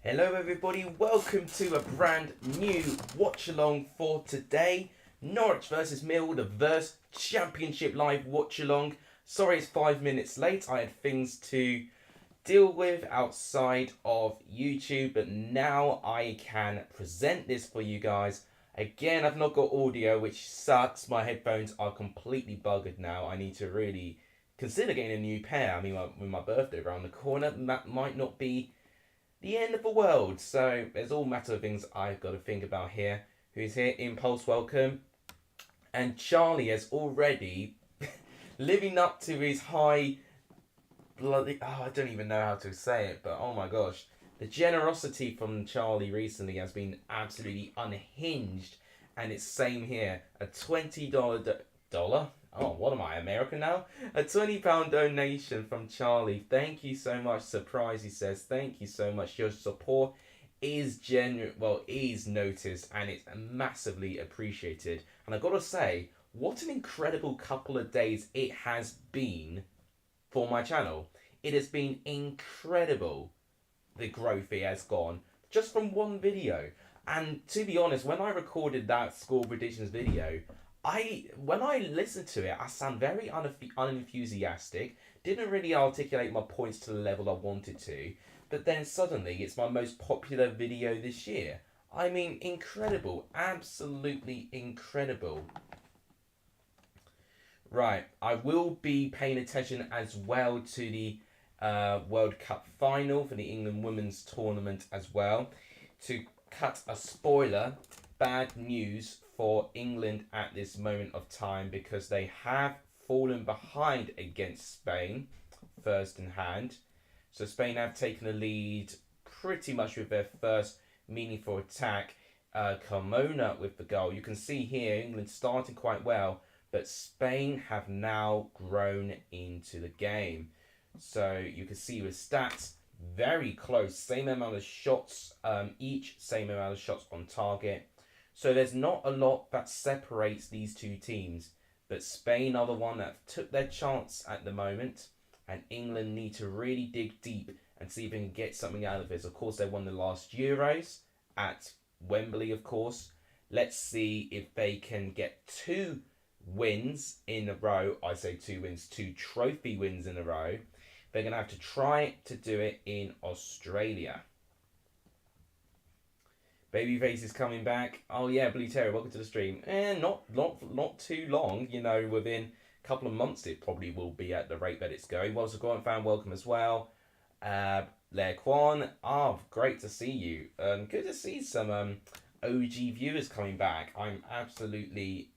Hello everybody, welcome to a brand new watch-along for today. Norwich versus Millwall, the Verse Championship live watch-along. Sorry it's 5 minutes late, I had things to deal with outside of YouTube, but now I can present this for you guys. Again, I've not got audio, which sucks. My headphones are completely buggered now. I need to really consider getting a new pair. I mean, with my birthday around the corner, that might not be the end of the world. So there's all matter of things I've got to think about here. Who's here? Impulse, welcome. And Charlie has already living up to his high bloody... Oh, I don't even know how to say it, but oh my gosh. The generosity from Charlie recently has been absolutely unhinged. And it's same here. A $20 dollar? Oh, what am I, American now? A £20 donation from Charlie. Thank you so much. Surprise, he says. Thank you so much. Your support is is noticed and it's massively appreciated. And I've got to say, what an incredible couple of days it has been for my channel. It has been incredible, the growth it has gone just from one video. And to be honest, when I recorded that score predictions video, when I listened to it, I sound very unenthusiastic, didn't really articulate my points to the level I wanted to, but then suddenly it's my most popular video this year. I mean, incredible, absolutely incredible. Right, I will be paying attention as well to the World Cup final for the England Women's Tournament as well. To cut a spoiler, bad news for England at this moment of time because they have fallen behind against Spain first in hand. So Spain have taken the lead pretty much with their first meaningful attack. Carmona with the goal. You can see here England starting quite well, but Spain have now grown into the game. So you can see with stats, very close, same amount of shots each, same amount of shots on target. So there's not a lot that separates these two teams, but Spain are the one that took their chance at the moment, and England need to really dig deep and see if they can get something out of this. Of course, they won the last Euros at Wembley, of course. Let's see if they can get 2 wins in a row. I say 2 wins, 2 trophy wins in a row. They're going to have to try to do it in Australia. Babyface is coming back. Oh yeah, Blue Terror, welcome to the stream. Not too long. You know, within a couple of months it probably will be at the rate that it's going. Well, so Guan fan, welcome as well. Lair Kwan, great to see you. Good to see some OG viewers coming back. I'm absolutely,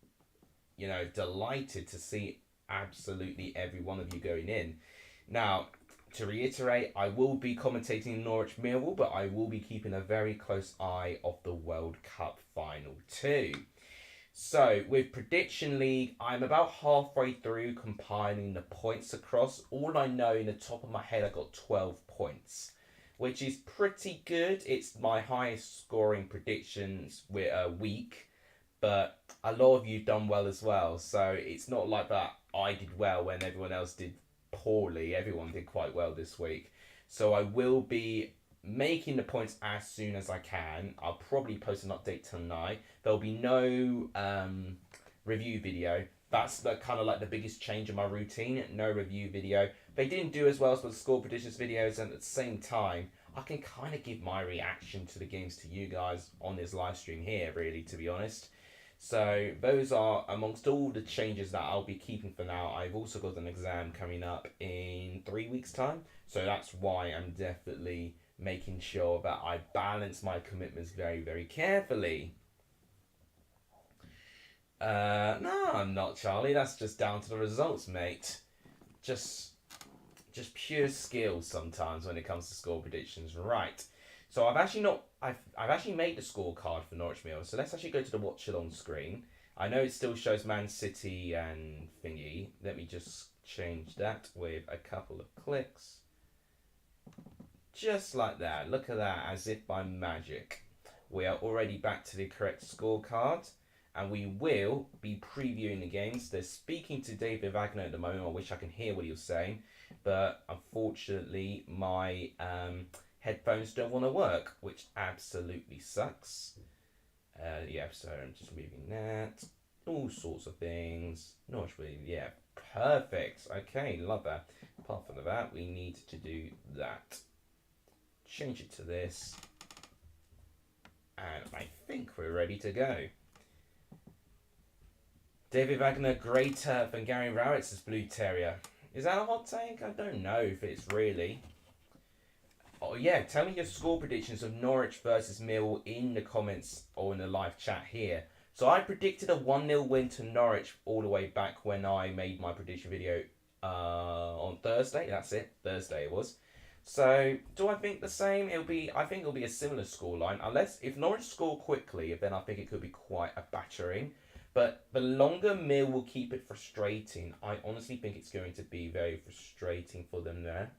delighted to see absolutely every one of you going in. Now, to reiterate, I will be commentating Norwich Millwall, but I will be keeping a very close eye of the World Cup final too. So, with Prediction League, I'm about halfway through compiling the points across. All I know in the top of my head, I got 12 points, which is pretty good. It's my highest scoring predictions week, but a lot of you done well as well. So, it's not like that I did well when everyone else did poorly. Everyone did quite well this week. So I will be making the points as soon as I can. I'll probably post an update tonight. There'll be no review video. That's kind of like the biggest change in my routine. No review video. They didn't do as well as the score predictions videos, and at the same time, I can kind of give my reaction to the games to you guys on this live stream here, really, to be honest. So those are amongst all the changes that I'll be keeping for now. I've also got an exam coming up in 3 weeks' time. So that's why I'm definitely making sure that I balance my commitments very, very carefully. No, I'm not, Charlie. That's just down to the results, mate. Just pure skill sometimes when it comes to score predictions. Right. So I've actually made the scorecard for Norwich Millwall. So let's actually go to the watch-along screen. I know it still shows Man City and thingy. Let me just change that with a couple of clicks. Just like that. Look at that, as if by magic. We are already back to the correct scorecard. And we will be previewing the games. They're speaking to David Wagner at the moment. I wish I can hear what he was saying. But unfortunately, my headphones don't want to work, which absolutely sucks. Yeah, so I'm just moving that. All sorts of things. Not really, yeah, perfect. Okay, love that. Apart from that, we need to do that. Change it to this. And I think we're ready to go. David Wagner greater than Gary Rowett's Blue Terrier. Is that a hot take? I don't know if it's really. Oh yeah, tell me your score predictions of Norwich versus Millwall in the comments or in the live chat here. So I predicted a 1-0 win to Norwich all the way back when I made my prediction video on Thursday. That's it, Thursday it was. So do I think the same? I think it'll be a similar scoreline. Unless if Norwich score quickly, then I think it could be quite a battering. But the longer Mill will keep it frustrating, I honestly think it's going to be very frustrating for them there.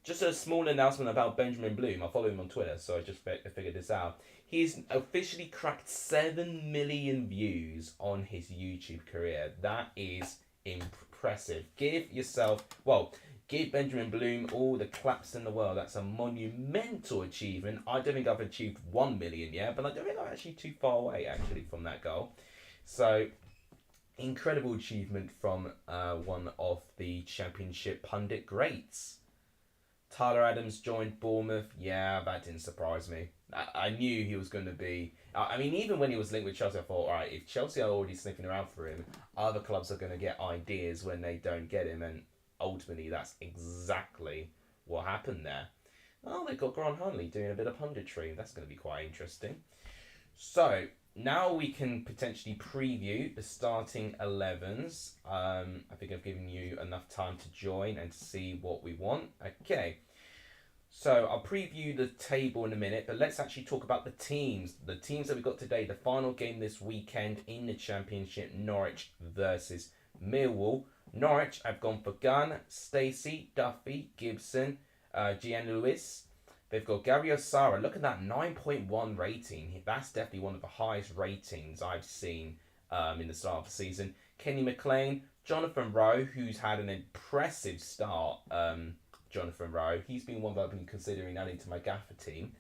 Just a small announcement about Benjamin Bloom. I follow him on Twitter, so I just figured this out. He's officially cracked 7 million views on his YouTube career. That is impressive. Give Benjamin Bloom all the claps in the world. That's a monumental achievement. I don't think I've achieved 1 million yet, but I don't think I'm actually too far away actually from that goal. So, incredible achievement from one of the Championship pundit greats. Tyler Adams joined Bournemouth. Yeah, that didn't surprise me. I knew he was going to be... I mean, even when he was linked with Chelsea, I thought, all right, if Chelsea are already sniffing around for him, other clubs are going to get ideas when they don't get him, and ultimately that's exactly what happened there. Oh, they've got Grant Hunley doing a bit of punditry. That's going to be quite interesting. So, now we can potentially preview the starting 11s. I think I've given you enough time to join and to see what we want. Okay. So I'll preview the table in a minute, but let's actually talk about the teams. The teams that we got today, the final game this weekend in the Championship, Norwich versus Millwall. Norwich, I've gone for Gunn, Stacey, Duffy, Gibson, Gian Lewis. They've got Gary Osara. Look at that 9.1 rating. That's definitely one of the highest ratings I've seen in the start of the season. Kenny McLean, Jonathan Rowe, who's had an impressive start. Jonathan Rowe. He's been one that I've been considering adding to my gaffer team.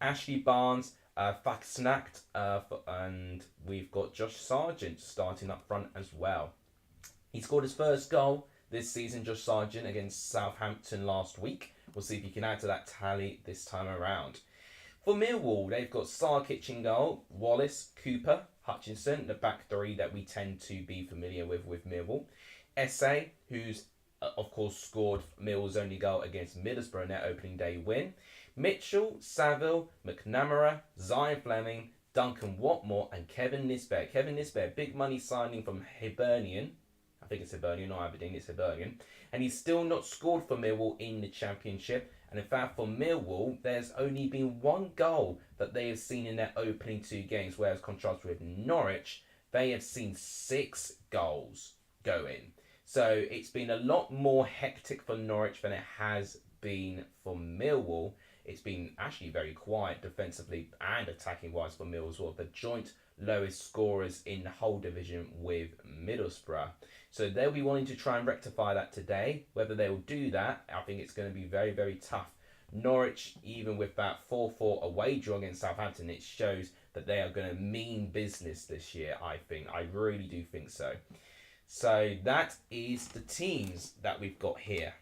Ashley Barnes, Faxnacht, and we've got Josh Sargent starting up front as well. He scored his first goal this season, Josh Sargent, against Southampton last week. We'll see if you can add to that tally this time around. For Millwall, they've got Sarkic in goal, Wallace, Cooper, Hutchinson, the back three that we tend to be familiar with Millwall. Esse, who's of course scored Millwall's only goal against Middlesbrough in their opening day win. Mitchell, Saville, McNamara, Zion Fleming, Duncan Watmore and Kevin Nisbet. Kevin Nisbet, big money signing from Hibernian. I think it's Hibernian, not Aberdeen, it's Hibernian. And he's still not scored for Millwall in the Championship. And in fact, for Millwall, there's only been one goal that they have seen in their opening 2 games, whereas contrasted with Norwich, they have seen 6 goals go in. So it's been a lot more hectic for Norwich than it has been for Millwall. It's been actually very quiet defensively and attacking-wise for Millwall as well. The joint lowest scorers in the whole division with Middlesbrough. So they'll be wanting to try and rectify that today. Whether they will do that, I think it's going to be very, very tough. Norwich, even with that 4-4 away draw against Southampton, it shows that they are going to mean business this year, I think. I really do think so. So that is the teams that we've got here.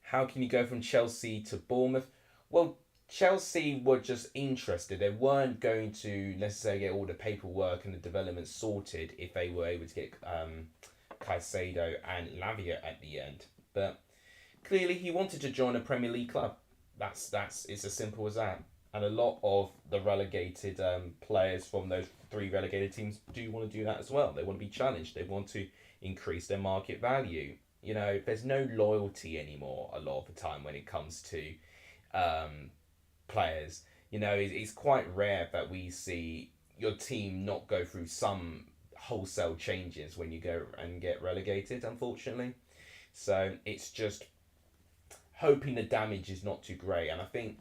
How can you go from Chelsea to Bournemouth? Well, Chelsea were just interested. They weren't going to necessarily get all the paperwork and the development sorted if they were able to get Caicedo and Lavia at the end. But clearly he wanted to join a Premier League club. It's as simple as that. And a lot of the relegated players from those 3 relegated teams do want to do that as well. They want to be challenged. They want to increase their market value. You know, there's no loyalty anymore a lot of the time when it comes to players. You know, it's quite rare that we see your team not go through some wholesale changes when you go and get relegated, unfortunately. So it's just hoping the damage is not too great. And I think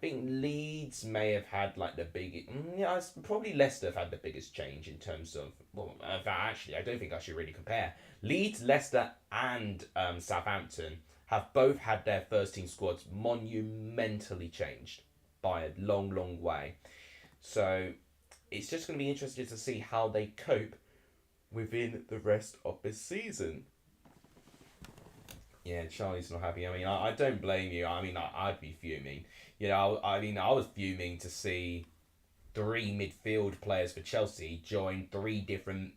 Leeds may have had like the biggest... Yeah, probably Leicester have had the biggest change in terms of... Well, actually, I don't think I should really compare. Leeds, Leicester and Southampton have both had their first team squads monumentally changed by a long, long way. So it's just going to be interesting to see how they cope within the rest of this season. Yeah, Charlie's not happy. I mean, I don't blame you. I mean, I'd be fuming. You know, I mean, I was fuming to see three midfield players for Chelsea join three different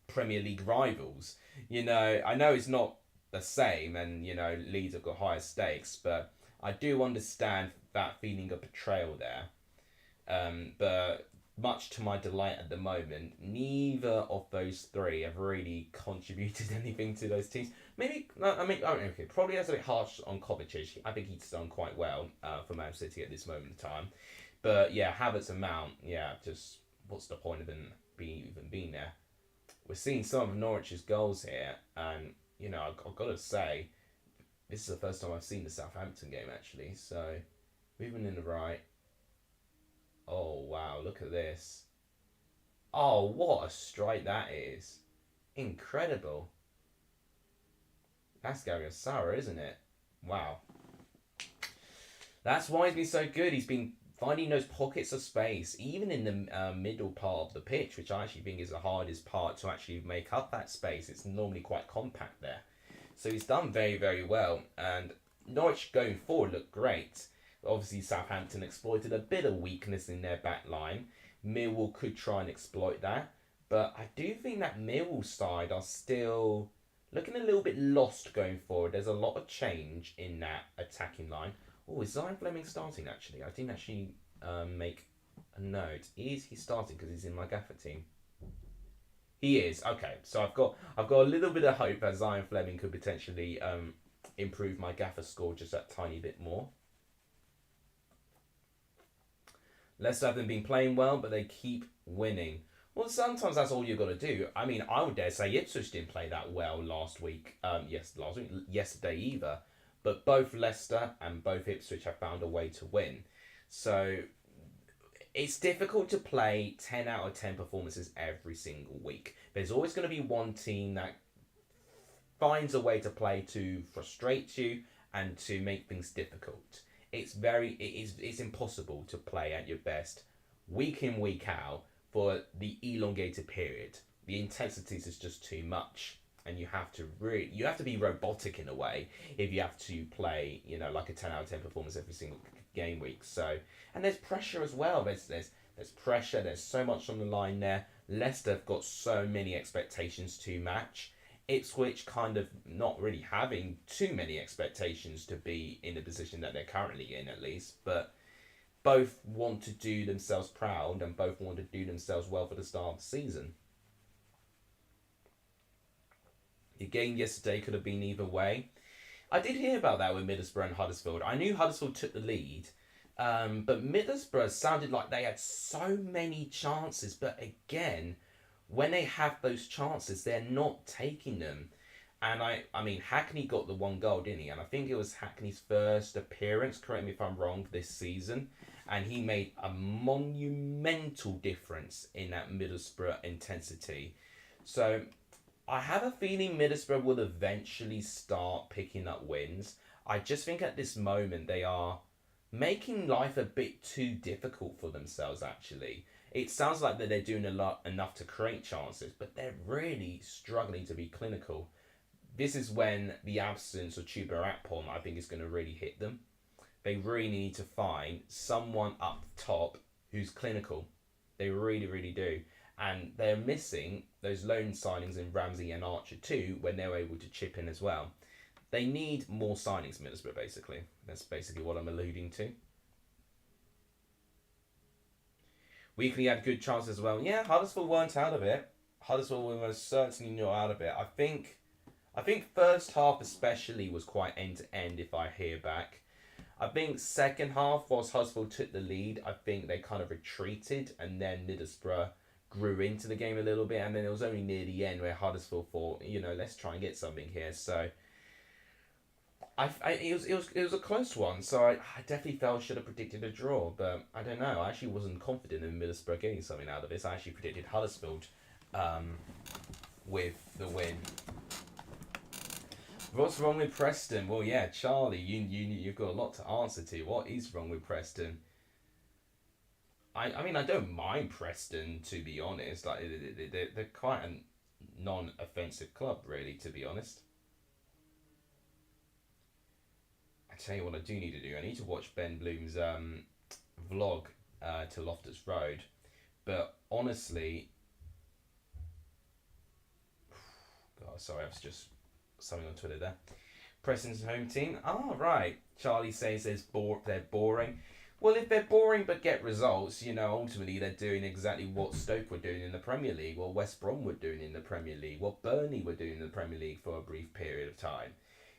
Premier League rivals. You know, I know it's not the same, and you know, Leeds have got higher stakes, but I do understand that feeling of betrayal there. But much to my delight at the moment, neither of those three have really contributed anything to those teams. Maybe, I mean, okay, probably that's a bit harsh on Kovacic. I think he's done quite well for Man City at this moment in time. But yeah, Havertz and Mount, yeah, just what's the point of them even being there? We're seeing some of Norwich's goals here, and you know, I've got to say, this is the first time I've seen the Southampton game actually. So, moving in the right. Oh wow, look at this. Oh, what a strike that is. Incredible. That's Gary Osara, isn't it? Wow. That's why he's been so good. He's been finding those pockets of space, even in the middle part of the pitch, which I actually think is the hardest part to actually make up that space. It's normally quite compact there. So he's done very, very well. And Norwich going forward look great. Obviously, Southampton exploited a bit of weakness in their back line. Millwall could try and exploit that. But I do think that Millwall side are still looking a little bit lost going forward. There's a lot of change in that attacking line. Oh, is Zion Fleming starting actually? I didn't actually make a note. Is he starting because he's in my gaffer team? He is. Okay, so I've got a little bit of hope that Zion Fleming could potentially improve my gaffer score just that tiny bit more. Leicester haven't been playing well, but they keep winning. Well, sometimes that's all you've got to do. I mean, I would dare say Ipswich didn't play that well last week. Yesterday either. But both Leicester and both Ipswich have found a way to win. So it's difficult to play 10 out of 10 performances every single week. There's always going to be one team that finds a way to play to frustrate you and to make things difficult. It's impossible to play at your best week in, week out for the elongated period. The intensities is just too much. And you have to be robotic in a way if you have to play, you know, like a 10 out of 10 performance every single game week. So, and there's pressure as well. There's pressure. There's so much on the line there. Leicester have got so many expectations to match. Ipswich kind of not really having too many expectations to be in the position that they're currently in, at least. But both want to do themselves proud and both want to do themselves well for the start of the season. The game yesterday could have been either way. I did hear about that with Middlesbrough and Huddersfield. I knew Huddersfield took the lead, but Middlesbrough sounded like they had so many chances. But again, when they have those chances, they're not taking them. And I mean, Hackney got the one goal, didn't he? And I think it was Hackney's first appearance, correct me if I'm wrong, this season. And he made a monumental difference in that Middlesbrough intensity. So I have a feeling Middlesbrough will eventually start picking up wins. I just think at this moment they are making life a bit too difficult for themselves, actually. It sounds like that they're doing enough to create chances, but they're really struggling to be clinical. This is when the absence of Chuba Akpom, I think, is going to really hit them. They really need to find someone up top who's clinical. They really, really do. And they're missing those loan signings in Ramsey and Archer too when they're able to chip in as well. They need more signings, Middlesbrough, basically. That's basically what I'm alluding to. Weekly had good chances as well. Yeah, Huddersfield weren't out of it. Huddersfield were certainly not out of it. I think first half especially was quite end to end if I hear back. I think second half, whilst Huddersfield took the lead, I think they kind of retreated and then Middlesbrough grew into the game a little bit, and then it was only near the end where Huddersfield thought, you know, let's try and get something here. So it was a close one. So I definitely felt should have predicted a draw, but I don't know. I actually wasn't confident in Middlesbrough getting something out of this. I actually predicted Huddersfield with the win. What's wrong with Preston? Well, yeah, Charlie, you've got a lot to answer to. What is wrong with Preston? I mean, I don't mind Preston, to be honest. Like, they're quite a non-offensive club, really, to be honest. I tell you what I do need to do. I need to watch Ben Bloom's vlog to Loftus Road. But honestly, God, sorry, I was just something on Twitter there. Preston's home team. Oh, right. Charlie says they're boring. Well, if they're boring but get results, ultimately they're doing exactly what Stoke were doing in the Premier League, what West Brom were doing in the Premier League, what Burnley were doing in the Premier League for a brief period of time.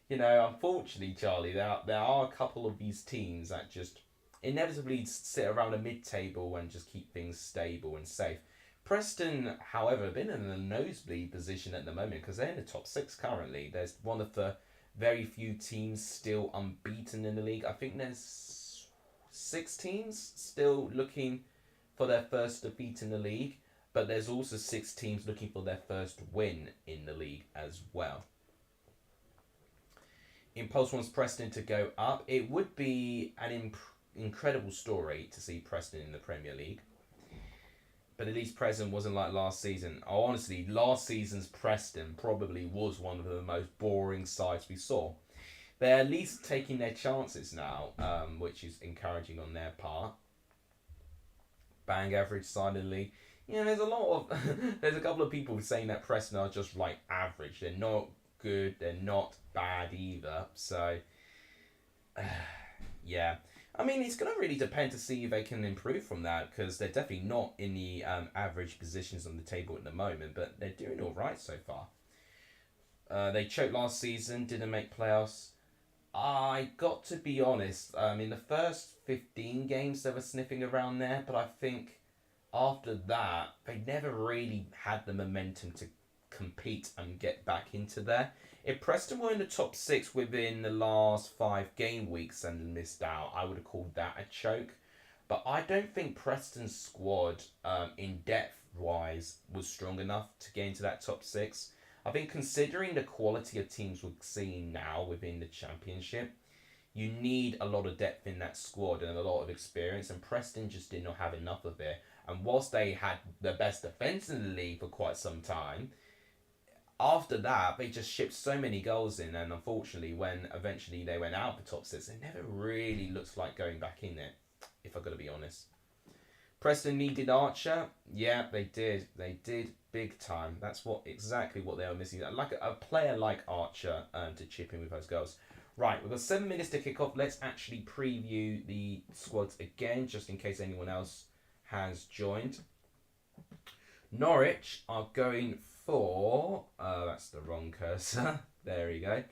Unfortunately, Charlie, there are a couple of these teams that just inevitably sit around a mid-table and just keep things stable and safe. Preston, however, have been in a nosebleed position at the moment because they're in the top six currently. There's one of the very few teams still unbeaten in the league. I think there's 6 teams still looking for their first defeat in the league, but there's also 6 teams looking for their first win in the league as well. Impulse wants Preston to go up. It would be an incredible story to see Preston in the Premier League. But at least Preston wasn't like last season. Oh, honestly, last season's Preston probably was one of the most boring sides we saw. They're at least taking their chances now, which is encouraging on their part. Bang average side in the league. There's a lot of... there's a couple of people saying that Preston are just like average. They're not good. They're not bad either. So, yeah. I mean, it's going to really depend to see if they can improve from that because they're definitely not in the average positions on the table at the moment, but they're doing all right so far. They choked last season, didn't make playoffs. I got to be honest, in the first 15 games they were sniffing around there, but I think after that, they never really had the momentum to compete and get back into there. If Preston were in the top 6 within the last 5 game weeks and missed out, I would have called that a choke. But I don't think Preston's squad, in depth wise, was strong enough to get into that top 6. I think considering the quality of teams we're seeing now within the Championship, you need a lot of depth in that squad and a lot of experience, and Preston just did not have enough of it. And whilst they had the best defence in the league for quite some time, after that, they just shipped so many goals in, and unfortunately, when eventually they went out of the top 6, it never really looks like going back in it, if I've got to be honest. Preston needed Archer. Yeah, they did. They did big time. That's exactly what they were missing. Like a player like Archer to chip in with those goals. Right, we've got 7 minutes to kick off. Let's actually preview the squads again, just in case anyone else has joined. Norwich are going for... that's the wrong cursor. There we go.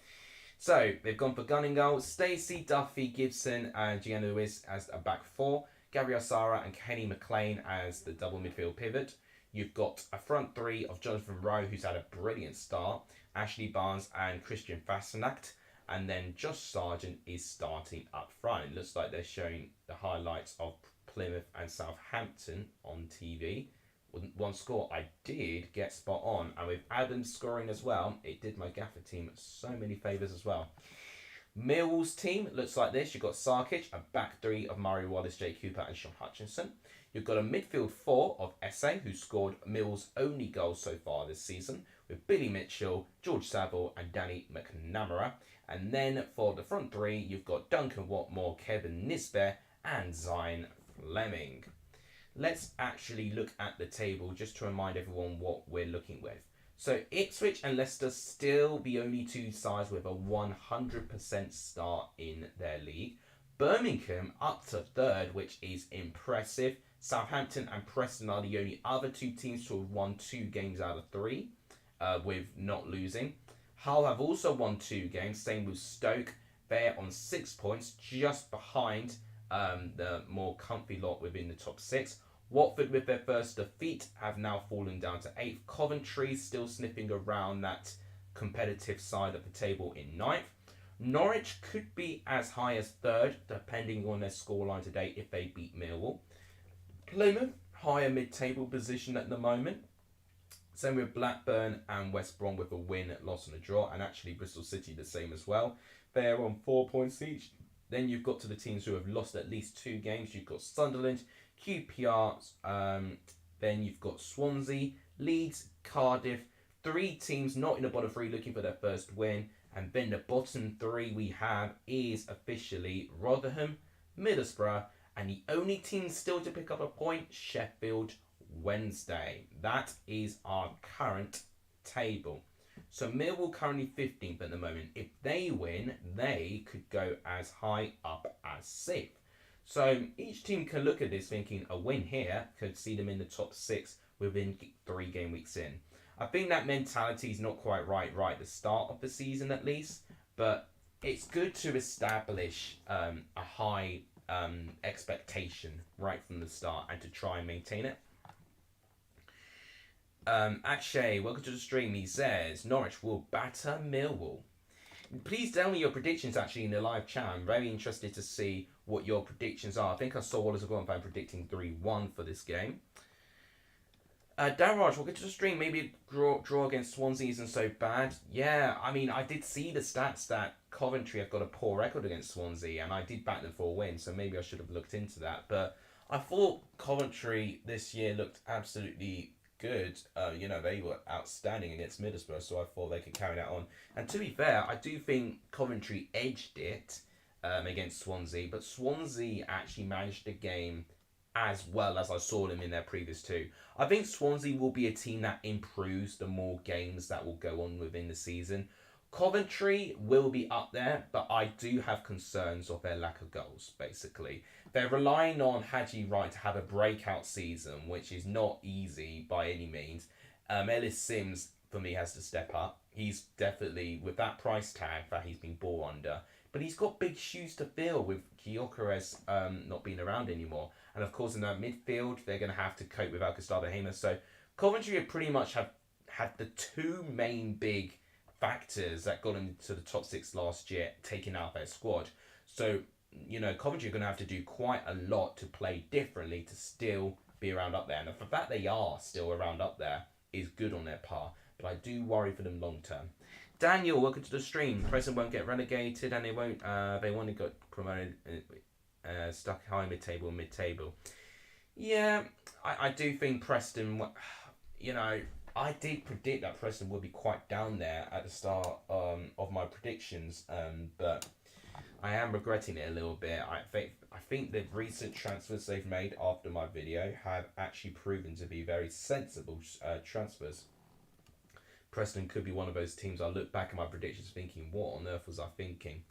So, they've gone for Gunning goal. Stacey, Duffy, Gibson and Gianna Lewis as a back 4. Gabriel Sara and Kenny McLean as the double midfield pivot. You've got a front 3 of Jonathan Rowe, who's had a brilliant start. Ashley Barnes and Christian Fasnacht. And then Josh Sargent is starting up front. It looks like they're showing the highlights of Plymouth and Southampton on TV. One score I did get spot on, and with Adams scoring as well, it did my gaffer team so many favours as well. Millwall's team looks like this. You've got Sarkic, a back 3 of Murray Wallace, Jay Cooper and Sean Hutchinson. You've got a midfield 4 of Esse, who scored Millwall's only goal so far this season, with Billy Mitchell, George Saville and Danny McNamara. And then for the front 3, you've got Duncan Watmore, Kevin Nisbet and Zion Fleming. Let's actually look at the table just to remind everyone what we're looking with. So Ipswich and Leicester still the only 2 sides with a 100% start in their league. Birmingham up to 3rd, which is impressive. Southampton and Preston are the only other 2 teams to have won 2 games out of 3 with not losing. Hull have also won 2 games, same with Stoke. They're on 6 points, just behind the more comfy lot within the top 6. Watford, with their first defeat, have now fallen down to 8th. Coventry still sniffing around that competitive side of the table in 9th. Norwich could be as high as 3rd, depending on their scoreline today if they beat Millwall. Plymouth, higher mid-table position at the moment. Same with Blackburn and West Brom with a win, loss and a draw, and actually Bristol City the same as well. They're on 4 points each. Then you've got to the teams who have lost at least 2 games. You've got Sunderland, QPR, then you've got Swansea, Leeds, Cardiff. 3 teams not in the bottom 3 looking for their first win. And then the bottom 3 we have is officially Rotherham, Middlesbrough, and the only team still to pick up a point, Sheffield Wednesday. That is our current table. So Millwall currently 15th at the moment. If they win, they could go as high up as 6th. So each team can look at this thinking a win here could see them in the top 6 within 3 game weeks in. I think that mentality is not quite right at the start of the season at least, but it's good to establish a high expectation right from the start and to try and maintain it. Akshay, welcome to the stream. He says Norwich will batter Millwall. Please tell me your predictions actually in the live chat. I'm very interested to see what your predictions are. I think I saw Wallace Gordon fan predicting 3-1 for this game. Darraj, welcome to the stream. Maybe a draw against Swansea isn't so bad. Yeah, I mean, I did see the stats that Coventry have got a poor record against Swansea, and I did back them for a win, so maybe I should have looked into that. But I thought Coventry this year looked absolutely good. They were outstanding against Middlesbrough, so I thought they could carry that on. And to be fair, I do think Coventry edged it against Swansea, but Swansea actually managed the game as well as I saw them in their previous 2. I think Swansea will be a team that improves the more games that will go on within the season. Coventry will be up there, but I do have concerns of their lack of goals, basically. They're relying on Haji Wright to have a breakout season, which is not easy by any means. Ellis Sims, for me, has to step up. He's definitely, with that price tag that he's been bought under, but he's got big shoes to fill with Gyökeres not being around anymore. And of course, in that midfield, they're going to have to cope with Alcastado Hamer. So Coventry pretty much have had the 2 main big factors that got into the top 6 last year taken out their squad. So, Coventry are going to have to do quite a lot to play differently to still be around up there. And the fact they are still around up there is good on their part. But I do worry for them long term. Daniel, welcome to the stream. Preston won't get relegated and they won't. They want to get promoted. Stuck high mid-table. Yeah, I do think Preston, I did predict that Preston would be quite down there at the start of my predictions, but I am regretting it a little bit. I think the recent transfers they've made after my video have actually proven to be very sensible transfers. Preston could be one of those teams I look back at my predictions thinking, what on earth was I thinking?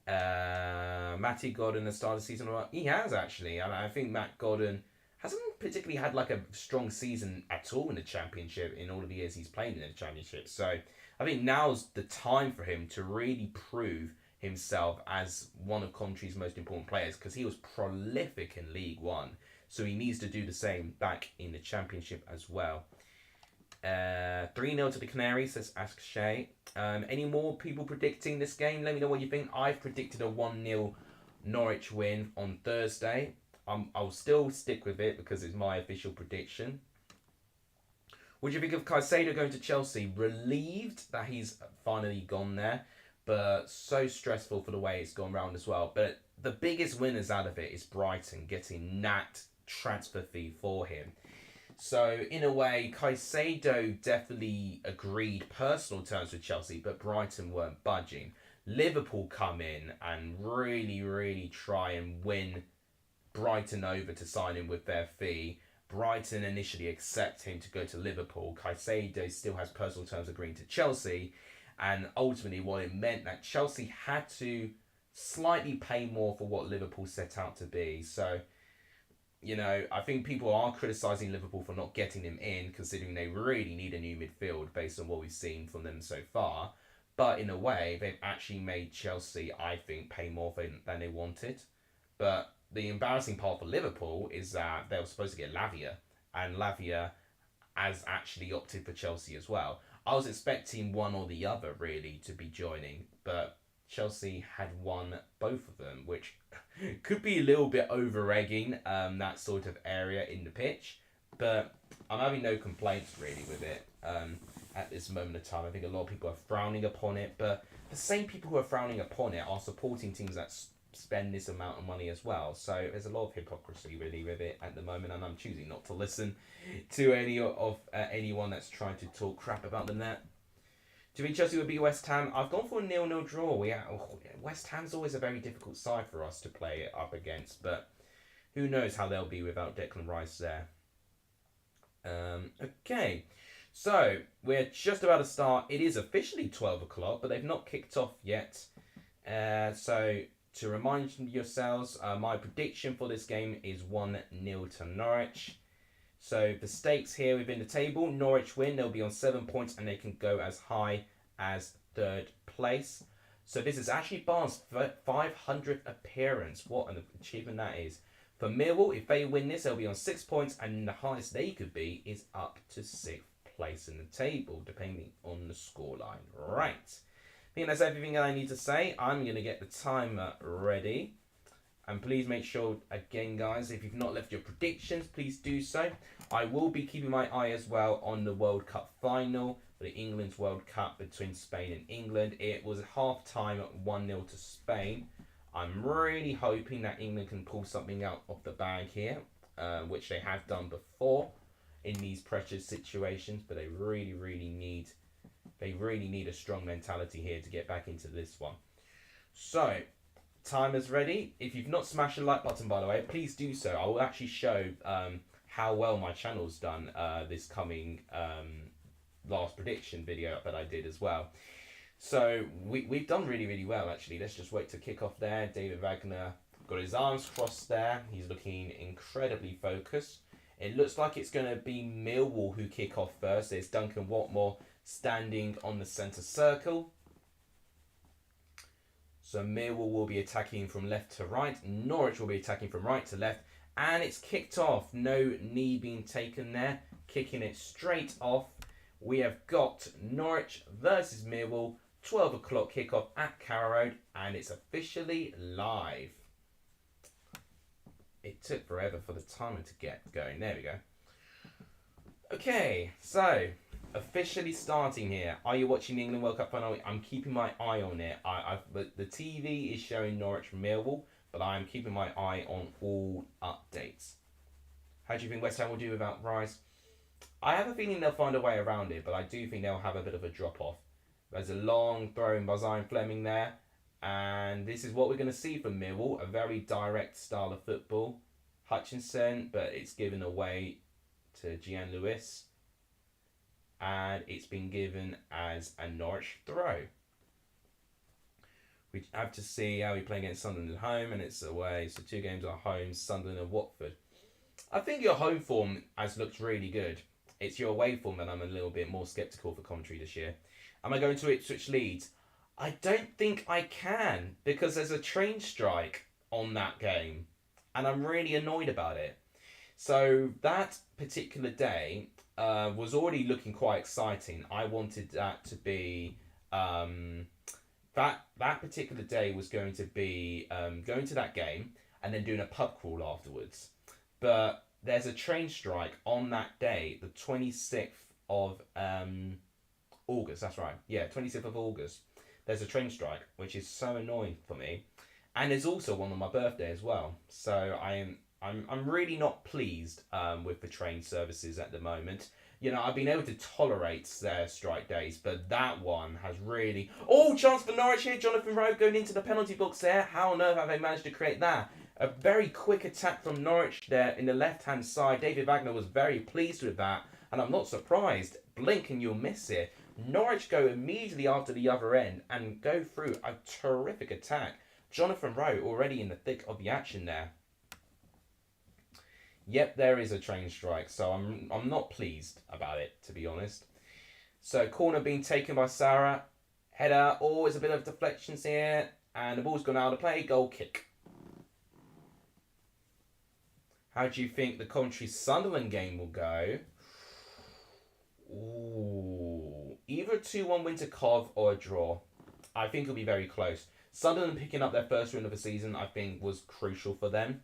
Matty Godden has started the season well. He has actually, and I think Matt Godden hasn't particularly had like a strong season at all in the Championship in all of the years he's played in the Championship. So I think now's the time for him to really prove himself as one of Coventry's most important players because he was prolific in League One. So he needs to do the same back in the Championship as well. 3-0 to the Canaries, says Ask Shay. Any more people predicting this game? Let me know what you think. I've predicted a 1-0 Norwich win on Thursday. I'll still stick with it because it's my official prediction. What do you think of Caicedo going to Chelsea? Relieved that he's finally gone there, but so stressful for the way it's gone round as well. But the biggest winners out of it is Brighton getting that transfer fee for him. So, in a way, Caicedo definitely agreed personal terms with Chelsea, but Brighton weren't budging. Liverpool come in and really try and win Brighton over to sign him with their fee. Brighton initially accept him to go to Liverpool. Caicedo still has personal terms agreeing to Chelsea. And ultimately, what it meant that Chelsea had to slightly pay more for what Liverpool set out to be. So, I think people are criticising Liverpool for not getting him in, considering they really need a new midfield based on what we've seen from them so far. But in a way, they've actually made Chelsea, I think, pay more than they wanted. But the embarrassing part for Liverpool is that they were supposed to get Lavia, and Lavia has actually opted for Chelsea as well. I was expecting one or the other, really, to be joining, but Chelsea had won both of them, which could be a little bit over-egging that sort of area in the pitch. But I'm having no complaints really with it at this moment of time. I think a lot of people are frowning upon it, but the same people who are frowning upon it are supporting teams that spend this amount of money as well. So there's a lot of hypocrisy really with it at the moment, and I'm choosing not to listen to anyone that's trying to talk crap about them there. Do you think Chelsea would beat West Ham? I've gone for a 0-0 draw. West Ham's always a very difficult side for us to play it up against, but who knows how they'll be without Declan Rice there. Okay, so we're just about to start. It is officially 12 o'clock, but they've not kicked off yet. So to remind yourselves, my prediction for this game is 1-0 to Norwich. So the stakes here within the table, Norwich win, they'll be on 7 points and they can go as high as third place. So this is actually Barnes' 500th appearance. What an achievement that is. For Millwall, if they win this, they'll be on 6 points, and the highest they could be is up to 6th place in the table, depending on the scoreline. Right. I think that's everything that I need to say. I'm going to get the timer ready. And please make sure, again, guys, if you've not left your predictions, please do so. I will be keeping my eye as well on the World Cup final, the England's World Cup between Spain and England. It was half-time at 1-0 to Spain. I'm really hoping that England can pull something out of the bag here, which they have done before in these pressure situations, but they really need a strong mentality here to get back into this one. So, timer's ready. If you've not smashed the like button, by the way, please do so. I will actually show how well my channel's done this coming last prediction video that I did as well. So we've done really well, actually. Let's just wait to kick off there. David Wagner got his arms crossed there. He's looking incredibly focused. It looks like it's going to be Millwall who kick off first. There's Duncan Watmore standing on the centre circle. So Millwall will be attacking from left to right. Norwich will be attacking from right to left. And it's kicked off. No knee being taken there. Kicking it straight off. We have got Norwich versus Millwall. 12 o'clock kickoff at Carrow Road, and it's officially live. It took forever for the timer to get going. There we go. Okay, so officially starting here. Are you watching the England World Cup final? I'm keeping my eye on it. The TV is showing Norwich Millwall, but I'm keeping my eye on all updates. How do you think West Ham will do without Rice? I have a feeling they'll find a way around it, but I do think they'll have a bit of a drop-off. There's a long throw in by Zion Fleming there, and this is what we're going to see from Millwall, a very direct style of football. Hutchinson, but it's given away to Gian Lewis, and it's been given as a Norwich throw. We have to see how we play against Sunderland at home, and it's away, so 2 games at home, Sunderland and Watford. I think your home form has looked really good. It's your away form that I'm a little bit more sceptical for commentary this year. Am I going to Ipswich Leeds? I don't think I can, because there's a train strike on that game, and I'm really annoyed about it. So that particular day was already looking quite exciting. I wanted that to be... that particular day was going to be going to that game and then doing a pub crawl afterwards. But there's a train strike on that day, the 26th of August. That's right. Yeah, 26th of August. There's a train strike, which is so annoying for me. And there's also one on my birthday as well. So I'm really not pleased with the train services at the moment. You know, I've been able to tolerate their strike days, but that one has really... Oh, chance for Norwich here. Jonathan Rowe going into the penalty box there. How on earth have they managed to create that? A very quick attack from Norwich there in the left-hand side. David Wagner was very pleased with that, and I'm not surprised. Blink and you'll miss it. Norwich go immediately after the other end and go through a terrific attack. Jonathan Rowe already in the thick of the action there. Yep, there is a train strike, so I'm not pleased about it, to be honest. So, corner being taken by Sarah. Header, it's a bit of deflections here, and the ball's gone out of play. Goal kick. How do you think the Coventry Sunderland game will go? Ooh, either a 2-1 win to Cov or a draw. I think it'll be very close. Sunderland picking up their first win of the season, I think, was crucial for them.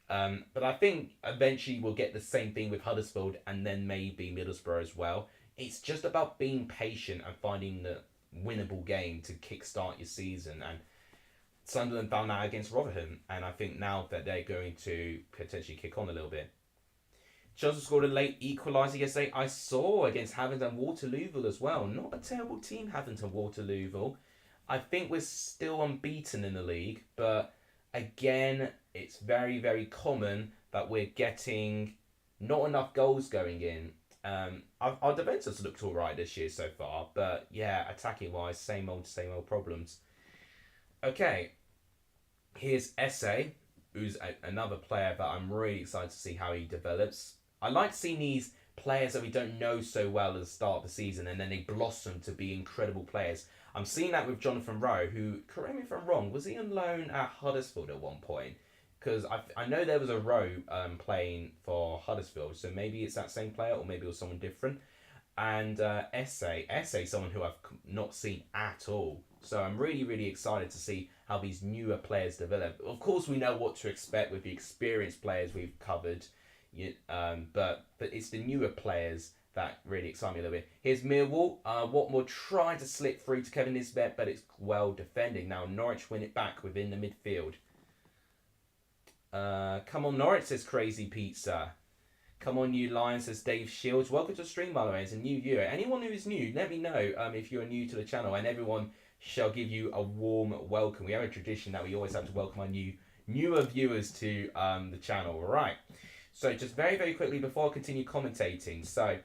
But I think eventually we'll get the same thing with Huddersfield and then maybe Middlesbrough as well. It's just about being patient and finding the winnable game to kickstart your season. And Sunderland found that against Rotherham, and I think now that they're going to potentially kick on a little bit. Chelsea scored a late equaliser yesterday. I saw against Havant Waterlooville as well. Not a terrible team, Havant Waterlooville. I think we're still unbeaten in the league, but again, it's very, very common that we're getting not enough goals going in. Our defence has looked alright this year so far, but yeah, attacking wise, same old problems. Okay, here's Esse, who's another player that I'm really excited to see how he develops. I like seeing these players that we don't know so well at the start of the season and then they blossom to be incredible players. I'm seeing that with Jonathan Rowe, who, correct me if I'm wrong, was he on loan at Huddersfield at one point? Because I know there was a Rowe playing for Huddersfield, so maybe it's that same player or maybe it was someone different. And Esse, someone who I've not seen at all. So I'm really, really excited to see how these newer players develop. Of course, we know what to expect with the experienced players we've covered, but it's the newer players that really excite me a little bit. Here's Millwall. Watmore tried to slip through to Kevin Nisbet, but it's well defending. Now Norwich win it back within the midfield. Come on, Norwich, says Crazy Pizza. Come on, you Lions, says Dave Shields. Welcome to the stream, by the way. It's a new viewer. Anyone who is new, let me know if you're new to the channel, and everyone shall give you a warm welcome. We have a tradition that we always have to welcome our newer viewers to the channel. All right. So just very, very quickly before I continue commentating. So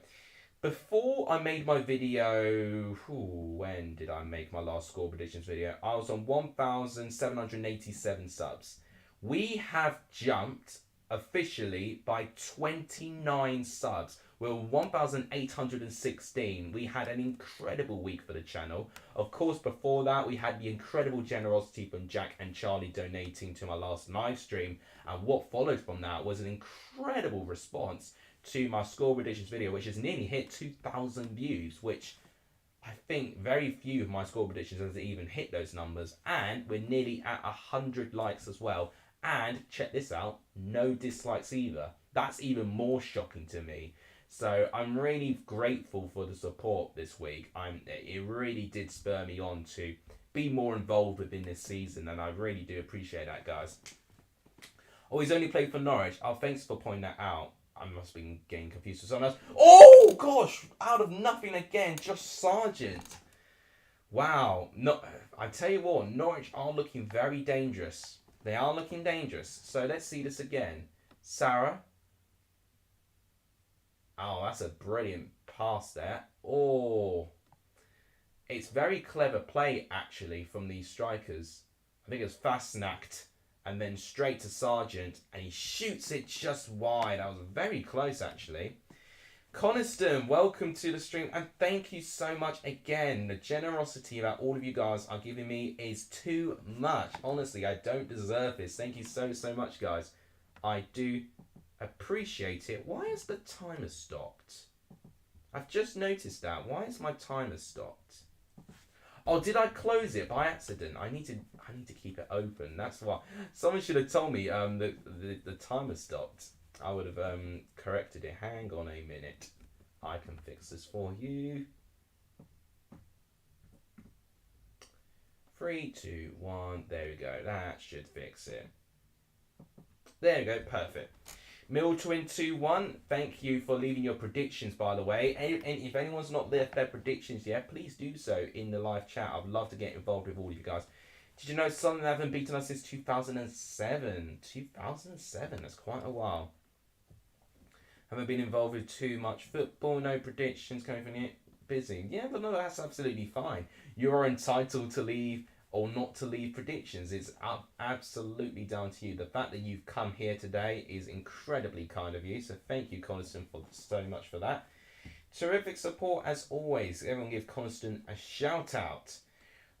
before I made my video, when did I make my last score predictions video? I was on 1,787 subs. We have jumped officially by 29 subs. We're 1,816. We had an incredible week for the channel. Of course, before that, we had the incredible generosity from Jack and Charlie donating to my last live stream. And what followed from that was an incredible response to my score predictions video, which has nearly hit 2,000 views, which I think very few of my score predictions has even hit those numbers. And we're nearly at 100 likes as well. And check this out, no dislikes either. That's even more shocking to me. So I'm really grateful for the support this week. It really did spur me on to be more involved within this season, and I really do appreciate that, guys. Oh, he's only played for Norwich. Oh, thanks for pointing that out. I must have been getting confused with someone else. Oh, gosh, out of nothing again, Josh Sargent. Wow. No, I tell you what, Norwich are looking very dangerous. They are looking dangerous. So let's see this again. Sarah. Oh, that's a brilliant pass there. Oh. It's very clever play, actually, from these strikers. I think it was Fastnacht. And then straight to Sargent. And he shoots it just wide. That was very close, actually. Coniston, welcome to the stream. And thank you so much again. The generosity that all of you guys are giving me is too much. Honestly, I don't deserve this. Thank you so, so much, guys. I do appreciate it. Why is the timer stopped? I've just noticed that. Why is my timer stopped? Oh, did I close it by accident? I need to keep it open. That's why. Someone should have told me the timer stopped. I would have corrected it. Hang on a minute. I can fix this for you. 3, 2, 1. There we go. That should fix it. There we go. Perfect. Milltwin 2-1. Thank you for leaving your predictions, by the way. And if anyone's not left their predictions yet, please do so in the live chat. I'd love to get involved with all of you guys. Did you know Sunderland haven't beaten us since 2007? 2007. That's quite a while. Haven't been involved with too much football, no predictions coming from it. Busy. Yeah, but no, that's absolutely fine. You are entitled to leave or not to leave predictions. It's absolutely down to you. The fact that you've come here today is incredibly kind of you. So thank you, Coniston, for so much for that. Terrific support as always. Everyone give Coniston a shout out.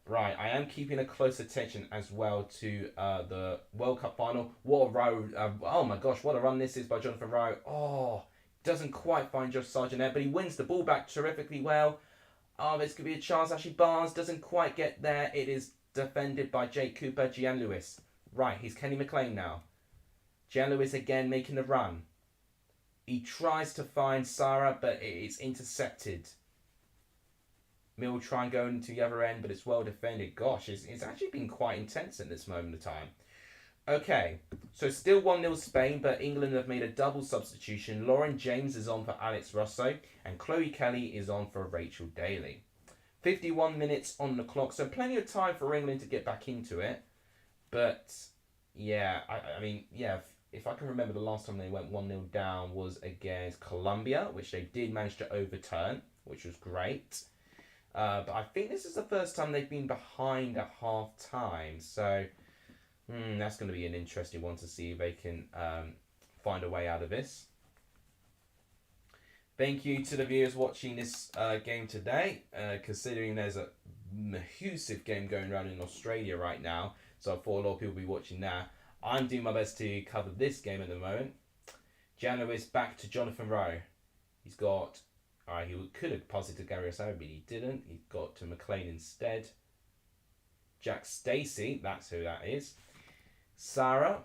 Right, I am keeping a close attention as well to the World Cup final. What a row. Oh my gosh, what a run this is by Jonathan Rowe. Oh, doesn't quite find Josh Sargent there, but he wins the ball back terrifically well. Oh, this could be a chance. Ashley Barnes doesn't quite get there. It is defended by Jake Cooper, Gian Lewis. Right, he's Kenny McLean now. Jean-Louis again making the run. He tries to find Sarah, but it's intercepted. Mill try and go into the other end, but it's well defended. Gosh, it's actually been quite intense at this moment of time. Okay, so still 1-0 Spain, but England have made a double substitution. Lauren James is on for Alex Russo, and Chloe Kelly is on for Rachel Daly. 51 minutes on the clock, so plenty of time for England to get back into it. But, yeah, I mean, yeah, if I can remember, the last time they went 1-0 down was against Colombia, which they did manage to overturn, which was great. But I think this is the first time they've been behind at half time, so that's going to be an interesting one to see if they can find a way out of this. Thank you to the viewers watching this game today, considering there's a massive game going around in Australia right now, so I thought a lot of people will be watching that. I'm doing my best to cover this game at the moment. Jean-Louis back to Jonathan Rowe. He's got... Alright, he could have passed it to Gary Osara, but he didn't. He got to McLean instead. Jack Stacey, that's who that is. Sarah,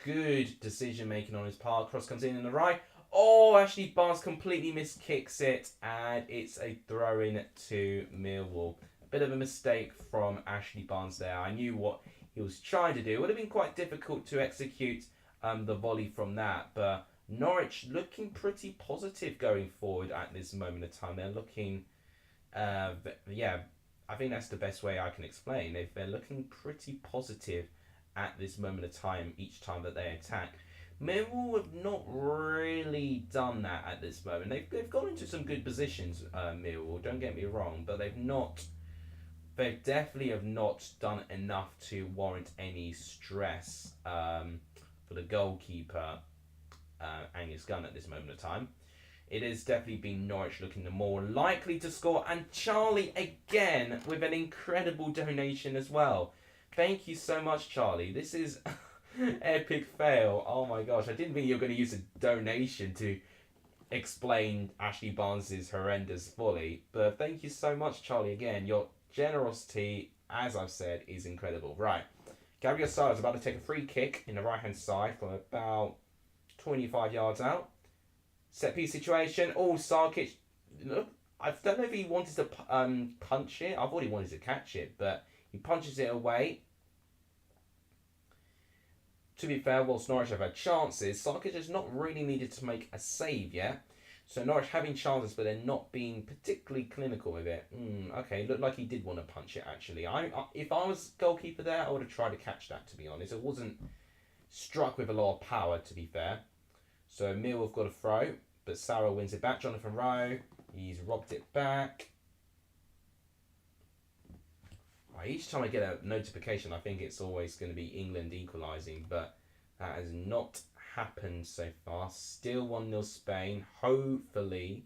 good decision making on his part. Cross comes in the right. Oh, Ashley Barnes completely miskicks it, and it's a throw in to Millwall. A bit of a mistake from Ashley Barnes there. I knew what he was trying to do. It would have been quite difficult to execute the volley from that, but Norwich looking pretty positive going forward at this moment of time. They're looking, yeah, I think that's the best way I can explain. They're looking pretty positive at this moment of time each time that they attack. Millwall have not really done that at this moment. They've gone into some good positions, Millwall, don't get me wrong, but they definitely have not done enough to warrant any stress for the goalkeeper, Angus Gunn, at this moment of time. It has definitely been Norwich looking the more likely to score, and Charlie again with an incredible donation as well. Thank you so much, Charlie. This is epic fail. Oh my gosh, I didn't think you were going to use a donation to explain Ashley Barnes' horrendous volley, but thank you so much, Charlie, again. Your generosity, as I've said, is incredible. Right, Gabriel Sara is about to take a free kick in the right-hand side from about 25 yards out. Set piece situation. Oh, Sarkic. Look, I don't know if he wanted to punch it. I thought he wanted to catch it, but he punches it away. To be fair, whilst Norwich have had chances, Sarkic has not really needed to make a save yet. So Norwich having chances, but they're not being particularly clinical with it. Okay, looked like he did want to punch it, actually. If I was goalkeeper there, I would have tried to catch that, to be honest. It wasn't struck with a lot of power, to be fair. So Mill have got a throw, but Sarah wins it back. Jonathan Rowe, he's robbed it back. Each time I get a notification, I think it's always going to be England equalising, but that has not happened so far. Still 1-0 Spain. Hopefully,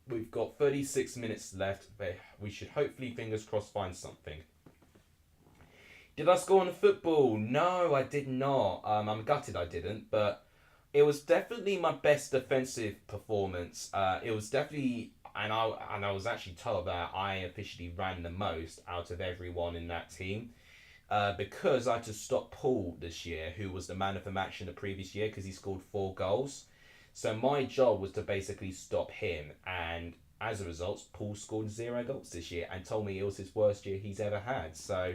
we've got 36 minutes left. We should hopefully, fingers crossed, find something. Did I score on the football? No, I did not. I'm gutted I didn't, but it was definitely my best defensive performance. It was definitely... And I was actually told that I officially ran the most out of everyone in that team because I had to stop Paul this year, who was the man of the match in the previous year because he scored 4 goals. So my job was to basically stop him, and as a result, Paul scored 0 goals this year and told me it was his worst year he's ever had. So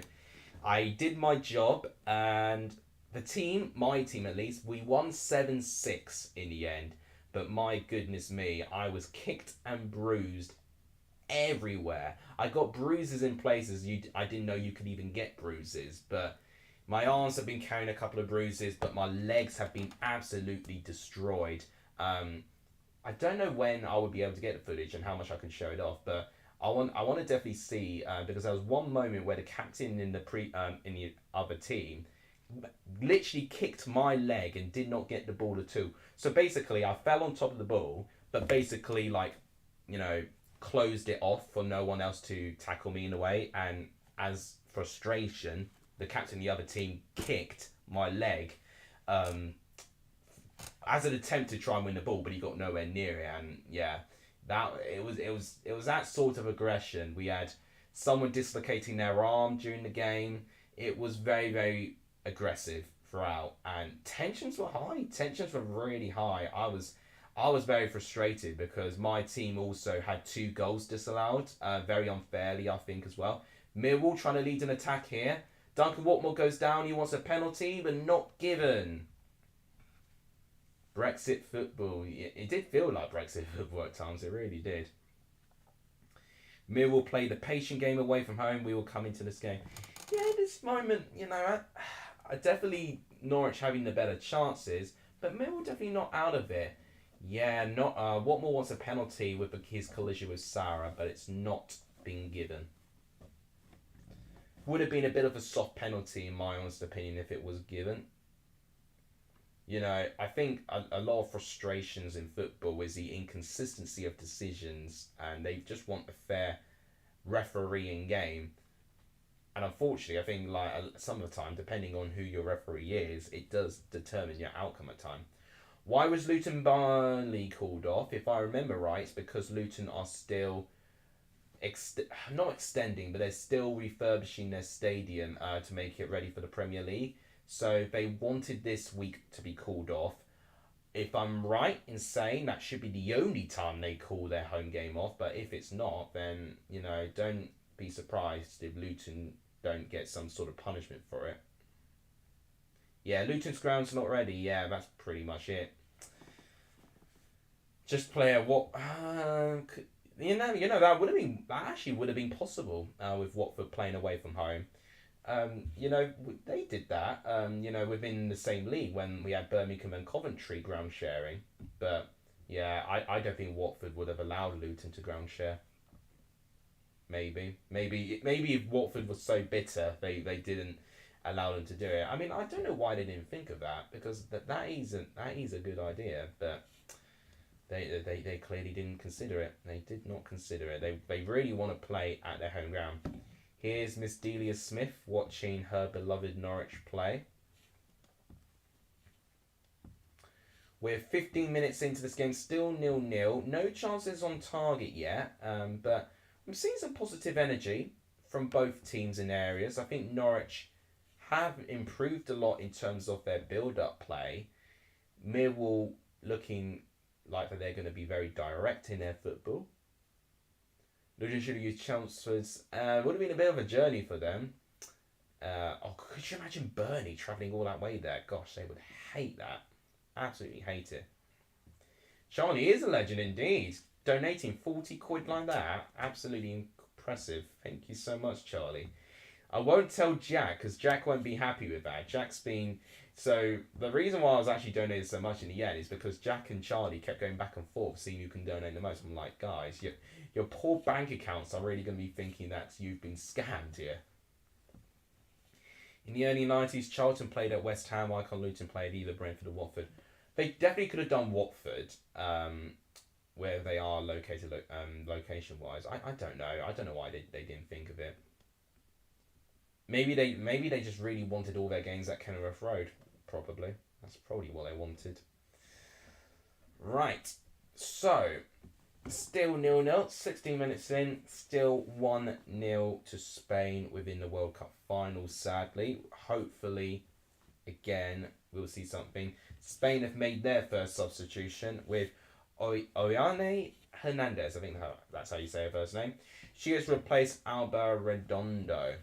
I did my job, and the team, my team at least, we won 7-6 in the end. But my goodness me, I was kicked and bruised everywhere. I got bruises in places I didn't know you could even get bruises. But my arms have been carrying a couple of bruises, but my legs have been absolutely destroyed. I don't know when I would be able to get the footage and how much I can show it off, but I want to definitely see because there was one moment where the captain in the other team literally kicked my leg and did not get the ball at all. So basically, I fell on top of the ball, but basically, closed it off for no one else to tackle me in a way. And as frustration, the captain of the other team kicked my leg as an attempt to try and win the ball, but he got nowhere near it. And yeah, it was that sort of aggression. We had someone dislocating their arm during the game. It was very, very aggressive throughout, and tensions were high. Tensions were really high. I was very frustrated because my team also had 2 goals disallowed, very unfairly, I think, as well. Millwall trying to lead an attack here. Duncan Watmore goes down. He wants a penalty, but not given. Brexit football. It did feel like Brexit football at times. It really did. Millwall play the patient game away from home. We will come into this game. Yeah, in this moment, I definitely Norwich having the better chances, but Millwall definitely not out of it. Yeah, not Watmore wants a penalty with his collision with Sarah, but it's not been given. Would have been a bit of a soft penalty, in my honest opinion, if it was given. I think a lot of frustrations in football is the inconsistency of decisions, and they just want a fair refereeing game. And unfortunately, I think some of the time, depending on who your referee is, it does determine your outcome at time. Why was Luton Burnley called off? If I remember right, it's because Luton are still not extending, but they're still refurbishing their stadium to make it ready for the Premier League. So they wanted this week to be called off. If I'm right in saying that should be the only time they call their home game off, but if it's not, then, don't be surprised if Luton don't get some sort of punishment for it. Yeah, Luton's ground's not ready. Yeah, that's pretty much it. Just play a what? That actually would have been possible with Watford playing away from home. They did that, within the same league when we had Birmingham and Coventry ground sharing. But, yeah, I don't think Watford would have allowed Luton to ground share. Maybe if Watford was so bitter, they didn't allow them to do it. I mean, I don't know why they didn't think of that, because that is a good idea, but they clearly didn't consider it. They did not consider it. They really want to play at their home ground. Here's Miss Delia Smith watching her beloved Norwich play. We're 15 minutes into this game, still 0-0. No chances on target yet, but I'm seeing some positive energy from both teams in areas. I think Norwich have improved a lot in terms of their build-up play. Millwall looking like that they're going to be very direct in their football. Luton should have used transfers. Would have been a bit of a journey for them. Could you imagine Burnley travelling all that way there? Gosh, they would hate that. Absolutely hate it. Charlie is a legend indeed. Donating 40 quid like that. Absolutely impressive. Thank you so much, Charlie. I won't tell Jack, because Jack won't be happy with that. Jack's been... So, the reason why I was actually donating so much in the end is because Jack and Charlie kept going back and forth, seeing who can donate the most. I'm like, guys, your poor bank accounts are really going to be thinking that you've been scammed here. In the early 90s, Charlton played at West Ham, Wycombe Luton played either Brentford or Watford. They definitely could have done Watford, where they are located location-wise. I don't know. I don't know why they didn't think of it. Maybe they just really wanted all their games at Kenilworth Road. Probably. That's probably what they wanted. Right. So, still 0-0. 16 minutes in. Still 1-0 to Spain within the World Cup finals, sadly. Hopefully, again, we'll see something. Spain have made their first substitution with Oyane Hernandez. I think that's how you say her first name. She has replaced Alba Redondo.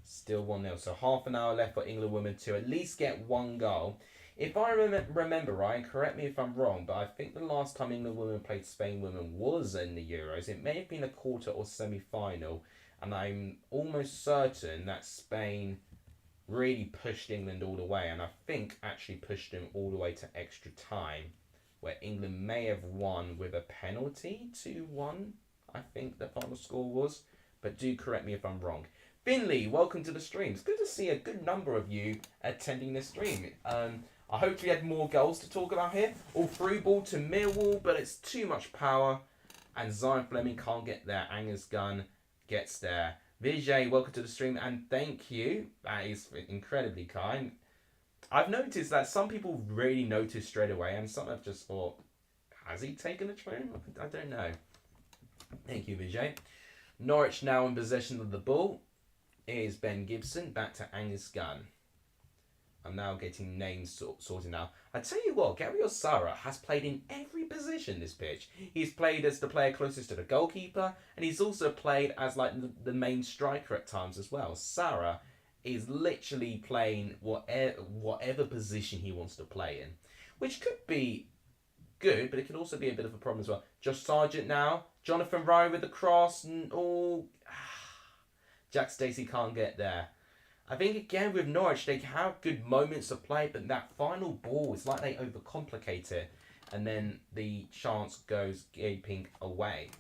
Still 1-0. So half an hour left for England women to at least get 1 goal. If I remember right, correct me if I'm wrong, but I think the last time England women played Spain women was in the Euros. It may have been a quarter or semi-final. And I'm almost certain that Spain really pushed England all the way. And I think actually pushed them all the way to extra time, where England may have won with a penalty, 2-1, I think the final score was. But do correct me if I'm wrong. Finley, welcome to the stream. It's good to see a good number of you attending this stream. I hope we had more goals to talk about here. All through ball to Millwall, but it's too much power. And Zion Fleming can't get there. Anger's gun gets there. Vijay, welcome to the stream, and thank you. That is incredibly kind. I've noticed that some people really notice straight away, and some have just thought, has he taken a train? I don't know. Thank you, Vijay. Norwich now in possession of the ball. Here's Ben Gibson, back to Angus Gunn. I'm now getting names sorted now. I tell you what, Gabriel Sara has played in every position this pitch. He's played as the player closest to the goalkeeper, and he's also played as like the main striker at times as well. Sara is literally playing whatever position he wants to play in, which could be good, but it could also be a bit of a problem as well. Josh Sargent now, Jonathan Rowe with the cross, and Jack Stacey can't get there. I think again with Norwich, they have good moments of play, but that final ball, it's like they overcomplicate it, and then the chance goes gaping away.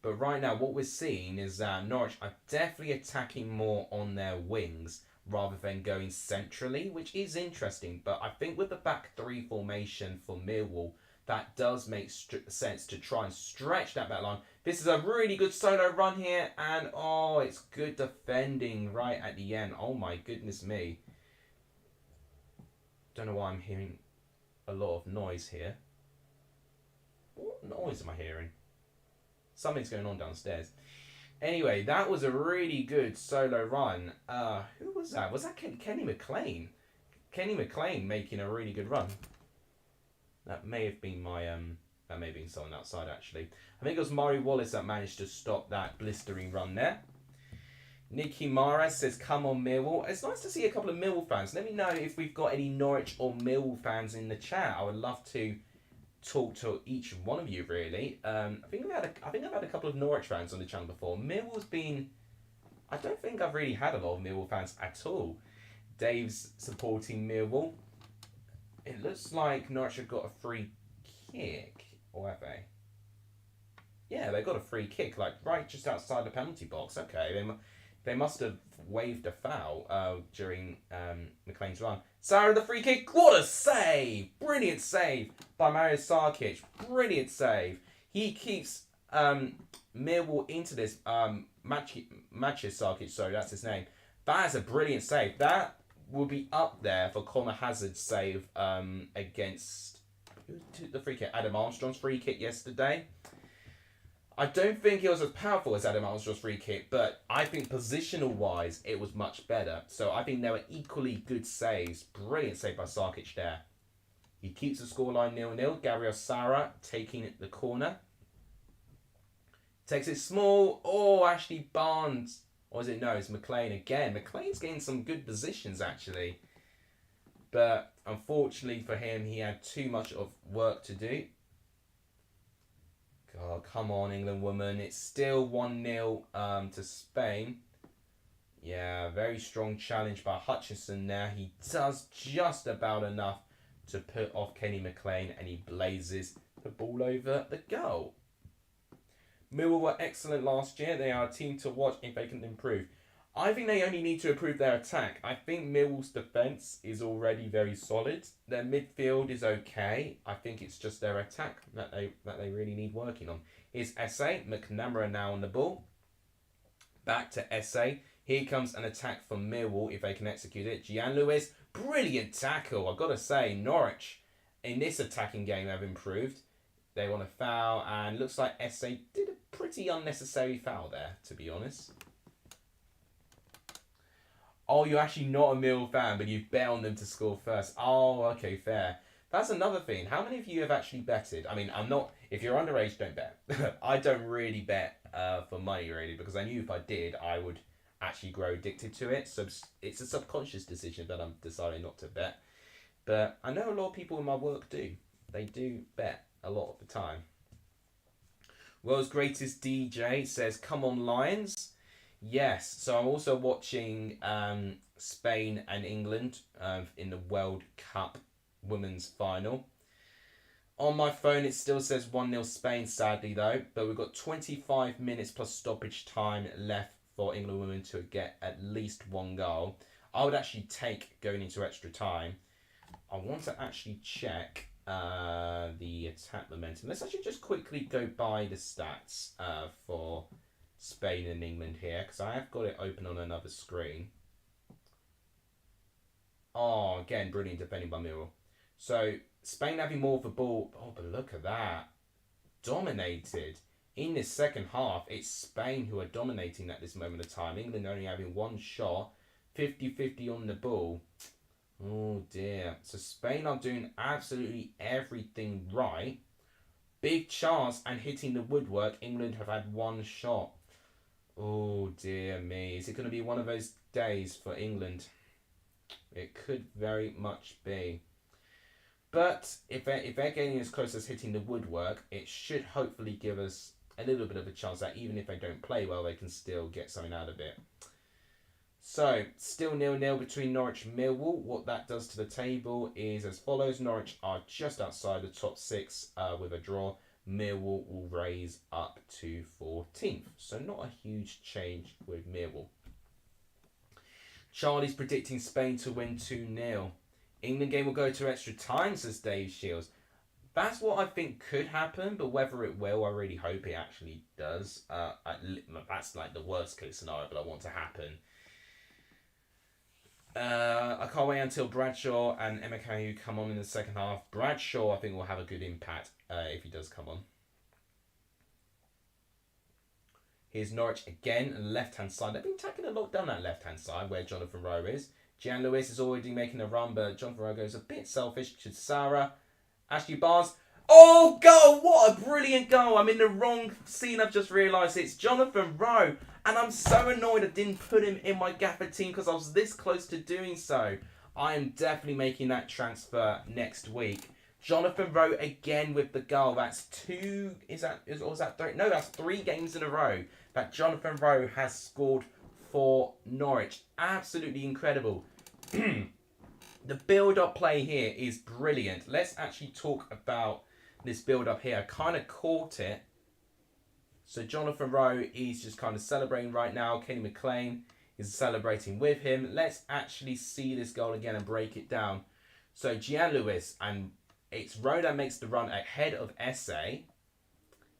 But right now, what we're seeing is that Norwich are definitely attacking more on their wings rather than going centrally, which is interesting. But I think with the back three formation for Millwall, that does make sense to try and stretch that back line. This is a really good solo run here, and oh, it's good defending right at the end. Oh my goodness me. Don't know why I'm hearing a lot of noise here. What noise am I hearing? Something's going on downstairs. Anyway, that was a really good solo run. Who was that? Was that Kenny McLean? Kenny McLean making a really good run. That may have been that may have been someone outside actually. I think it was Murray Wallace that managed to stop that blistering run there. Nicky Mares says, "Come on, Millwall." It's nice to see a couple of Millwall fans. Let me know if we've got any Norwich or Millwall fans in the chat. I would love to talk to each one of you really. I think I've had a couple of Norwich fans on the channel before. Millwall's been. I don't think I've really had a lot of Millwall fans at all. Dave's supporting Millwall. It looks like Norwich have got a free kick, or have they? Yeah, they got a free kick, like right just outside the penalty box. Okay, they must have waved a foul during McLean's run. Sara the free kick. What a save! Brilliant save by Mario Sarkic. Brilliant save. He keeps Millwall into this. Matches Sarkic, sorry, that's his name. That is a brilliant save. That will be up there for Connor Hazard's save against who took the free kick? Adam Armstrong's free kick yesterday. I don't think it was as powerful as Adam Armstrong's free kick, but I think positional wise it was much better. So I think they were equally good saves. Brilliant save by Sarkic there. He keeps the scoreline 0-0. Gabriel Sara taking the corner. Takes it small. Oh, Ashley Barnes. Or is it no? It's McLean again. McLean's getting some good positions actually. But unfortunately for him, he had too much of work to do. God, come on, England woman. It's still 1-0 to Spain. Yeah, very strong challenge by Hutchinson there. He does just about enough to put off Kenny McLean, and he blazes the ball over the goal. Millwall were excellent last year. They are a team to watch if they can improve. I think they only need to improve their attack. I think Millwall's defence is already very solid. Their midfield is okay. I think it's just their attack that they really need working on. Here's SA. McNamara now on the ball. Back to SA. Here comes an attack from Millwall if they can execute it. Gian Lewis, brilliant tackle. I've got to say, Norwich in this attacking game have improved. They want a foul, and looks like SA did a pretty unnecessary foul there, to be honest. Oh, you're actually not a Mill fan, but you bet on them to score first. Oh, okay, fair. That's another thing. How many of you have actually betted? I mean, I'm not... If you're underage, don't bet. I don't really bet for money, really, because I knew if I did, I would actually grow addicted to it. So it's a subconscious decision that I'm deciding not to bet. But I know a lot of people in my work do. They do bet a lot of the time. World's Greatest DJ says, "Come on, Lions." Yes, so I'm also watching Spain and England in the World Cup Women's Final. On my phone, it still says 1-0 Spain, sadly, though. But we've got 25 minutes plus stoppage time left for England women to get at least one goal. I would actually take going into extra time. I want to actually check the attack momentum. Let's actually just quickly go by the stats for Spain and England here, because I have got it open on another screen. Oh, again, brilliant defending by Millwall. So, Spain having more of the ball. Oh, but look at that. Dominated. In this second half, it's Spain who are dominating at this moment of time. England only having one shot. 50-50 on the ball. Oh dear. So Spain are doing absolutely everything right. Big chance and hitting the woodwork. England have had one shot. Oh dear me. Is it going to be one of those days for England? It could very much be. But if they're getting as close as hitting the woodwork, it should hopefully give us a little bit of a chance that even if they don't play well, they can still get something out of it. So, still 0-0 between Norwich and Millwall. What that does to the table is as follows. Norwich are just outside the top 6 with a draw. Millwall will raise up to 14th. So, not a huge change with Millwall. Charlie's predicting Spain to win 2-0. England game will go to extra time, says Dave Shields. That's what I think could happen, but whether it will, I really hope it actually does. That's like the worst case scenario, but I want to happen. I can't wait until Bradshaw and Emeka come on in the second half. Bradshaw, I think, will have a good impact if he does come on. Here's Norwich again, left-hand side. They've been taking a lot down that left-hand side where Jonathan Rowe is. Jan Lewis is already making a run, but Jonathan Rowe goes a bit selfish to Sarah. Ashley Barnes. Oh, goal! What a brilliant goal. I'm in the wrong scene. I've just realised it's Jonathan Rowe. And I'm so annoyed I didn't put him in my Gaffer team because I was this close to doing so. I am definitely making that transfer next week. Jonathan Rowe again with the goal. That's two... Is that three? No, that's 3 games in a row that Jonathan Rowe has scored for Norwich. Absolutely incredible. The build-up play here is brilliant. Let's actually talk about this build-up here. I kind of caught it. So Jonathan Rowe is just kind of celebrating right now. Kenny McLean is celebrating with him. Let's actually see this goal again and break it down. So Gian Lewis, and it's Rowe that makes the run ahead of Esse.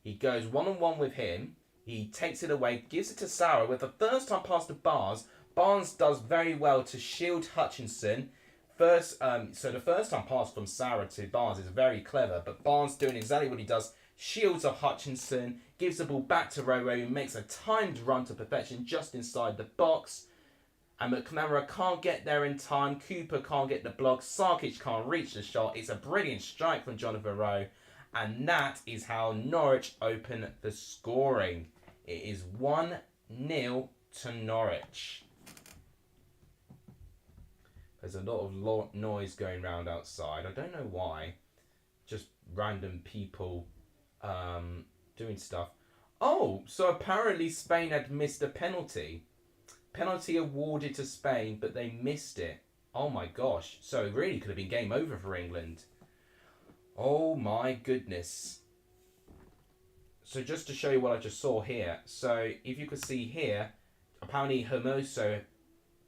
He goes one-on-one with him. He takes it away, gives it to Sarah with the first time pass to Barnes. Barnes does very well to shield Hutchinson. So the first time pass from Sarah to Barnes is very clever, but Barnes doing exactly what he does, shields off Hutchinson, gives the ball back to Rowe, who makes a timed run to perfection just inside the box. And McNamara can't get there in time. Cooper can't get the block. Sarkic can't reach the shot. It's a brilliant strike from Jonathan Rowe. And that is how Norwich open the scoring. It is 1-0 to Norwich. There's a lot of noise going around outside. I don't know why. Just random people doing stuff. Oh, so apparently Spain had missed a penalty. Penalty awarded to Spain, but they missed it. Oh my gosh. So it really could have been game over for England. Oh my goodness. So just to show you what I just saw here. So if you could see here, apparently Hermoso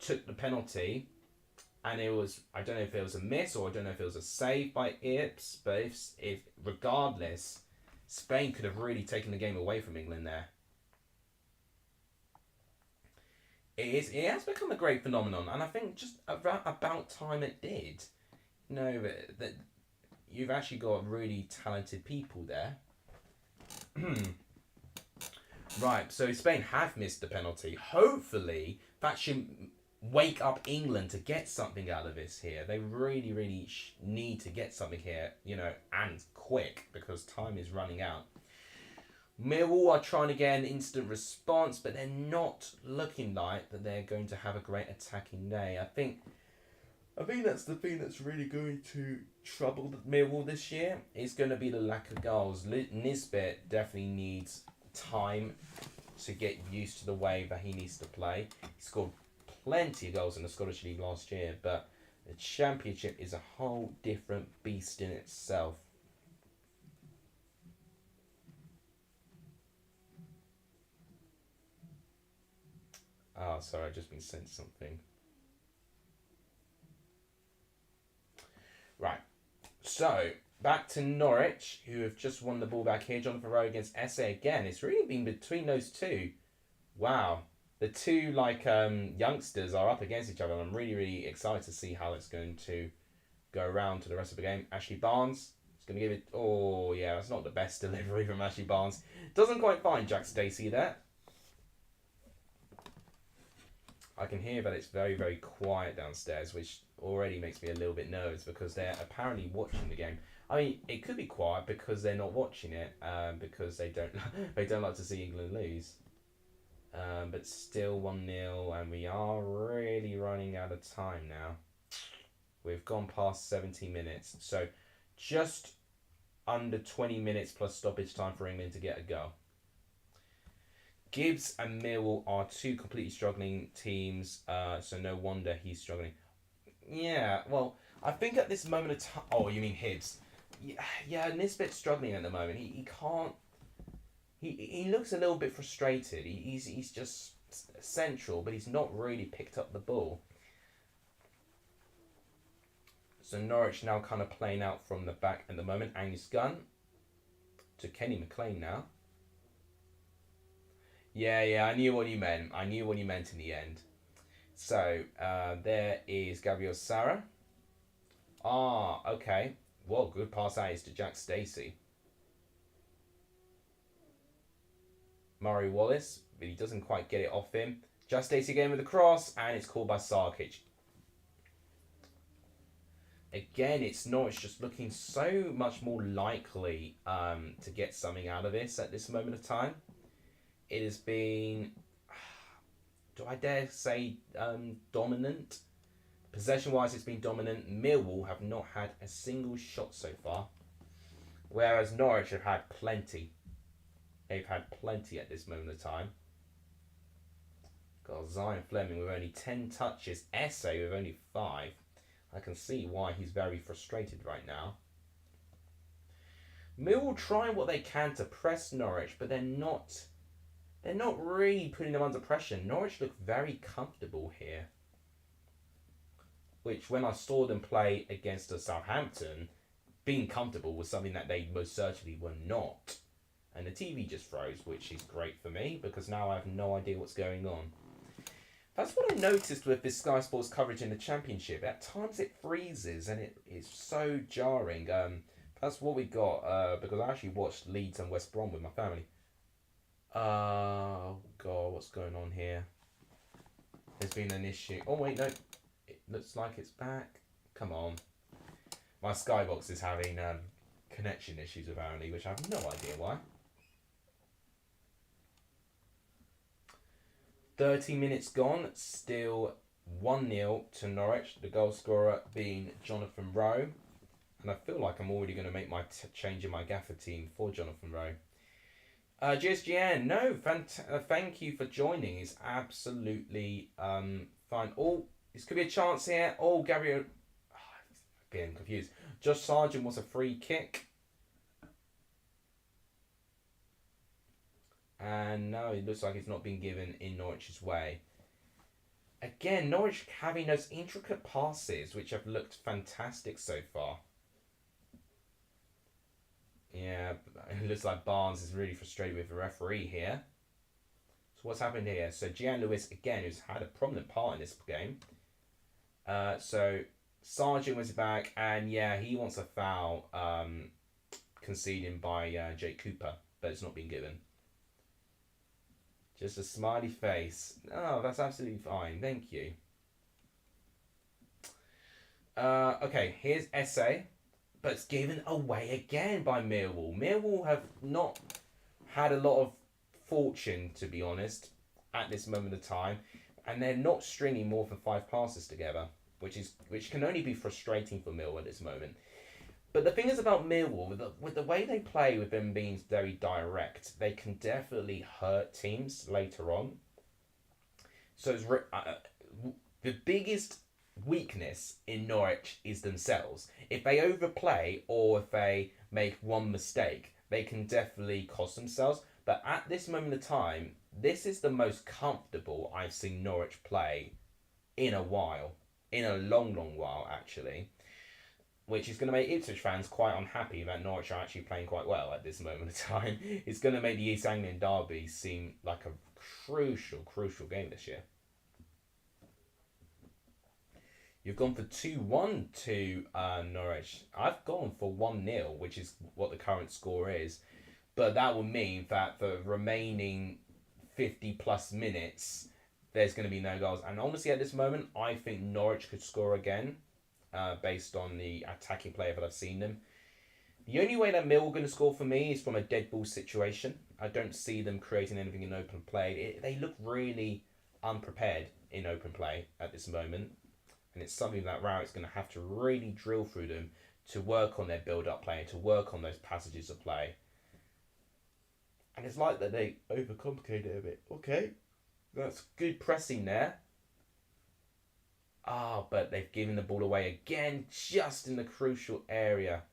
took the penalty. And it was, I don't know if it was a miss or I don't know if it was a save by Ips. But if regardless, Spain could have really taken the game away from England there. It has become a great phenomenon. And I think just about time it did. You know, that you've actually got really talented people there. Right, so Spain have missed the penalty. Hopefully, that should wake up England to get something out of this here. They really, really need to get something here, you know, and quick, because time is running out. Millwall are trying to get an instant response, but they're not looking like that they're going to have a great attacking day. I think that's the thing that's really going to trouble Millwall this year. It's going to be the lack of goals. Nisbet definitely needs time to get used to the way that he needs to play. He scored plenty of goals in the Scottish League last year, but the Championship is a whole different beast in itself. Ah, sorry, I've just been sent something. Right, so back to Norwich, who have just won the ball back here. Jonathan Rowe against Esse again. It's really been between those two. Wow. The two youngsters are up against each other, and I'm really, really excited to see how it's going to go around to the rest of the game. Ashley Barnes is going to give it... Oh, yeah, that's not the best delivery from Ashley Barnes. Doesn't quite find Jack Stacey there. I can hear that it's very, very quiet downstairs, which already makes me a little bit nervous because they're apparently watching the game. I mean, it could be quiet because they're not watching it, because they don't they don't like to see England lose. But still 1-0, and we are really running out of time now. We've gone past 70 minutes, so just under 20 minutes plus stoppage time for England to get a goal. Gibbs and Millwall are two completely struggling teams, so no wonder he's struggling. Yeah, well, I think at this moment of time... Oh, you mean Hibbs? Yeah, Nisbet's struggling at the moment. He can't... He looks a little bit frustrated. He's just central, but he's not really picked up the ball. So Norwich now kind of playing out from the back at the moment. Angus Gunn to Kenny McLean now. Yeah, I knew what you meant. I knew what you meant in the end. So, there is Gabriel Sara. Okay. Well, good pass out is to Jack Stacey. Murray Wallace, but he doesn't quite get it off him. Jack Stacey again with the cross, and it's called by Sarkic. Again, it's Norwich just looking so much more likely to get something out of this at this moment of time. It has been, do I dare say, dominant? Possession-wise, it's been dominant. Millwall have not had a single shot so far, whereas Norwich have had plenty. They've had plenty at this moment of time. Got Zion Fleming with only 10 touches. Esse with only 5. I can see why he's very frustrated right now. Millwall trying what they can to press Norwich, but they're not really putting them under pressure. Norwich look very comfortable here, which when I saw them play against Southampton, being comfortable was something that they most certainly were not. And the TV just froze, which is great for me because now I have no idea what's going on. That's what I noticed with this Sky Sports coverage in the Championship. At times it freezes and it is so jarring. That's what we got because I actually watched Leeds and West Brom with my family. Oh God, what's going on here? There's been an issue. Oh wait, no. It looks like it's back. Come on. My Skybox is having connection issues apparently, which I have no idea why. 30 minutes gone, still 1-0 to Norwich, the goal scorer being Jonathan Rowe. And I feel like I'm already going to make my change in my gaffer team for Jonathan Rowe. GSGN, no, thank you for joining. It's absolutely fine. Oh, this could be a chance here. Oh, Gabriel, getting confused. Josh Sargent was a free kick. And no, it looks like it's not been given in Norwich's way. Again, Norwich having those intricate passes, which have looked fantastic so far. Yeah, it looks like Barnes is really frustrated with the referee here. So what's happened here? So Gian Lewis, again, who's had a prominent part in this game. So Sargent was back, and yeah, he wants a foul conceding by Jake Cooper, but it's not been given. Just a smiley face. Oh, that's absolutely fine. Thank you. Okay, here's Esse. But it's given away again by Millwall. Millwall have not had a lot of fortune, to be honest, at this moment of time. And they're not stringing more than 5 passes together, which can only be frustrating for Millwall at this moment. But the thing is about Millwall, with the way they play, with them being very direct, they can definitely hurt teams later on. So it's the biggest weakness in Norwich is themselves. If they overplay or if they make one mistake, they can definitely cost themselves. But at this moment of time, this is the most comfortable I've seen Norwich play in a while. In a long, long while, actually. Which is going to make Ipswich fans quite unhappy that Norwich are actually playing quite well at this moment of time. It's going to make the East Anglian derby seem like a crucial game this year. You've gone for 2-1 to Norwich. I've gone for 1-0, which is what the current score is. But that will mean that the remaining 50 plus minutes, there's going to be no goals. And honestly, at this moment, I think Norwich could score again, based on the attacking player that I've seen them. The only way that Millwall are going to score for me is from a dead ball situation. I don't see them creating anything in open play. They look really unprepared in open play at this moment. And it's something that Rowett's going to have to really drill through them to work on their build-up play, to work on those passages of play. And it's like that they overcomplicate it a bit. Okay, that's good pressing there. But they've given the ball away again, just in the crucial area.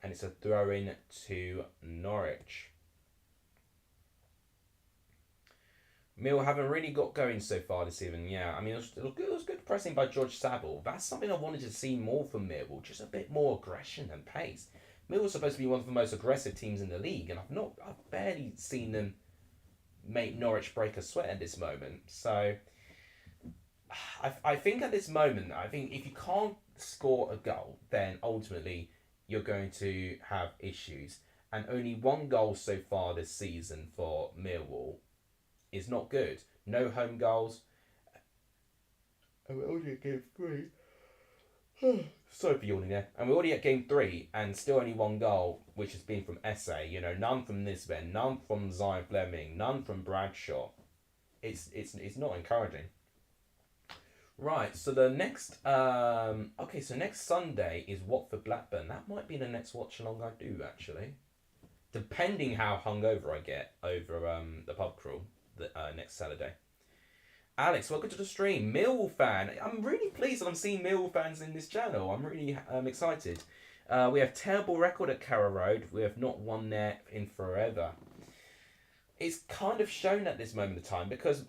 And it's a throw-in to Norwich. Mill haven't really got going so far this evening. Yeah, I mean, it was good pressing by George Saville. That's something I wanted to see more from Millwall. Just a bit more aggression and pace. Millwall's supposed to be one of the most aggressive teams in the league, and I've barely seen them make Norwich break a sweat at this moment. So, I think at this moment, if you can't score a goal, then ultimately you're going to have issues. And only one goal so far this season for Millwall is not good. No home goals. And we're already at game 3. Sorry for yawning there. And we're already at game 3 and still only one goal, which has been from SA. You know, none from Nisbet, none from Zion Fleming, none from Bradshaw. It's not encouraging. Right, so the next so next Sunday is Watford Blackburn. That might be the next watch-along I do, actually. Depending how hungover I get over the pub crawl next Saturday. Alex, welcome to the stream. Millwall fan. I'm really pleased that I'm seeing Millwall fans in this channel. I'm really excited. We have terrible record at Carrow Road. We have not won there in forever. It's kind of shown at this moment of time because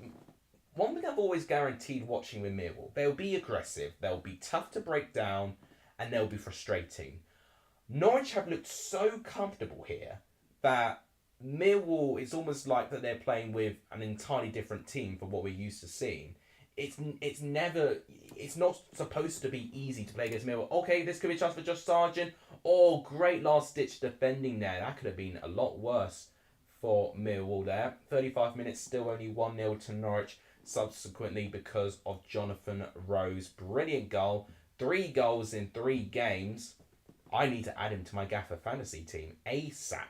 one thing I've always guaranteed watching with Millwall, they'll be aggressive, they'll be tough to break down, and they'll be frustrating. Norwich have looked so comfortable here that Millwall, it's almost like that they're playing with an entirely different team from what we're used to seeing. It's not supposed to be easy to play against Millwall. Okay, this could be a chance for Josh Sargent. Oh, great last-ditch defending there. That could have been a lot worse for Millwall there. 35 minutes, still only 1-0 to Norwich. Subsequently, because of Jonathan Rowe's brilliant goal. 3 goals in 3 games. I need to add him to my Gaffer fantasy team ASAP.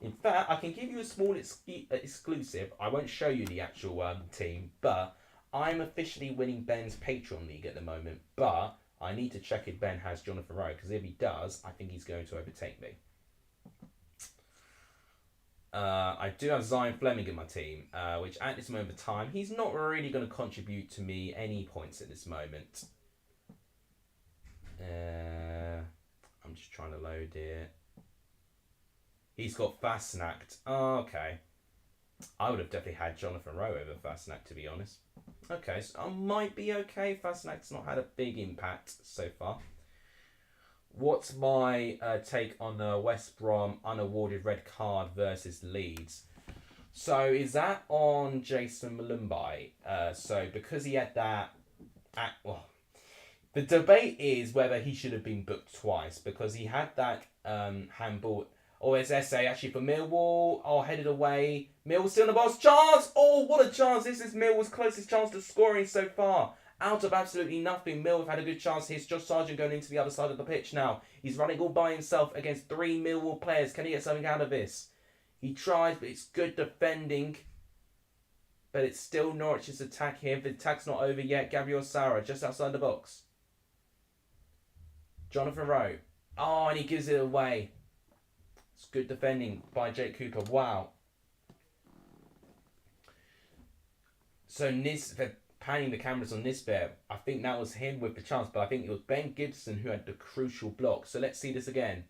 In fact, I can give you a small exclusive. I won't show you the actual team, but I'm officially winning Ben's Patreon League at the moment. But I need to check if Ben has Jonathan Rowe, because if he does, I think he's going to overtake me. I do have Zion Fleming in my team, which at this moment of time, he's not really going to contribute to me any points at this moment. I'm just trying to load it. He's got Fastnacht. Oh, okay. I would have definitely had Jonathan Rowe over Fastnacht, to be honest. Okay, so I might be okay. Fastnacht's not had a big impact so far. What's my take on the West Brom unawarded red card versus Leeds? So is that on Jason Malumbi? So because he had that... the debate is whether he should have been booked twice, because he had that handball... Or it's SA actually for Millwall. Oh, headed away. Millwall still in the box. Chance! Oh, what a chance. This is Millwall's closest chance to scoring so far. Out of absolutely nothing. Millwall have had a good chance here. It's Josh Sargent going into the other side of the pitch now. He's running all by himself against 3 Millwall players. Can he get something out of this? He tries, but it's good defending. But it's still Norwich's attack here. The attack's not over yet. Gabriel Sara just outside the box. Jonathan Rowe. Oh, and he gives it away. It's good defending by Jake Cooper. Wow. So they're panning the cameras on Nisbet. I think that was him with the chance, but I think it was Ben Gibson who had the crucial block. So let's see this again.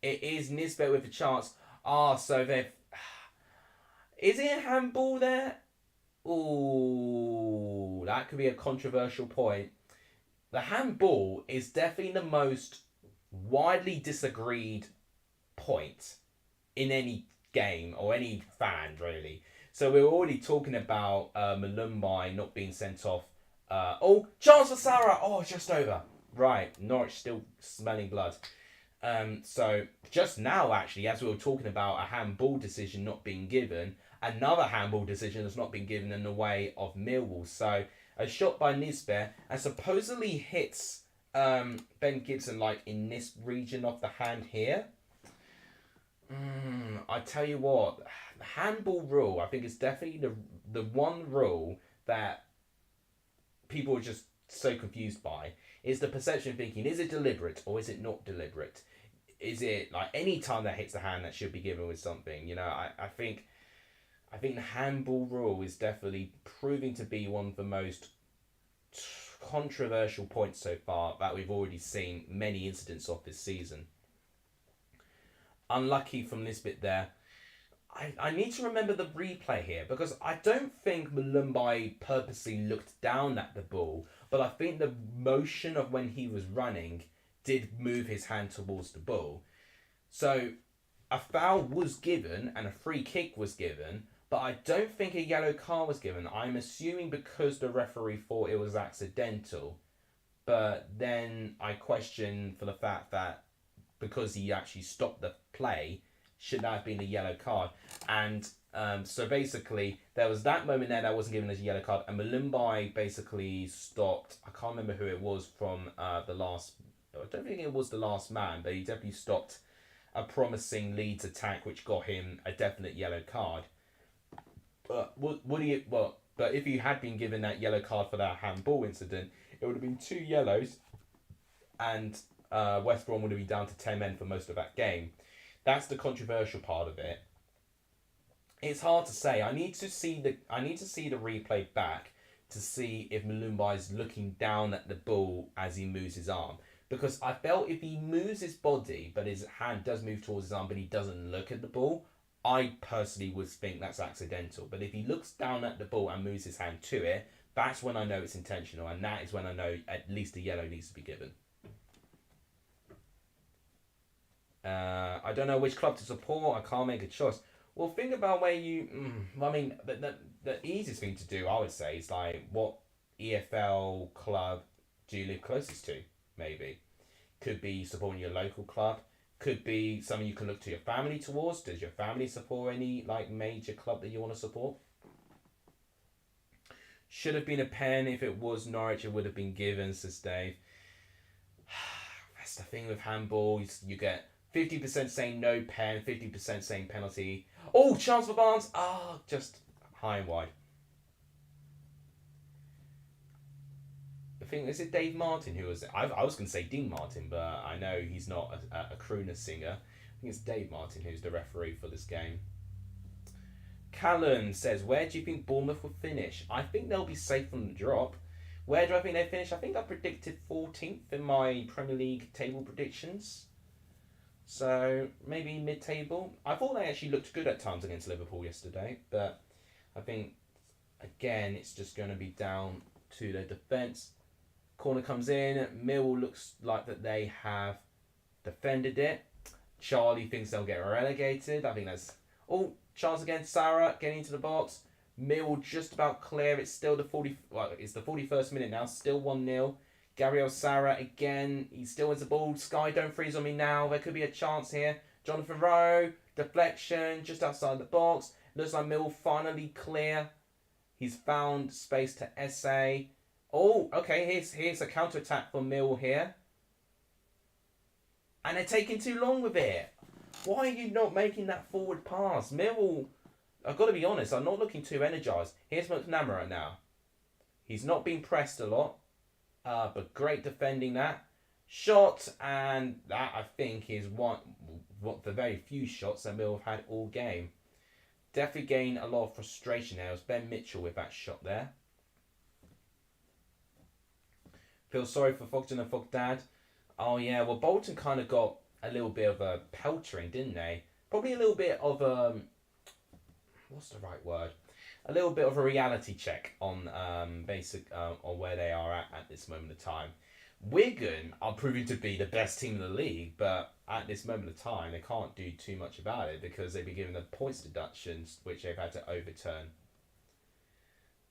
It is Nisbet with the chance. So they've... Is it a handball there? Ooh, that could be a controversial point. The handball is definitely the most widely disagreed point in any game or any fan, really. So we're already talking about Malumbi not being sent off. Chance for Sarah! Oh, just over. Right, Norwich still smelling blood. So just now, actually, as we were talking about a handball decision not being given, another handball decision has not been given in the way of Millwall. So a shot by Nisbet and supposedly hits Ben Gibson like in this region of the hand here. I tell you what, the handball rule I think is definitely the one rule that people are just so confused by is the perception of thinking, is it deliberate or is it not deliberate? Is it like any time that hits the hand that should be given with something? You know, I think the handball rule is definitely proving to be one of the most controversial points so far that we've already seen many incidents of this season. Unlucky from this bit there. I need to remember the replay here because I don't think Malumbai purposely looked down at the ball, but I think the motion of when he was running did move his hand towards the ball. So a foul was given and a free kick was given, but I don't think a yellow card was given. I'm assuming because the referee thought it was accidental, but then I question for the fact that because he actually stopped the play, should that have been a yellow card? And so basically, there was that moment there that wasn't given as a yellow card, and Malumbai basically stopped. I can't remember who it was from the last. I don't think it was the last man, but he definitely stopped a promising Leeds attack, which got him a definite yellow card. But but if he had been given that yellow card for that handball incident, it would have been 2 yellows, and West Brom would have been down to 10 men for most of that game. That's the controversial part of it. It's hard to say. I need to see the replay back to see if Malumbai is looking down at the ball as he moves his arm. Because I felt if he moves his body, but his hand does move towards his arm, but he doesn't look at the ball, I personally would think that's accidental. But if he looks down at the ball and moves his hand to it, that's when I know it's intentional, and that is when I know at least a yellow needs to be given. I don't know which club to support. I can't make a choice. Well, think about where you. I mean, the easiest thing to do, I would say, is like what EFL club do you live closest to? Maybe could be supporting your local club. Could be something you can look to your family towards. Does your family support any like major club that you want to support? Should have been a pen. If it was Norwich, it would have been given, says Dave. That's the thing with handball. You get 50% saying no pen, 50% saying penalty. Oh, chance for Barnes. Just high and wide. I think, is it Dave Martin who was it? I was going to say Dean Martin, but I know he's not a crooner singer. I think it's Dave Martin who's the referee for this game. Callum says, where do you think Bournemouth will finish? I think they'll be safe from the drop. Where do I think they finish? I think I predicted 14th in my Premier League table predictions. So maybe mid-table. I thought they actually looked good at times against Liverpool yesterday, but I think, again, it's just going to be down to their defence. Corner comes in. Millwall looks like that they have defended it. Charlie thinks they'll get relegated. I think that's... Oh, chance again. Sarah getting into the box. Millwall just about clear. It's still the 41st minute now. Still 1-0. Gabriel Sarah again. He still wins the ball. Sky, don't freeze on me now. There could be a chance here. Jonathan Rowe. Deflection just outside the box. Looks like Millwall finally clear. He's found space to SA. Oh, okay. Here's a counter-attack for Millwall here. And they're taking too long with it. Why are you not making that forward pass? Millwall, I've got to be honest, I'm not looking too energised. Here's McNamara now. He's not been pressed a lot, but great defending that. Shot, and that I think is what the very few shots that Millwall have had all game. Definitely gained a lot of frustration there. It was Ben Mitchell with that shot there. Feel sorry for Fogden and Fogdad. Oh yeah, well Bolton kind of got a little bit of a peltering, didn't they? Probably a little bit of what's the right word? A little bit of a reality check on on where they are at this moment of time. Wigan are proving to be the best team in the league, but at this moment of time they can't do too much about it because they've been given the points deductions which they've had to overturn.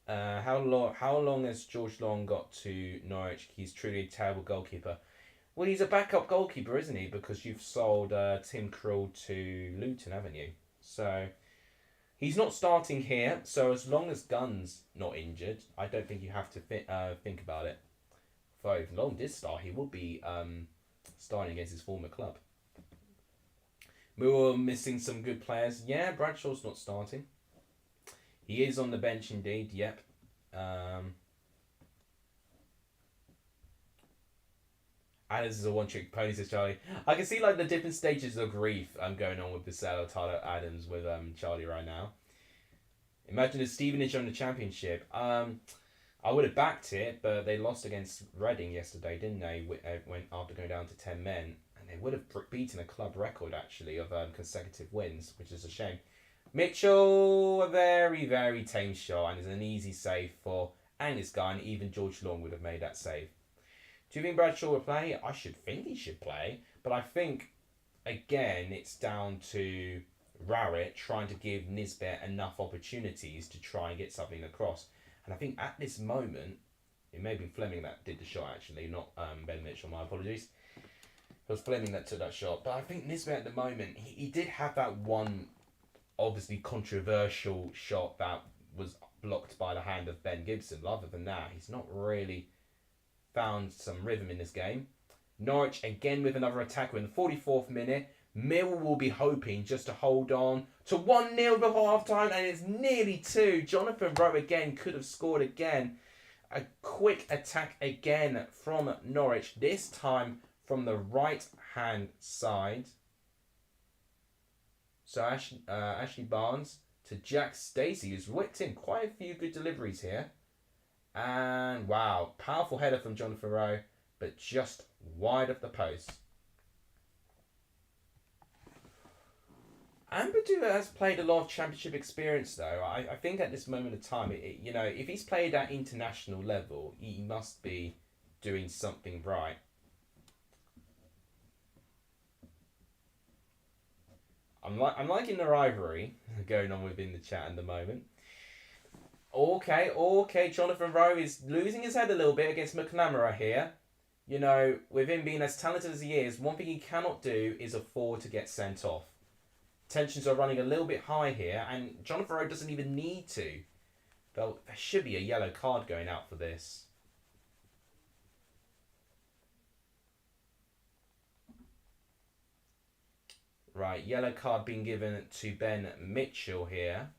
How long has George Long got to Norwich? He's truly a terrible goalkeeper. Well, he's a backup goalkeeper, isn't he? Because you've sold Tim Krul to Luton, haven't you? So He's not starting here, so as long as Gunn's not injured, I don't think you have to think about it. So if Long did start, he would be starting against his former club. We were missing some good players. Yeah, Bradshaw's not starting. He is on the bench indeed, yep. Adams is a one-trick pony, says Charlie. I can see like the different stages of grief going on with the sale of Tyler Adams with Charlie right now. Imagine if Stevenage on the Championship. I would have backed it, but they lost against Reading yesterday, didn't they? Went after going down to 10 men, and they would have beaten a club record actually of consecutive wins, which is a shame. Mitchell, a very, very tame shot, and is an easy save for Angus Guy, and even George Long would have made that save. Do you think Bradshaw will play? I should think he should play, but I think, again, it's down to Rowett trying to give Nisbet enough opportunities to try and get something across. And I think at this moment, it may be Fleming that did the shot actually, not Ben Mitchell, my apologies. It was Fleming that took that shot. But I think Nisbet at the moment, he did have that one obviously controversial shot that was blocked by the hand of Ben Gibson. But other than that, he's not really found some rhythm in this game. Norwich again with another attack in the 44th minute. Millwall will be hoping just to hold on to 1-0 before half time, and it's nearly 2. Jonathan Rowe again could have scored again. A quick attack again from Norwich, this time from the right hand side. So Ashley Barnes to Jack Stacey, who's whipped in quite a few good deliveries here. And wow, powerful header from Jonathan Rowe, but just wide of the post. Ampadu has played a lot of championship experience though. I think at this moment of time, if he's played at international level, he must be doing something right. I'm liking the rivalry going on within the chat at the moment. Okay, Jonathan Rowe is losing his head a little bit against McNamara here. With him being as talented as he is, one thing he cannot do is afford to get sent off. Tensions are running a little bit high here, and Jonathan Rowe doesn't even need to. Though there should be a yellow card going out for this. Right, yellow card being given to Ben Mitchell here.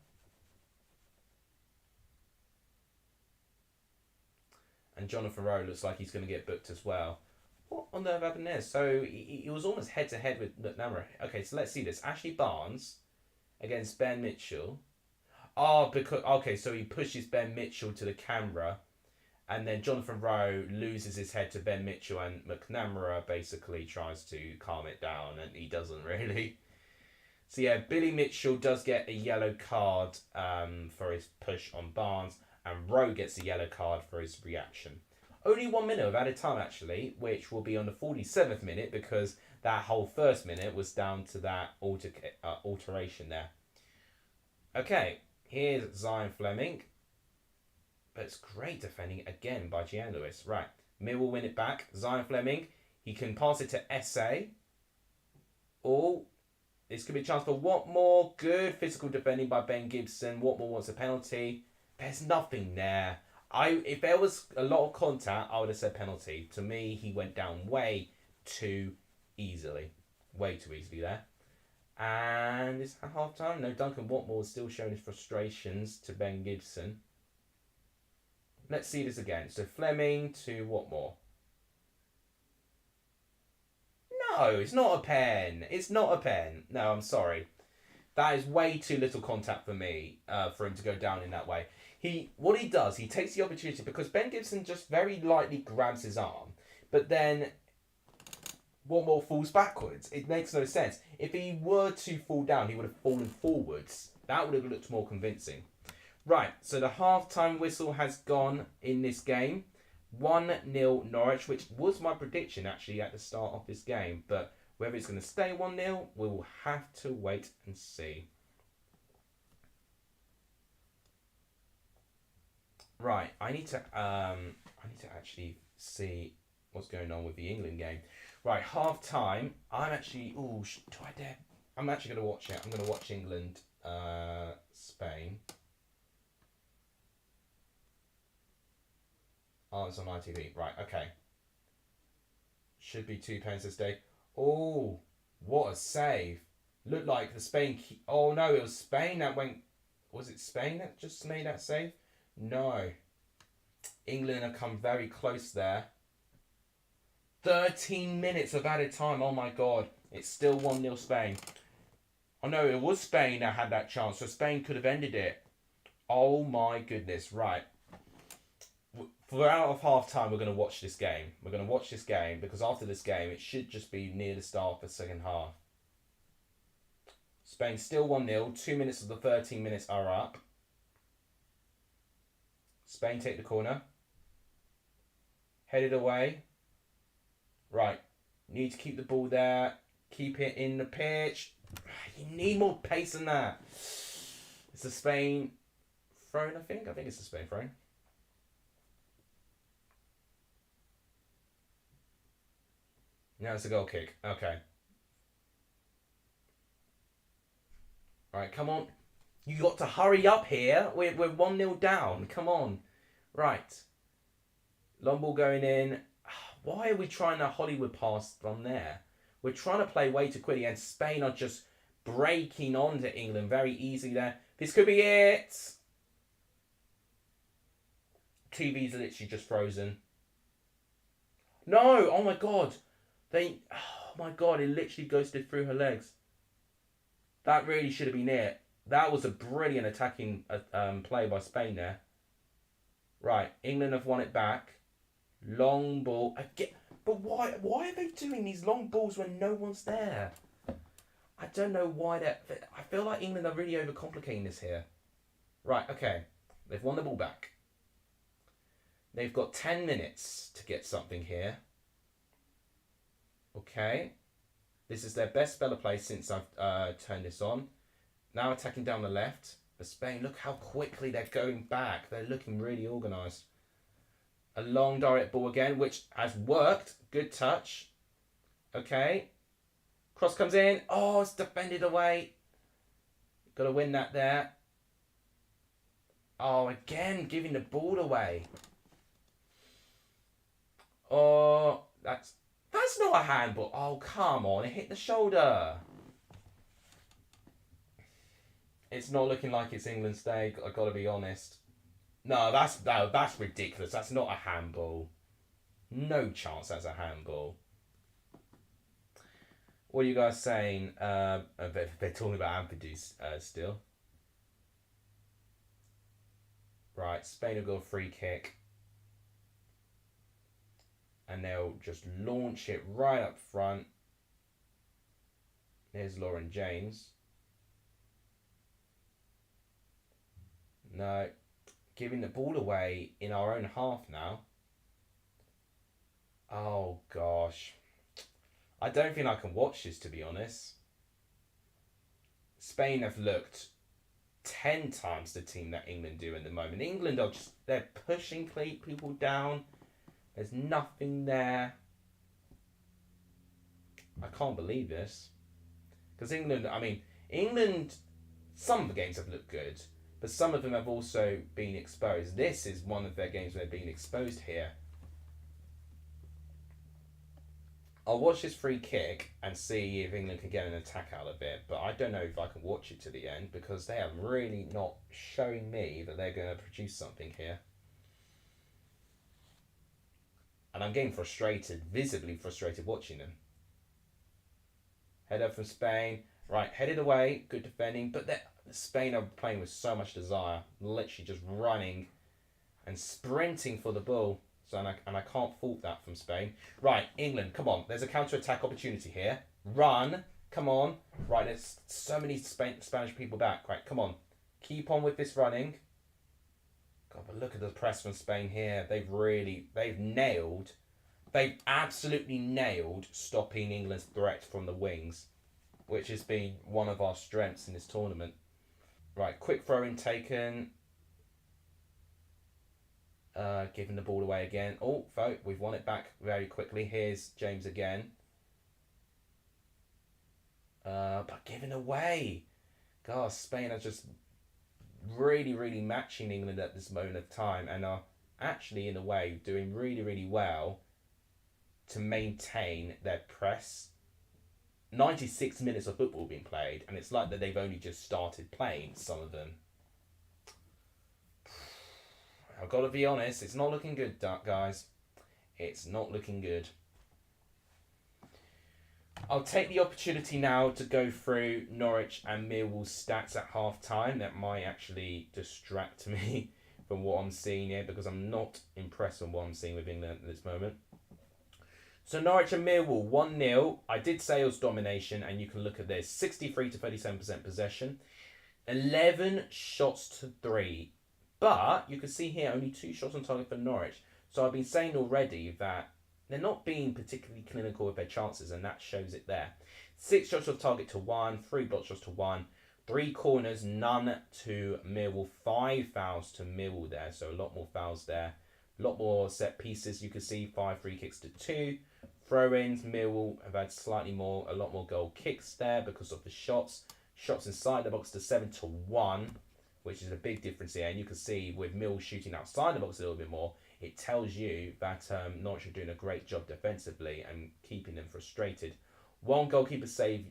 And Jonathan Rowe looks like he's going to get booked as well. What on earth happened there? So he was almost head-to-head with McNamara. Okay, so let's see this. Ashley Barnes against Ben Mitchell. So he pushes Ben Mitchell to the camera, and then Jonathan Rowe loses his head to Ben Mitchell, and McNamara basically tries to calm it down, and he doesn't really. So yeah, Billy Mitchell does get a yellow card for his push on Barnes, and Rowe gets a yellow card for his reaction. Only 1 minute of added time actually, which will be on the 47th minute because that whole first minute was down to that alteration there. Okay, here's Zion Fleming. But it's great defending again by Gian Lewis. Right, Mill will win it back. Zion Fleming, he can pass it to SA. Oh, this could be a chance for Watmore. Good physical defending by Ben Gibson. Watmore wants a penalty. There's nothing there. If there was a lot of contact, I would have said penalty. To me, he went down way too easily. Way too easily there. And it's half time. No, Duncan Watmore is still showing his frustrations to Ben Gibson. Let's see this again. So Fleming to Watmore. No, it's not a pen. It's not a pen. No, I'm sorry. That is way too little contact for me, for him to go down in that way. What he does, he takes the opportunity because Ben Gibson just very lightly grabs his arm, but then Watmore falls backwards. It makes no sense. If he were to fall down, he would have fallen forwards. That would have looked more convincing. Right, so the half-time whistle has gone in this game. 1-0 Norwich, which was my prediction actually at the start of this game, but whether it's going to stay 1-0, we will have to wait and see. Right, I need to actually see what's going on with the England game. Right, half time. I'm actually. Do I dare? I'm actually going to watch it. I'm going to watch England Spain. Oh, it's on ITV. Right, okay. Should be £2 this day. Oh, what a save. Looked like the Spain... Oh, no, it was Spain that went... Was it Spain that just made that save? No. England have come very close there. 13 minutes of added time. Oh, my God. It's still 1-0 Spain. Oh, no, it was Spain that had that chance. So Spain could have ended it. Oh, my goodness. Right. For out of half time, we're going to watch this game. We're going to watch this game because after this game, it should just be near the start of the second half. Spain still 1-0. 2 minutes of the 13 minutes are up. Spain take the corner. Headed away. Right. Need to keep the ball there. Keep it in the pitch. You need more pace than that. It's a Spain thrown, I think. I think it's a Spain thrown. Now it's a goal kick. Okay. Right, come on. You got to hurry up here. We're 1-0 down. Come on. Right. Long ball going in. Why are we trying to Hollywood pass from there? We're trying to play way too quickly, and Spain are just breaking onto England very easily there. This could be it. TV's literally just frozen. No! Oh my God. Oh my God, it literally ghosted through her legs. That really should have been it. That was a brilliant attacking play by Spain there. Right, England have won it back. Long ball. Again. But why are they doing these long balls when no one's there? I don't know why I feel like England are really overcomplicating this here. Right, okay. They've won the ball back. They've got 10 minutes to get something here. Okay. This is their best spell of play since I've turned this on. Now attacking down the left. But Spain, look how quickly they're going back. They're looking really organised. A long direct ball again, which has worked. Good touch. Okay. Cross comes in. Oh, it's defended away. Got to win that there. Oh, again, giving the ball away. Oh, that's not a handball. Oh, come on. It hit the shoulder. It's not looking like it's England's day. I've got to be honest. No, that's ridiculous. That's not a handball. No chance that's a handball. What are you guys saying? They're talking about Ampadu still. Right, Spain will go a free kick. And they'll just launch it right up front. There's Lauren James. No. Giving the ball away in our own half now. Oh, gosh. I don't think I can watch this, to be honest. Spain have looked 10 times the team that England do at the moment. England are just, they're pushing people down. There's nothing there. I can't believe this. Because England, some of the games have looked good, but some of them have also been exposed. This is one of their games where they've been exposed here. I'll watch this free kick and see if England can get an attack out of it, but I don't know if I can watch it to the end because they are really not showing me that they're going to produce something here. And I'm getting frustrated, visibly frustrated watching them. Header from Spain. Right, headed away, good defending, but Spain are playing with so much desire, literally just running and sprinting for the ball. So and I can't fault that from Spain. Right, England, come on. There's a counter-attack opportunity here. Run, come on. Right, there's so many Spanish people back. Right, come on. Keep on with this running. God, but look at the press from Spain here. They've absolutely nailed stopping England's threat from the wings, which has been one of our strengths in this tournament. Right, quick throw-in taken. Giving the ball away again. Oh, we've won it back very quickly. Here's James again. But giving away. God, Spain are just really, really matching England at this moment of time and are actually, in a way, doing really, really well to maintain their press. 96 minutes of football being played, and it's like that they've only just started playing, some of them. I've got to be honest, it's not looking good, guys. It's not looking good. I'll take the opportunity now to go through Norwich and Millwall's stats at half time. That might actually distract me from what I'm seeing here, because I'm not impressed with what I'm seeing with England at this moment. So Norwich and Millwall, 1-0. I did sales domination, and you can look at this. 63 to 37% possession. 11 shots to 3. But you can see here only 2 shots on target for Norwich. So I've been saying already that they're not being particularly clinical with their chances, and that shows it there. 6 shots on target to 1, 3 block shots to 1, 3 corners, none to Millwall, 5 fouls to Millwall there, so a lot more fouls there. A lot more set pieces, you can see 5 free kicks to 2. Throw-ins, Millwall have had slightly more, a lot more goal kicks there because of the shots. Shots inside the box to 7 to 1, which is a big difference here. And you can see with Millwall shooting outside the box a little bit more, it tells you that Norwich are doing a great job defensively and keeping them frustrated. 1 goalkeeper save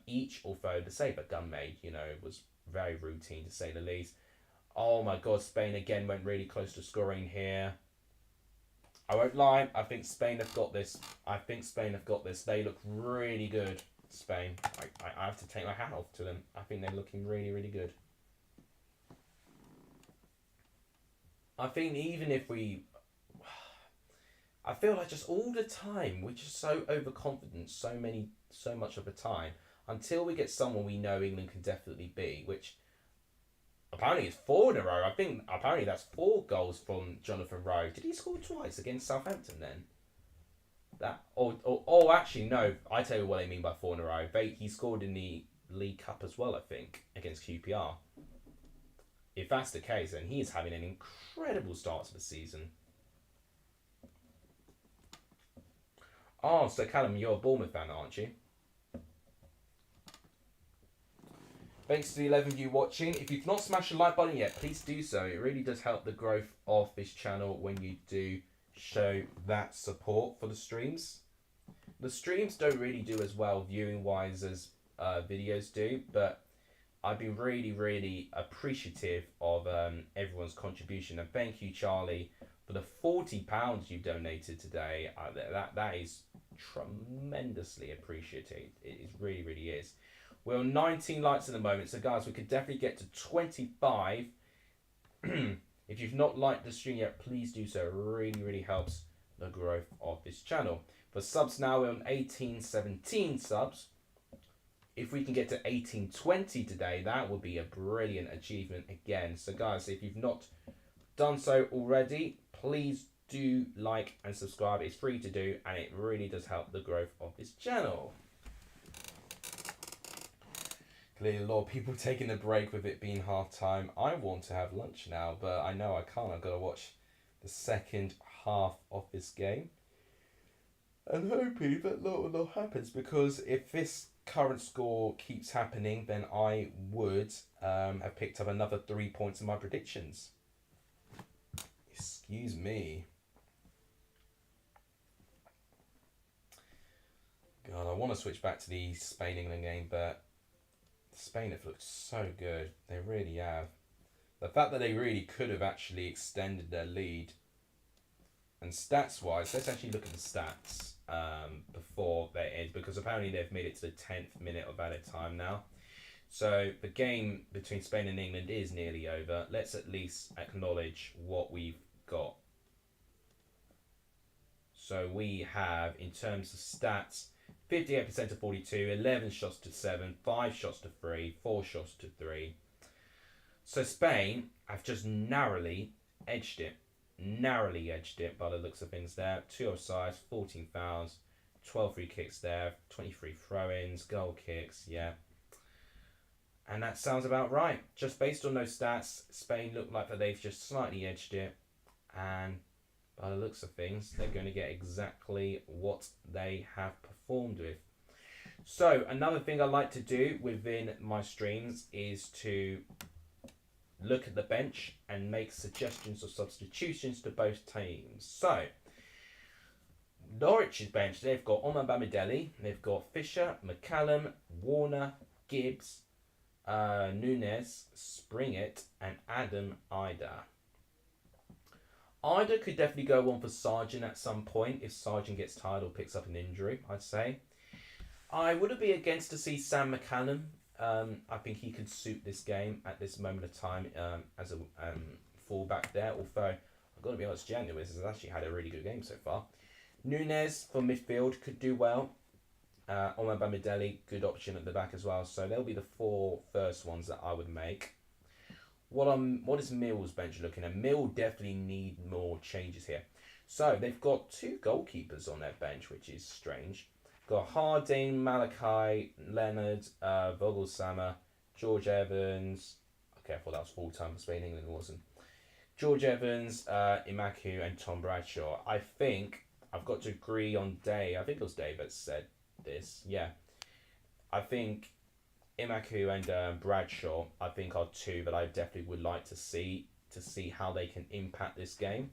each, although the save that Gunn made, was very routine to say the least. Oh my God, Spain again went really close to scoring here. I won't lie, I think Spain have got this. They look really good, Spain. I have to take my hat off to them. I think they're looking really, really good. I think even if I feel like just all the time we're just so overconfident, so much of the time, until we get someone we know England can definitely beat, which apparently it's 4 in a row. I think apparently that's 4 goals from Jonathan Rowe. Did he score twice against Southampton then? Actually no. I tell you what I mean by 4 in a row. He scored in the League Cup as well, I think, against QPR. If that's the case, then he is having an incredible start to the season. Oh, so Callum, you're a Bournemouth fan, aren't you? Thanks to the 11 of you watching. If you've not smashed the like button yet, please do so. It really does help the growth of this channel when you do show that support for the streams. The streams don't really do as well viewing-wise as videos do, but I've been really, really appreciative of everyone's contribution. And thank you, Charlie, for the £40 you've donated today. That is tremendously appreciated. It really, really is. We're on 19 likes at the moment, so guys, we could definitely get to 25. If you've not liked the stream yet, please do so. It really, really helps the growth of this channel. For subs now, we're on 1817 subs. If we can get to 1820 today, that would be a brilliant achievement again. So guys, if you've not done so already, please do like and subscribe. It's free to do, and it really does help the growth of this channel. Clearly a lot of people taking a break with it being half time. I want to have lunch now, but I know I can't. I've got to watch the second half of this game. And hoping that not happens, because if this current score keeps happening, then I would have picked up another 3 points in my predictions. Excuse me. God, I want to switch back to the Spain-England game, but Spain have looked so good. They really have. The fact that they really could have actually extended their lead. And stats-wise, let's actually look at the stats before they end, because apparently they've made it to the 10th minute of added time now. So the game between Spain and England is nearly over. Let's at least acknowledge what we've got. So we have, in terms of stats, 58% to 42, 11 shots to 7, 5 shots to 3, 4 shots to 3. So Spain have just narrowly edged it. By the looks of things there. 2 offsides, 14 fouls, 12 free kicks there, 23 throw-ins, goal kicks, yeah. And that sounds about right. Just based on those stats, Spain look like that they've just slightly edged it. And by the looks of things, they're going to get exactly what they have performed with. So another thing I like to do within my streams is to look at the bench and make suggestions of substitutions to both teams. So Norwich's bench, they've got Omar Bamidele, they've got Fisher, McCallum, Warner, Gibbs, Nunes, Springett, and Adam Ida. Ida could definitely go on for Sargent at some point if Sargent gets tired or picks up an injury, I'd say. I wouldn't be against to see Sam McCallum. I think he could suit this game at this moment of time as a fullback there. Although, I've got to be honest, January has actually had a really good game so far. Nunes for midfield could do well. Omar Bamidele, good option at the back as well. So they'll be the 4 first ones that I would make. What is Mill's bench looking at? Mill definitely need more changes here. So they've got 2 goalkeepers on their bench, which is strange. Got Harding, Malachi, Leonard, Vogelsammer, George Evans. Okay, I thought that was full time for Spain. England wasn't. George Evans, Imaku, and Tom Bradshaw. I think I've got to agree on Day. I think it was Dave that said this. Yeah, I think Imaku and Bradshaw, I think, are 2 that I definitely would like to see how they can impact this game.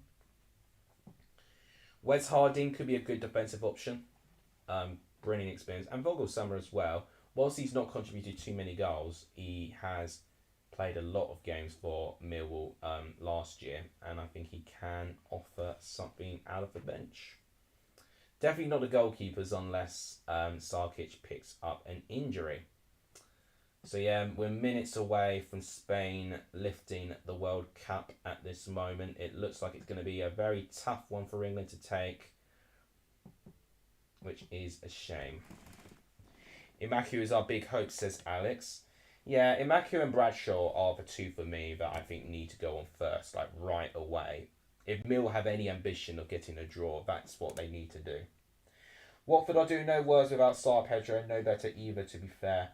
Wes Harding could be a good defensive option. Brilliant experience. And Vogelsammer as well. Whilst he's not contributed too many goals, he has played a lot of games for Millwall last year, and I think he can offer something out of the bench. Definitely not the goalkeepers unless Sarkic picks up an injury. So yeah, we're minutes away from Spain lifting the World Cup at this moment. It looks like it's going to be a very tough one for England to take, which is a shame. Imaku is our big hope, says Alex. Yeah, Imaku and Bradshaw are the 2 for me that I think need to go on first, like right away. If Mill have any ambition of getting a draw, that's what they need to do. Watford are doing no worse without Sar Pedro, no better either, to be fair.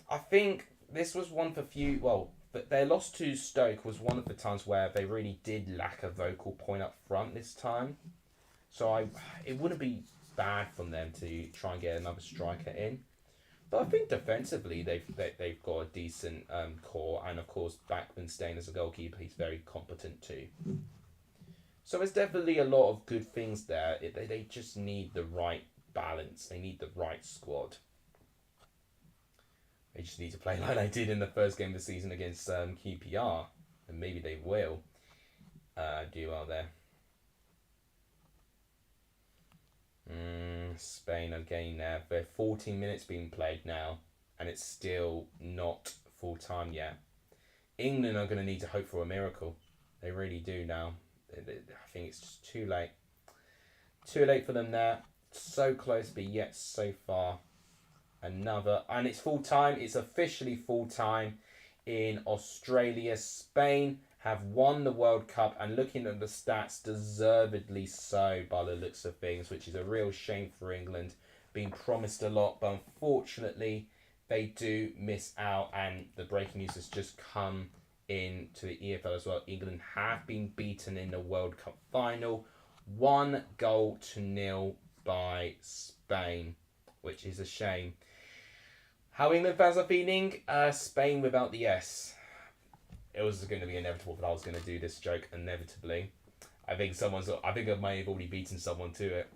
I think this was one for few. Well, their loss to Stoke was one of the times where they really did lack a vocal point up front this time. So it wouldn't be bad from them to try and get another striker in. But I think defensively they've got a decent core, and of course Backman staying as a goalkeeper, he's very competent too. So there's definitely a lot of good things there. They just need the right balance. They need the right squad. They just need to play like they did in the first game of the season against QPR, and maybe they will do well there. Spain again there. They're 14 minutes being played now, and it's still not full time yet. England are going to need to hope for a miracle. They really do now. I think it's just too late. Too late for them there. So close, but yet so far. Another, and it's full time. It's officially full time in Australia. Spain have won the World Cup, and looking at the stats, deservedly so by the looks of things, which is a real shame for England. Being promised a lot, but unfortunately they do miss out, and the breaking news has just come in to the EFL as well. England have been beaten in the World Cup final, 1-0 by Spain, which is a shame. How England fans are feeling? Spain without the S. It was going to be inevitable that I was going to do this joke inevitably. I think I may have already beaten someone to it.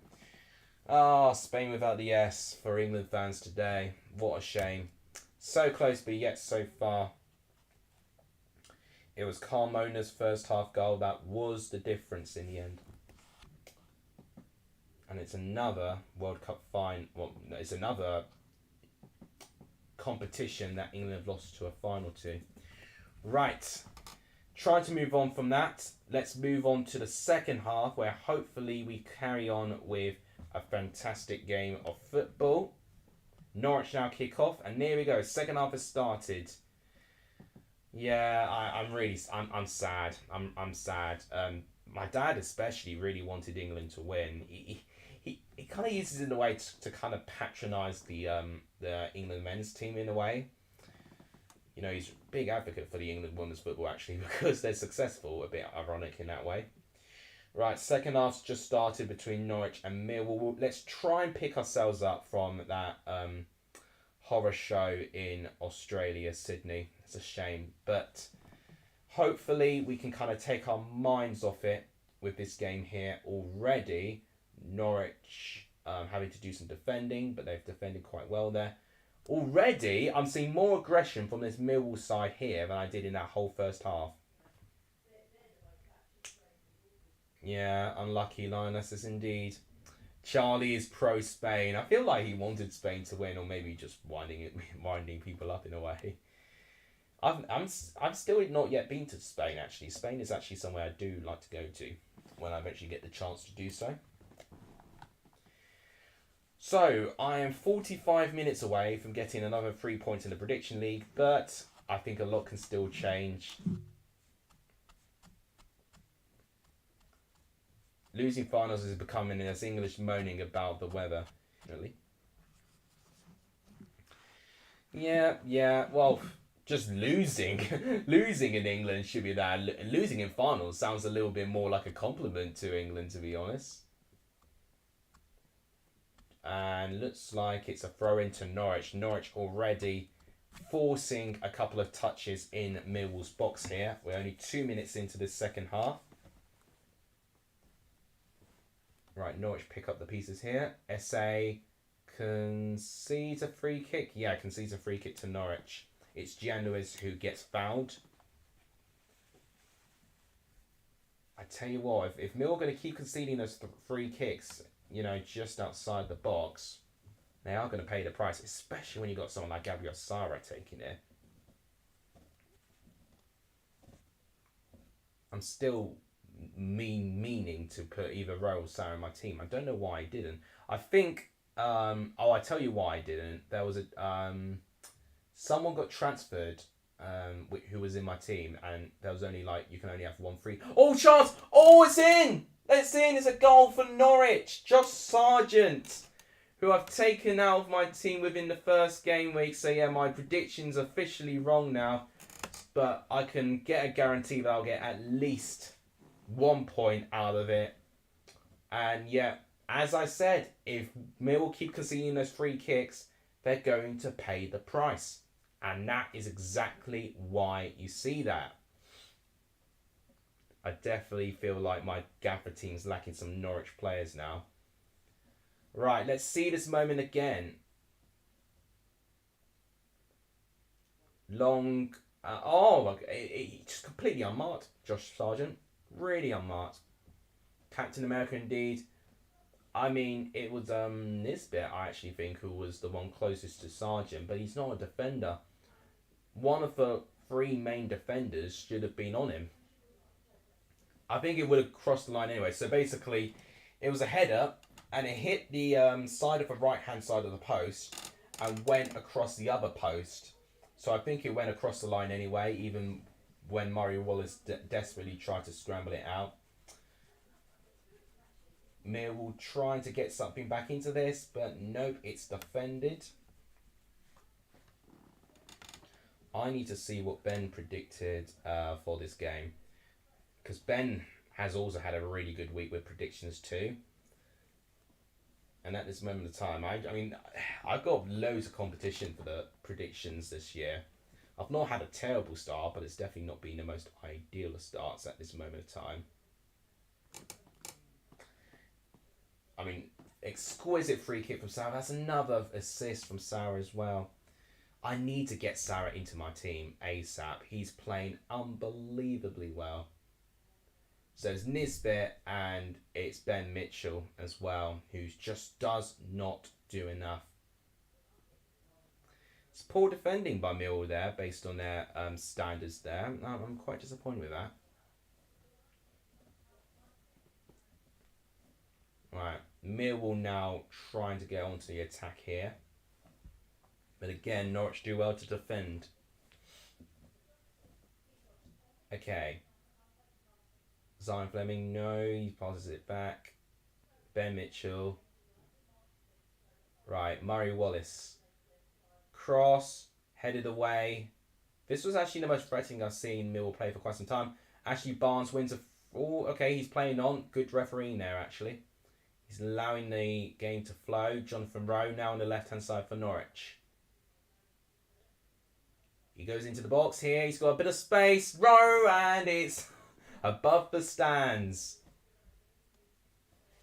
Spain without the S for England fans today. What a shame. So close, but yet so far. It was Carmona's first half goal that was the difference in the end. And it's another World Cup it's another competition that England have lost to a final to. Right, trying to move on from that. Let's move on to the second half, where hopefully we carry on with a fantastic game of football. Norwich now kick off, and there we go. Second half has started. Yeah, I'm sad. I'm sad. My dad especially really wanted England to win. He kind of uses it in a way to kind of patronise the England men's team in a way. You know, he's a big advocate for the England women's football actually because they're successful. A bit ironic in that way. Right, second half's just started between Norwich and Millwall. Let's try and pick ourselves up from that horror show in Australia, Sydney. It's a shame, but hopefully we can kind of take our minds off it with this game here already. Norwich having to do some defending, but they've defended quite well there. Already, I'm seeing more aggression from this Millwall side here than I did in that whole first half. Yeah, unlucky Lionesses indeed. Charlie is pro Spain. I feel like he wanted Spain to win, or maybe just winding people up in a way. I've still not yet been to Spain. Actually, Spain is actually somewhere I do like to go to when I eventually get the chance to do so. So I am 45 minutes away from getting another 3 points in the prediction league, but I think a lot can still change. Losing finals is becoming as English moaning about the weather. Really? Yeah. Well, just losing, losing in England should be that. Losing in finals sounds a little bit more like a compliment to England, to be honest. And looks like it's a throw into Norwich. Norwich already forcing a couple of touches in Millwall's box here. We're only 2 minutes into the second half. Right, Norwich pick up the pieces here. SA concedes a free kick. Yeah, concedes a free kick to Norwich. It's Gian Lewis who gets fouled. I tell you what, if Mill are going to keep conceding those free kicks, just outside the box, they are going to pay the price, especially when you've got someone like Gabriel Sara taking it. I'm still meaning to put either Rowe or Sara in my team. I don't know why I didn't. I think, I tell you why I didn't. There was someone got transferred who was in my team, and there was only you can only have one free. Oh, chance! Oh, it's in! It's in! It's a goal for Norwich! Josh Sargent, who I've taken out of my team within the first game week. So yeah, my prediction's officially wrong now, but I can get a guarantee that I'll get at least 1 point out of it. And yeah, as I said, if Mill keep conceding those free kicks, they're going to pay the price. And that is exactly why you see that. I definitely feel like my Gaffer team's lacking some Norwich players now. Right, let's see this moment again. Long. Just completely unmarked, Josh Sargent. Really unmarked. Captain America indeed. I mean, it was Nisbet, I actually think, who was the one closest to Sargent, but he's not a defender. One of the three main defenders should have been on him. I think it would have crossed the line anyway. So basically, it was a header, and it hit the side of the right-hand side of the post and went across the other post. So I think it went across the line anyway, even when Murray Wallace desperately tried to scramble it out. Millwall trying to get something back into this, but nope, it's defended. I need to see what Ben predicted for this game, because Ben has also had a really good week with predictions too. And at this moment of time, I mean, I've got loads of competition for the predictions this year. I've not had a terrible start, but it's definitely not been the most ideal of starts at this moment of time. I mean, exquisite free kick from Sarah. That's another assist from Sarah as well. I need to get Sarah into my team ASAP. He's playing unbelievably well. So it's Nisbet and it's Ben Mitchell as well, who just does not do enough. It's poor defending by Millwall there, based on their standards there. I'm quite disappointed with that. Right, Millwall now trying to get onto the attack here. But again, Norwich do well to defend. Okay. Zion Fleming, no, he passes it back. Ben Mitchell. Right, Murray Wallace. Cross, headed away. This was actually the most threatening I've seen Millwall play for quite some time. Ashley Barnes wins Oh, okay, he's playing on. Good refereeing there, actually. He's allowing the game to flow. Jonathan Rowe now on the left-hand side for Norwich. He goes into the box here. He's got a bit of space. Rowe, and it's above the stands.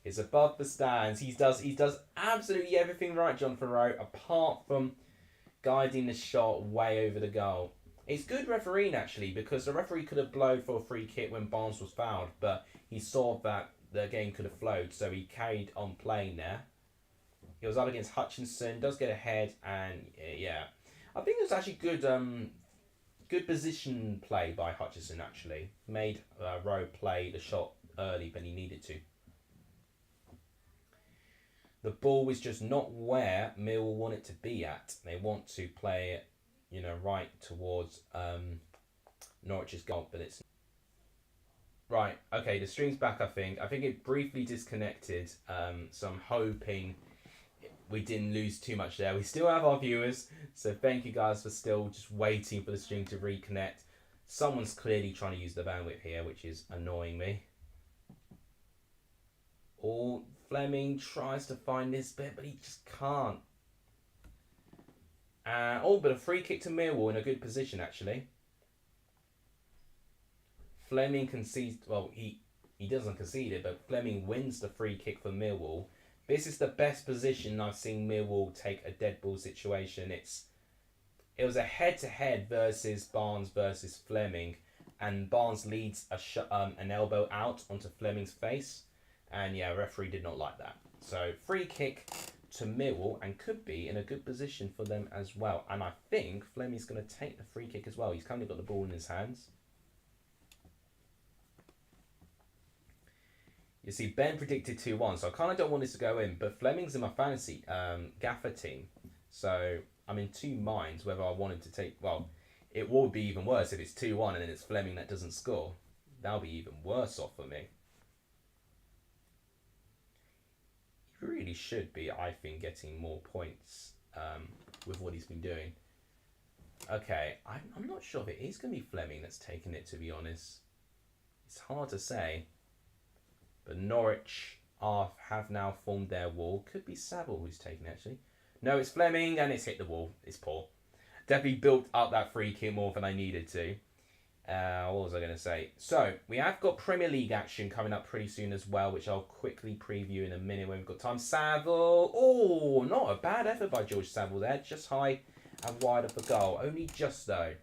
It's above the stands. He does absolutely everything right, Jonathan Rowe, apart from guiding the shot way over the goal. It's good refereeing, actually, because the referee could have blown for a free kick when Barnes was fouled, but he saw that the game could have flowed, so he carried on playing there. He was up against Hutchinson, does get ahead, and yeah. I think it was actually good position play by Hutchinson, actually. Made Rowe play the shot early when he needed to. The ball was just not where Millwall want it to be at. They want to play it, right towards Norwich's goal, but it's... Right, okay, the stream's back, I think. I think it briefly disconnected, so I'm hoping we didn't lose too much there. We still have our viewers, so thank you guys for still just waiting for the stream to reconnect. Someone's clearly trying to use the bandwidth here, which is annoying me. Oh, Fleming tries to find this bit, but he just can't. But a free kick to Millwall in a good position, actually. Fleming concedes... Well, he doesn't concede it, but Fleming wins the free kick for Millwall. This is the best position I've seen Millwall take a dead ball situation. It was a head-to-head versus Barnes versus Fleming, and Barnes leads an elbow out onto Fleming's face, and yeah, referee did not like that. So free kick to Millwall, and could be in a good position for them as well. And I think Fleming's going to take the free kick as well. He's currently got the ball in his hands. You see, Ben predicted 2-1, so I kind of don't want this to go in, but Fleming's in my fantasy gaffer team, so I'm in two minds whether I wanted to take... Well, it would be even worse if it's 2-1 and then it's Fleming that doesn't score. That'll be even worse off for me. He really should be, I think, getting more points with what he's been doing. Okay, I'm not sure if it is going to be Fleming that's taking it, to be honest. It's hard to say. But Norwich have now formed their wall. Could be Saville who's taken it, actually. No, it's Fleming, and it's hit the wall. It's poor. Definitely built up that free kick more than I needed to. What was I going to say? So, we have got Premier League action coming up pretty soon as well, which I'll quickly preview in a minute when we've got time. Saville. Oh, not a bad effort by George Saville there. Just high and wide of the goal. Only just, though.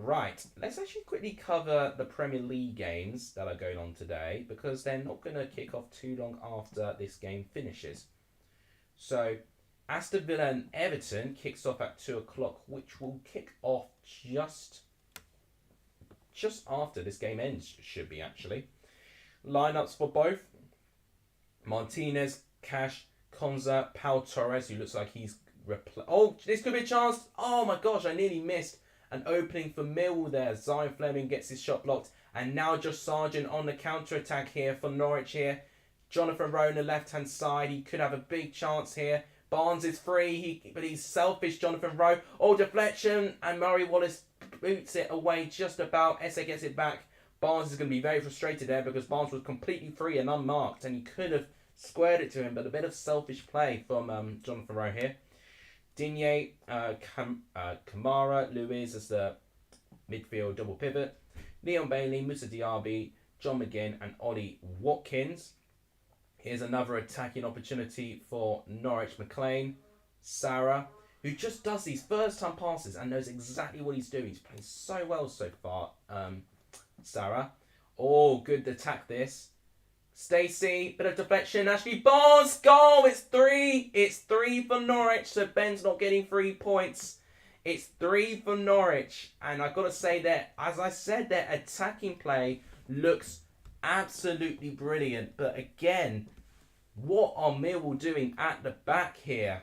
Right, let's actually quickly cover the Premier League games that are going on today, because they're not going to kick off too long after this game finishes. So, Aston Villa and Everton kicks off at 2 o'clock, which will kick off just after this game ends, should be actually. Lineups for both: Martinez, Cash, Konza, Pau Torres, who looks like he's... Oh, this could be a chance! Oh my gosh, I nearly missed. An opening for Millwall there. Zion Fleming gets his shot blocked. And now Josh Sargent on the counter-attack here for Norwich here. Jonathan Rowe on the left-hand side. He could have a big chance here. Barnes is free, but he's selfish, Jonathan Rowe. Oh, deflection. And Murray Wallace boots it away just about. Esse gets it back. Barnes is going to be very frustrated there because Barnes was completely free and unmarked. And he could have squared it to him. But a bit of selfish play from Jonathan Rowe here. Digne, Kamara, Luiz as the midfield double pivot. Leon Bailey, Musa Diaby, John McGinn and Ollie Watkins. Here's another attacking opportunity for Norwich. McLean, Sarah, who just does these first time passes and knows exactly what he's doing. He's playing so well so far, Sarah. Oh, good attack this. Stacey, bit of deflection. Ashley Barnes, goal! It's 3. It's 3 for Norwich. So Ben's not getting 3 points. It's 3 for Norwich. And I've got to say that, as I said, their attacking play looks absolutely brilliant. But again, what are Millwall doing at the back here?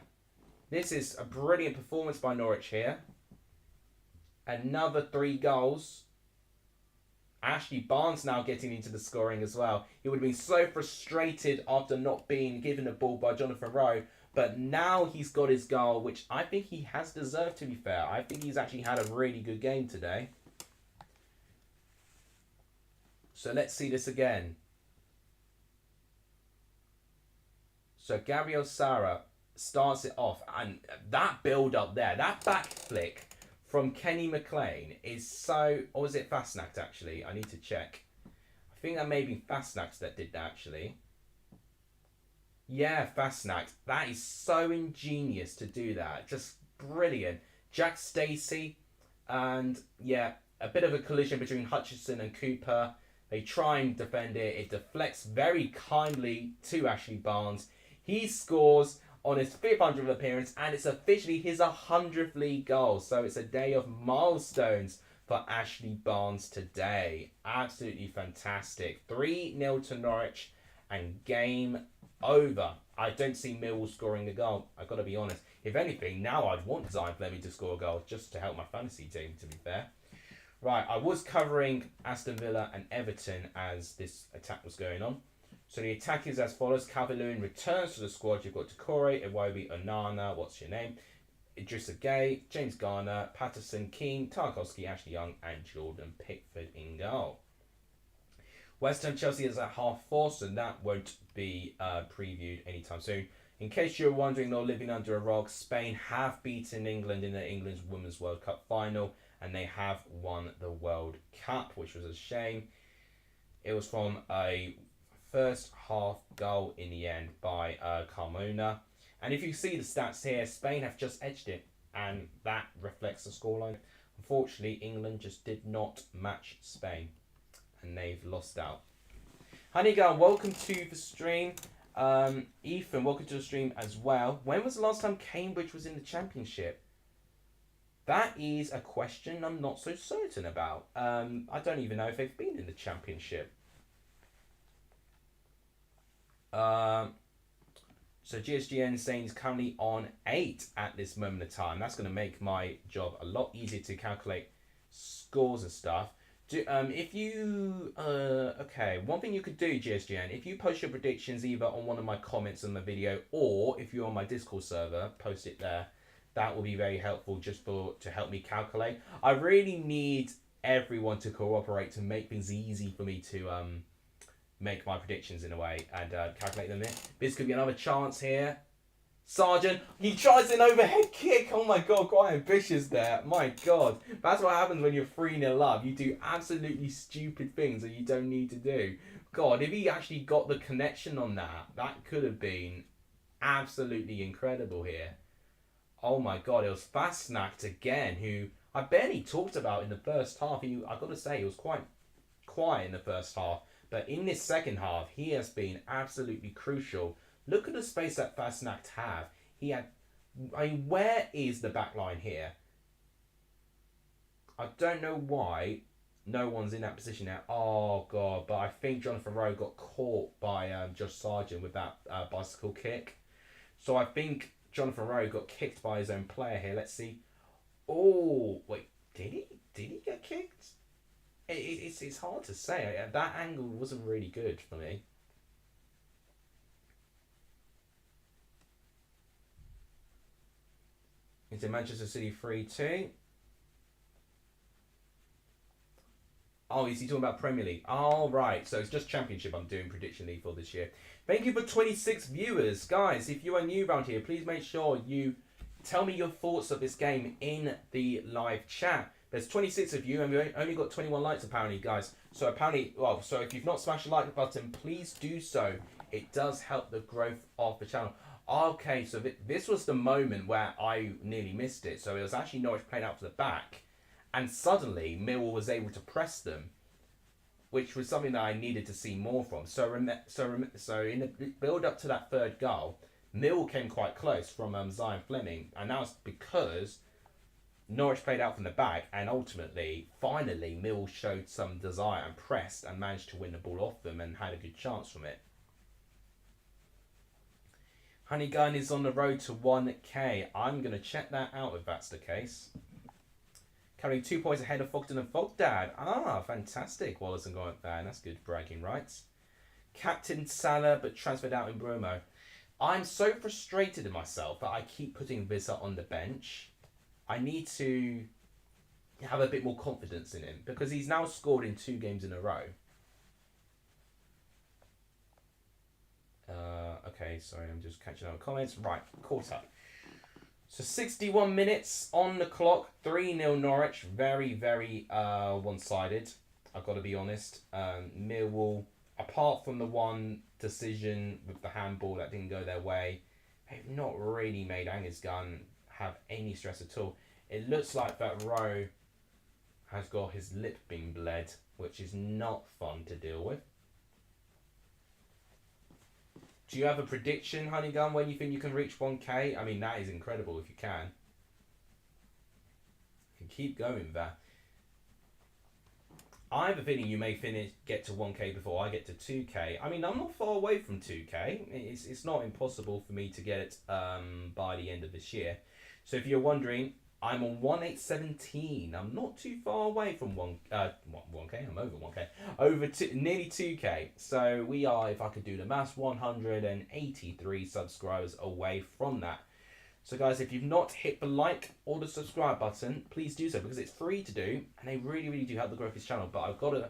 This is a brilliant performance by Norwich here. Another 3 goals. Ashley Barnes now getting into the scoring as well. He would have been so frustrated after not being given a ball by Jonathan Rowe. But now he's got his goal, which I think he has deserved, to be fair. I think he's actually had a really good game today. So let's see this again. So Gabriel Sara starts it off, and that build up there, that back flick from Kenny McLean is so. Or was it Fastnacht actually? I need to check. I think that may be Fastnacht that did that actually. Yeah, Fastnacht. That is so ingenious to do that. Just brilliant. Jack Stacey, and yeah, a bit of a collision between Hutchinson and Cooper. They try and defend it. It deflects very kindly to Ashley Barnes. He scores on his 500th appearance, and it's officially his 100th league goal. So it's a day of milestones for Ashley Barnes today. Absolutely fantastic. 3-0 to Norwich, and game over. I don't see Millwall scoring a goal. I've got to be honest. If anything, now I'd want Zion Fleming to score a goal just to help my fantasy team, to be fair. Right, I was covering Aston Villa and Everton as this attack was going on. So the attack is as follows. Calvert-Lewin returns to the squad. You've got Decore, Iwobi, Onana, what's your name? Idrissa Gueye, James Garner, Patterson, Keane, Tarkowski, Ashley Young, and Jordan Pickford in goal. West Ham Chelsea is at 4:30, so that won't be previewed anytime soon. In case you're wondering or living under a rock, Spain have beaten England in the England's Women's World Cup final, and they have won the World Cup, which was a shame. It was from a first half goal in the end by Carmona. And if you see the stats here, Spain have just edged it, and that reflects the scoreline. Unfortunately, England just did not match Spain, and they've lost out. Honeygun, welcome to the stream. Ethan, welcome to the stream as well. When was the last time Cambridge was in the Championship? That is a question I'm not so certain about. I don't even know if they've been in the Championship. So GSGN saying he's currently on 8 at this moment of time. That's going to make my job a lot easier to calculate scores and stuff. If you okay, one thing you could do, GSGN, if you post your predictions either on one of my comments on the video, or if you're on my Discord server, post it there. That will be very helpful just to help me calculate. I really need everyone to cooperate to make things easy for me to make my predictions in a way and calculate them in. This could be another chance here. Sargent, he tries an overhead kick. Oh my god, quite ambitious there. My god. That's what happens when you're 3-0 up. You do absolutely stupid things that you don't need to do. God, if he actually got the connection on that, that could have been absolutely incredible here. Oh my god, it was Fastnacht again, who I barely talked about in the first half. I've got to say, he was quite quiet in the first half. But in this second half, he has been absolutely crucial. Look at the space that Fastnacht have. Where is the back line here? I don't know why no one's in that position now. Oh, God. But I think Jonathan Rowe got caught by Josh Sargent with that bicycle kick. So I think Jonathan Rowe got kicked by his own player here. Let's see. Oh, wait. Did he get kicked? It's hard to say. That angle wasn't really good for me. Into Manchester City 3-2. Oh, is he talking about Premier League? Oh, right. So it's just Championship I'm doing Prediction League for this year. Thank you for 26 viewers. Guys, if you are new around here, please make sure you tell me your thoughts of this game in the live chat. There's 26 of you, and we only got 21 likes apparently, guys. So apparently, well, so if you've not smashed the like button, please do so. It does help the growth of the channel. Okay, so this was the moment where I nearly missed it. So it was actually Norwich playing out for the back, and suddenly Millwall was able to press them, which was something that I needed to see more from. So in the build up to that third goal, Millwall came quite close from Zion Fleming, and that was because Norwich played out from the back, and ultimately, finally, Millwall showed some desire and pressed and managed to win the ball off them and had a good chance from it. Honeygun is on the road to 1k. I'm going to check that out if that's the case. Carrying 2 points ahead of Fogden and Fogdad. Ah, fantastic. Wallace and Goent fan. That's good bragging rights. Captain Salah, but transferred out in Bromo. I'm so frustrated in myself that I keep putting Visa on the bench. I need to have a bit more confidence in him because he's now scored in 2 games in a row. Okay, sorry, I'm just catching up with comments. Right, caught up. So 61 minutes on the clock, 3-0 Norwich. Very, very one-sided, I've got to be honest. Millwall, apart from the one decision with the handball that didn't go their way, they've not really made Angus Gunn have any stress at all. It looks like that Rowe has got his lip being bled, which is not fun to deal with. Do you have a prediction, Honeygun, when you think you can reach 1k? I mean, that is incredible if you can. You can keep going there. I have a feeling you may get to 1k before I get to 2k. I mean, I'm not far away from 2k. It's not impossible for me to get it by the end of this year. So if you're wondering, I'm on 1817. I'm not too far away from 1k. I'm over 1k. Nearly 2k. So we are, if I could do the maths, 183 subscribers away from that. So guys, if you've not hit the like or the subscribe button, please do so, because it's free to do and they really, really do help the growth of this channel. But I've got to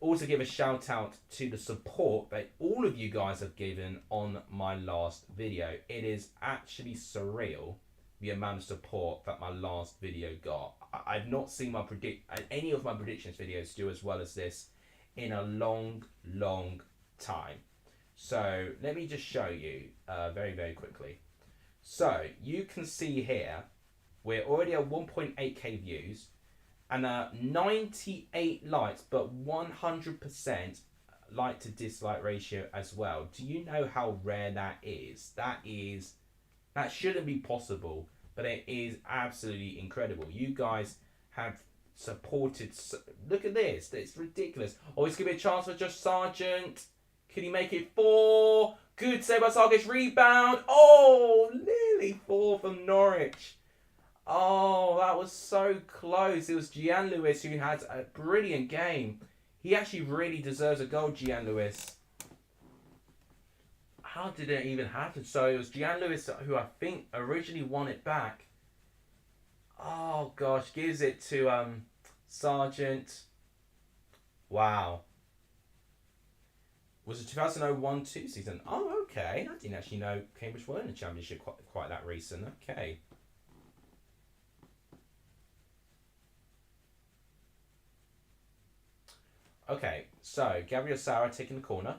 also give a shout out to the support that all of you guys have given on my last video. It is actually surreal, the amount of support that my last video got. I've not seen any of my predictions videos do as well as this in a long, long time. So let me just show you very, very quickly. So you can see here, we're already at 1.8k views and 98 likes, but 100% like to dislike ratio as well. Do you know how rare that is? That shouldn't be possible, but it is absolutely incredible. You guys have supported. Look at this. It's ridiculous. Oh, it's going to be a chance for Josh Sargent. Can he make it 4? Good save by Sargent's rebound. Oh, nearly 4 from Norwich. Oh, that was so close. It was Gian Lewis who had a brilliant game. He actually really deserves a goal, Gian Lewis. How did it even happen? So it was Gian Lewis who I think originally won it back. Oh gosh, gives it to Sargent. Wow. Was it 2001-2 season? Oh, okay. I didn't actually know Cambridge were in the Championship quite that recent. Okay. Okay, so Gabriel Sara taking the corner.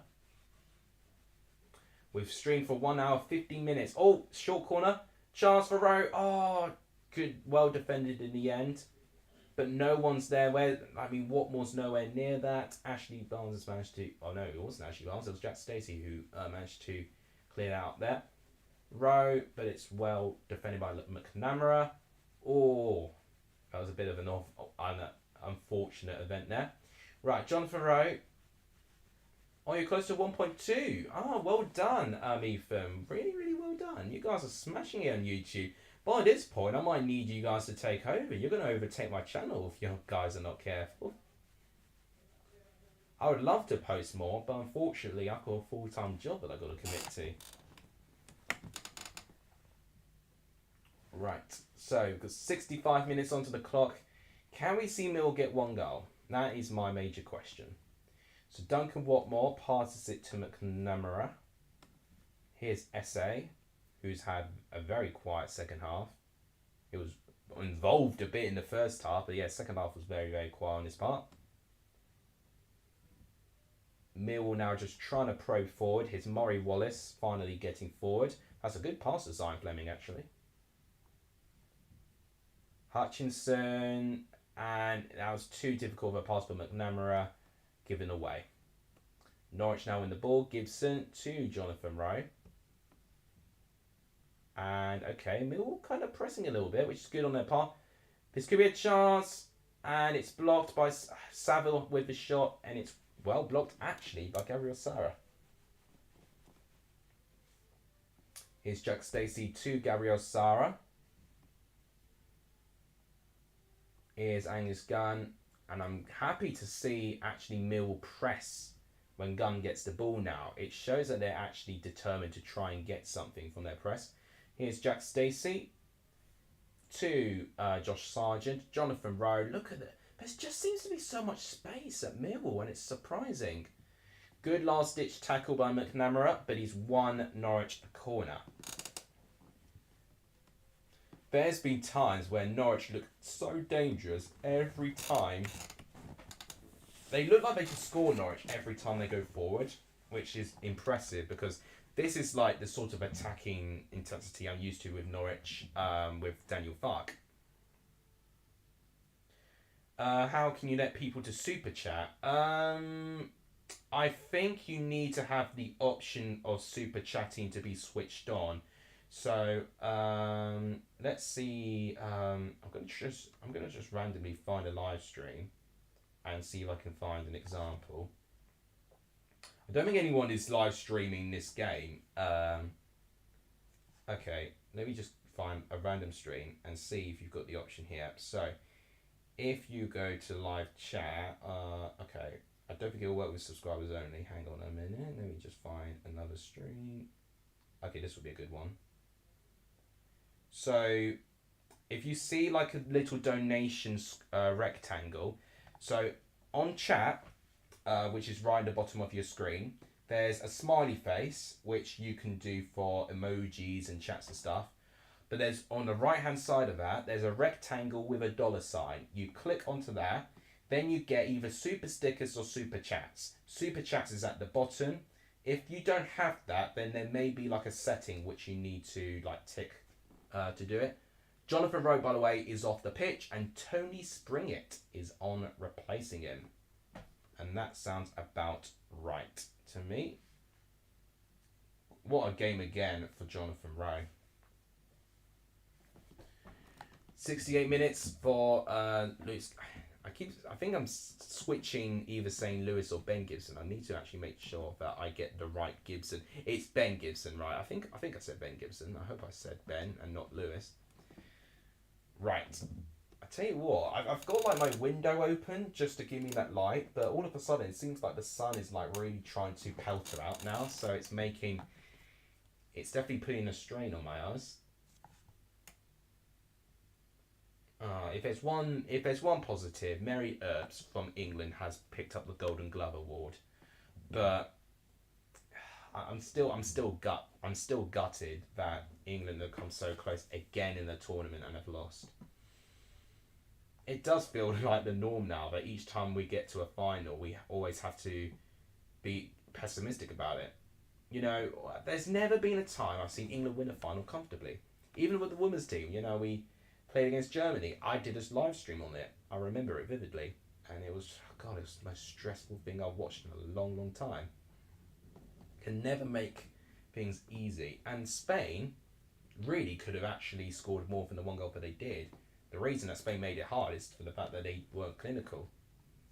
We've streamed for 1 hour, 15 minutes. Oh, short corner. Chance for Rowe. Oh, good. Well defended in the end. But no one's there. Watmore's nowhere near that. Ashley Barnes has managed to... Oh, no, it wasn't Ashley Barnes. It was Jack Stacey who managed to clear out there. Rowe, but it's well defended by McNamara. Oh, that was a bit of an unfortunate event there. Right, Jonathan Rowe. Oh, you're close to 1.2. Oh, well done, Ethan. Really, really well done. You guys are smashing it on YouTube. By this point, I might need you guys to take over. You're going to overtake my channel if you guys are not careful. I would love to post more, but unfortunately, I've got a full-time job that I've got to commit to. Right, so we've got 65 minutes onto the clock. Can we see Mill get 1 goal? That is my major question. So Duncan Watmore passes it to McNamara. Here's SA, who's had a very quiet second half. He was involved a bit in the first half, but yeah, second half was very, very quiet on his part. Millwall now just trying to probe forward. Here's Murray Wallace finally getting forward. That's a good pass to Zion Fleming, actually. Hutchinson, and that was too difficult of a pass for McNamara, given away. Norwich now in the ball. Gibson to Jonathan Rowe. And okay, Millwall kind of pressing a little bit, which is good on their part. This could be a chance, and it's blocked by Saville with the shot, and it's well blocked actually by Gabriel Sara. Here's Jack Stacey to Gabriel Sara. Here's Angus Gunn, and I'm happy to see actually Mill press when Gunn gets the ball now. It shows that they're actually determined to try and get something from their press. Here's Jack Stacey to Josh Sargent. Jonathan Rowe. Look at it. There just seems to be so much space at Millwall, and it's surprising. Good last-ditch tackle by McNamara, but he's won Norwich a corner. There's been times where Norwich look so dangerous every time. They look like they can score Norwich every time they go forward, which is impressive because this is like the sort of attacking intensity I'm used to with Norwich, with Daniel Farke. How can you let people to super chat? I think you need to have the option of super chatting to be switched on. So let's see. I'm gonna just randomly find a live stream and see if I can find an example. I don't think anyone is live streaming this game. Okay, let me just find a random stream and see if you've got the option here. So if you go to live chat, okay, I don't think it'll work with subscribers only. Hang on a minute, let me just find another stream. Okay, this will be a good one. So if you see like a little donations rectangle, so on chat, which is right at the bottom of your screen, there's a smiley face, which you can do for emojis and chats and stuff. But there's, on the right hand side of that, there's a rectangle with a $sign. You click onto that, then you get either super stickers or super chats. Super chats is at the bottom. If you don't have that, then there may be like a setting which you need to like tick to do it. Jonathan Rowe, by the way, is off the pitch, and Tony Springett is on replacing him. And that sounds about right to me. What a game again for Jonathan Rowe. 68 minutes for Lewis. I think I'm switching either saying Lewis or Ben Gibson. I need to actually make sure that I get the right Gibson. It's Ben Gibson, right? I think I said Ben Gibson. I hope I said Ben and not Lewis. Right. I tell you what, I've got like my window open just to give me that light, but all of a sudden it seems like the sun is like really trying to pelter out now, so it's definitely putting a strain on my eyes. If there's one positive, Mary Earps from England has picked up the Golden Glove award, but I'm still gutted that England have come so close again in the tournament and have lost. It does feel like the norm now that each time we get to a final, we always have to be pessimistic about it. You know, there's never been a time I've seen England win a final comfortably. Even with the women's team, you know, we played against Germany. I did a live stream on it. I remember it vividly. And it was the most stressful thing I've watched in a long, long time. Can never make things easy. And Spain really could have actually scored more than the one goal that they did. The reason that Spain made it hard is for the fact that they weren't clinical.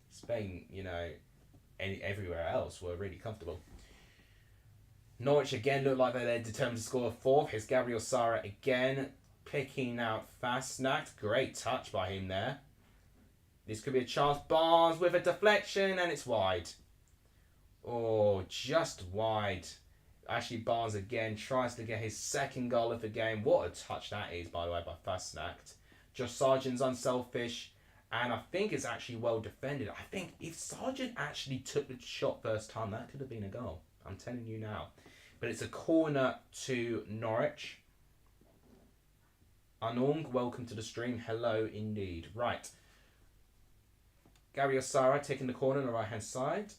Spain, you know, everywhere else were really comfortable. Norwich again looked like they're determined to score a fourth. Here's Gabriel Sara again, picking out Fastnacht. Great touch by him there. This could be a chance. Barnes with a deflection, and it's wide. Oh, just wide. Ashley Barnes again tries to get his second goal of the game. What a touch that is, by the way, by Fastnacht. Josh Sargent's unselfish, and I think it's actually well defended. I think if Sargent actually took the shot first time, that could have been a goal. I'm telling you now. But it's a corner to Norwich. Anong, welcome to the stream. Hello indeed. Right. Gary Osara taking the corner on the right-hand side.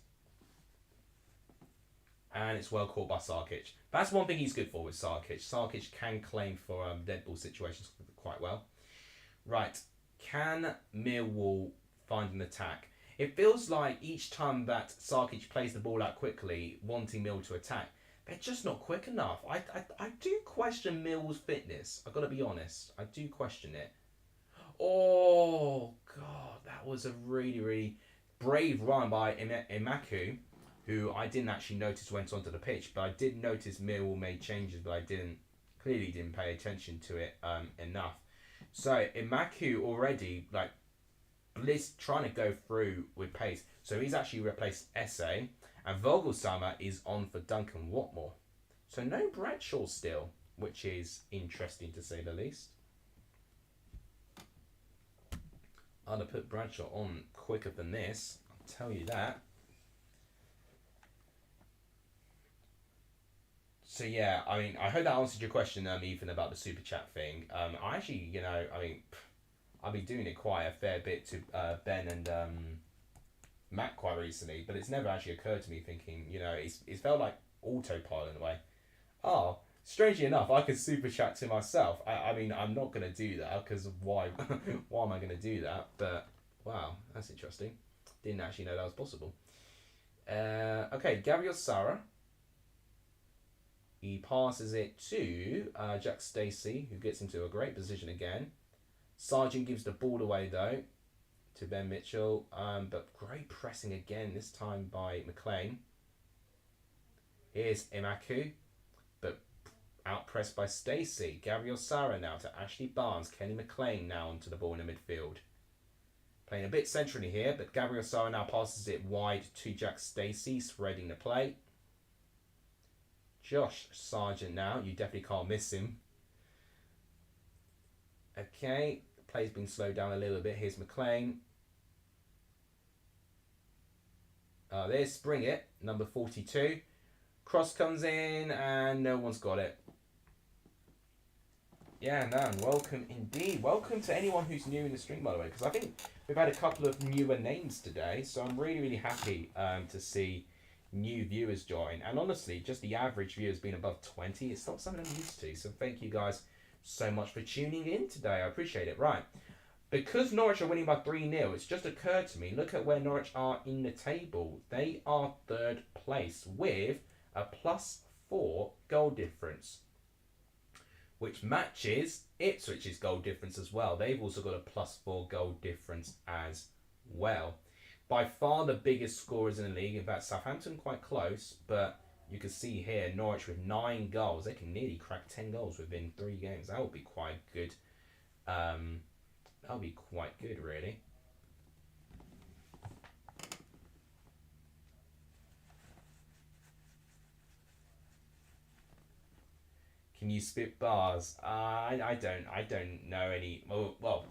And it's well caught by Sarkic. That's one thing he's good for with Sarkic. Sarkic can claim for dead ball situations quite well. Right. Can Millwall find an attack? It feels like each time that Sarkic plays the ball out quickly, wanting Mill to attack, they're just not quick enough. I do question Mill's fitness. I've got to be honest. I do question it. Oh, God. That was a really, really brave run by Imaku, who I didn't actually notice went onto the pitch. But I did notice Millwall made changes, but I clearly didn't pay attention to it enough. So Imaku already, like, Bliss trying to go through with pace. So he's actually replaced Esse. And Vogelsummer is on for Duncan Watmore. So no Bradshaw still, which is interesting to say the least. I'd have put Bradshaw on quicker than this. I'll tell you that. So yeah, I mean, I hope that answered your question, Ethan, about the super chat thing. I actually, I mean, I've been doing it quite a fair bit to Ben and Matt quite recently, but it's never actually occurred to me thinking, it's felt like autopilot in a way. Oh, strangely enough, I could super chat to myself. I mean, I'm not gonna do that because why? Why am I gonna do that? But wow, that's interesting. Didn't actually know that was possible. Okay, Gabriel Sara. He passes it to Jack Stacey, who gets into a great position again. Sargent gives the ball away though to Ben Mitchell, but great pressing again, this time by McLean. Here's Imaku, but outpressed by Stacey. Gabriel Sara now to Ashley Barnes. Kenny McLean now onto the ball in the midfield. Playing a bit centrally here, but Gabriel Sara now passes it wide to Jack Stacey, spreading the play. Josh Sargent now, you definitely can't miss him. Okay, the play's been slowed down a little bit. Here's McLean. There's Springett, number 42. Cross comes in and no one's got it. Yeah, no, welcome indeed. Welcome to anyone who's new in the stream, by the way, because I think we've had a couple of newer names today, so I'm really, really happy to see new viewers join. And honestly, just the average viewer's been above 20. It's not something I'm used to, so thank you guys so much for tuning in today. I appreciate it. Right. Because Norwich are winning by 3-0, it's just occurred to me, look at where Norwich are in the table. They are third place with a +4 goal difference, which matches Ipswich's goal difference as well. They've also got a +4 goal difference as well. By far the biggest scorers in the league. In fact, Southampton quite close, but you can see here Norwich with 9 goals. They can nearly crack 10 goals within 3 games. That would be quite good. That would be quite good, really. Can you spit bars? I don't know any. Well,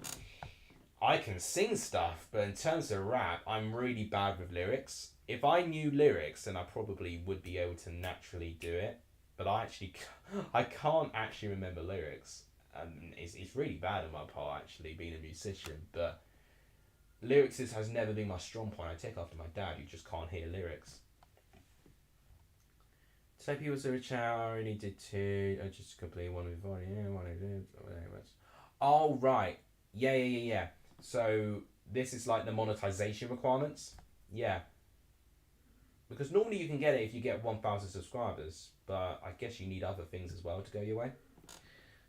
I can sing stuff, but in terms of rap, I'm really bad with lyrics. If I knew lyrics, then I probably would be able to naturally do it. But I can't actually remember lyrics. It's really bad on my part, actually, being a musician. But lyrics has never been my strong point. I take after my dad, who just can't hear lyrics. So people was a chat. I already did 2. I just completely one of one. Yeah, one of them. Oh right. Yeah. So this is like the monetization requirements. Yeah. Because normally you can get it if you get 1,000 subscribers, but I guess you need other things as well to go your way.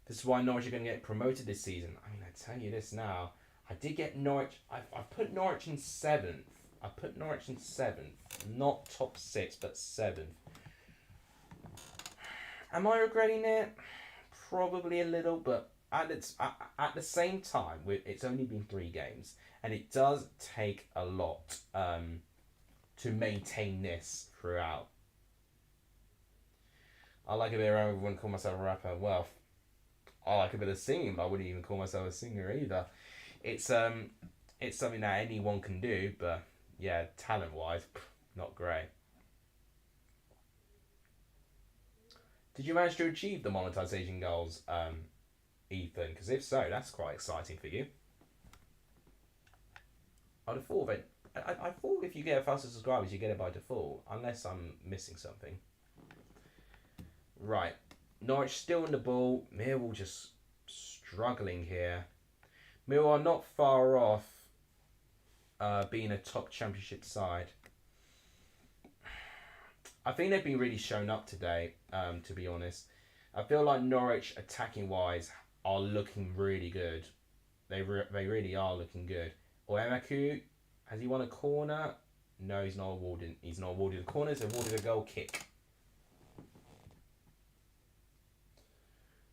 This is why Norwich are going to get promoted this season. I mean, I tell you this now. I did get Norwich. I've put Norwich in 7th. I put Norwich in 7th. Not top 6, but 7th. Am I regretting it? Probably a little, but at the same time, it's only been 3 games, and it does take a lot to maintain this throughout. I like a bit of rap. I wouldn't call myself a rapper. Well, I like a bit of singing, but I wouldn't even call myself a singer either. It's something that anyone can do, but yeah, talent-wise, not great. Did you manage to achieve the monetization goals, Ethan? Because if so, that's quite exciting for you. I'd have thought that. I thought if you get 1,000 subscribers, you get it by default, unless I'm missing something. Right, Norwich still on the ball. Millwall just struggling here. Millwall are not far off being a top championship side. I think they've been really shown up today, to be honest. I feel like Norwich, attacking-wise, are looking really good. They really are looking good. Oemaku, has he won a corner? No, he's not awarded. He's not awarded a corner. He's awarded a goal kick.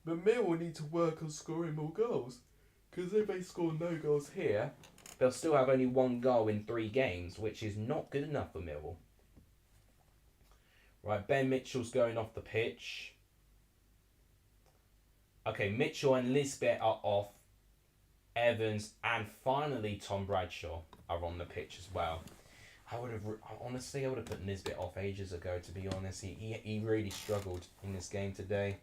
But Millwall need to work on scoring more goals. Because if they score no goals here, they'll still have only 1 goal in 3 games, which is not good enough for Millwall. Right, Ben Mitchell's going off the pitch. Okay, Mitchell and Lisbeth are off. Evans and finally Tom Bradshaw are on the pitch as well. Honestly, I would have put Nisbet off ages ago, to be honest. He really struggled in this game today.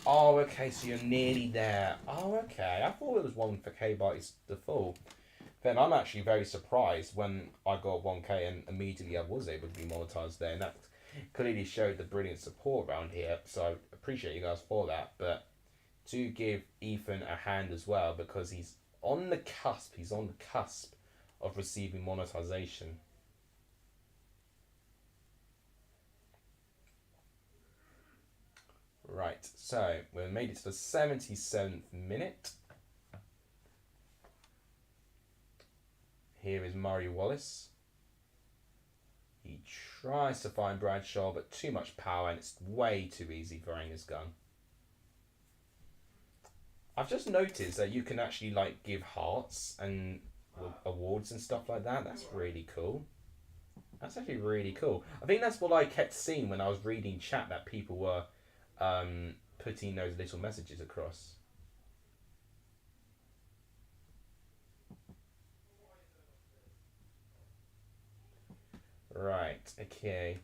Oh, okay, so you're nearly there. Oh, okay. I thought it was 1K by default. Then I'm actually very surprised when I got 1K and immediately I was able to be monetized there. And that clearly showed the brilliant support around here. So I appreciate you guys for that. But to give Ethan a hand as well, because he's on the cusp. He's on the cusp of receiving monetization. Right, so we've made it to the 77th minute. Here is Murray Wallace. He tries to find Bradshaw, but too much power, and it's way too easy for Angus Gunn. I've just noticed that you can actually like give hearts and awards and stuff like that. That's really cool. That's actually really cool. I think that's what I kept seeing when I was reading chat, that people were putting those little messages across. Right, okay.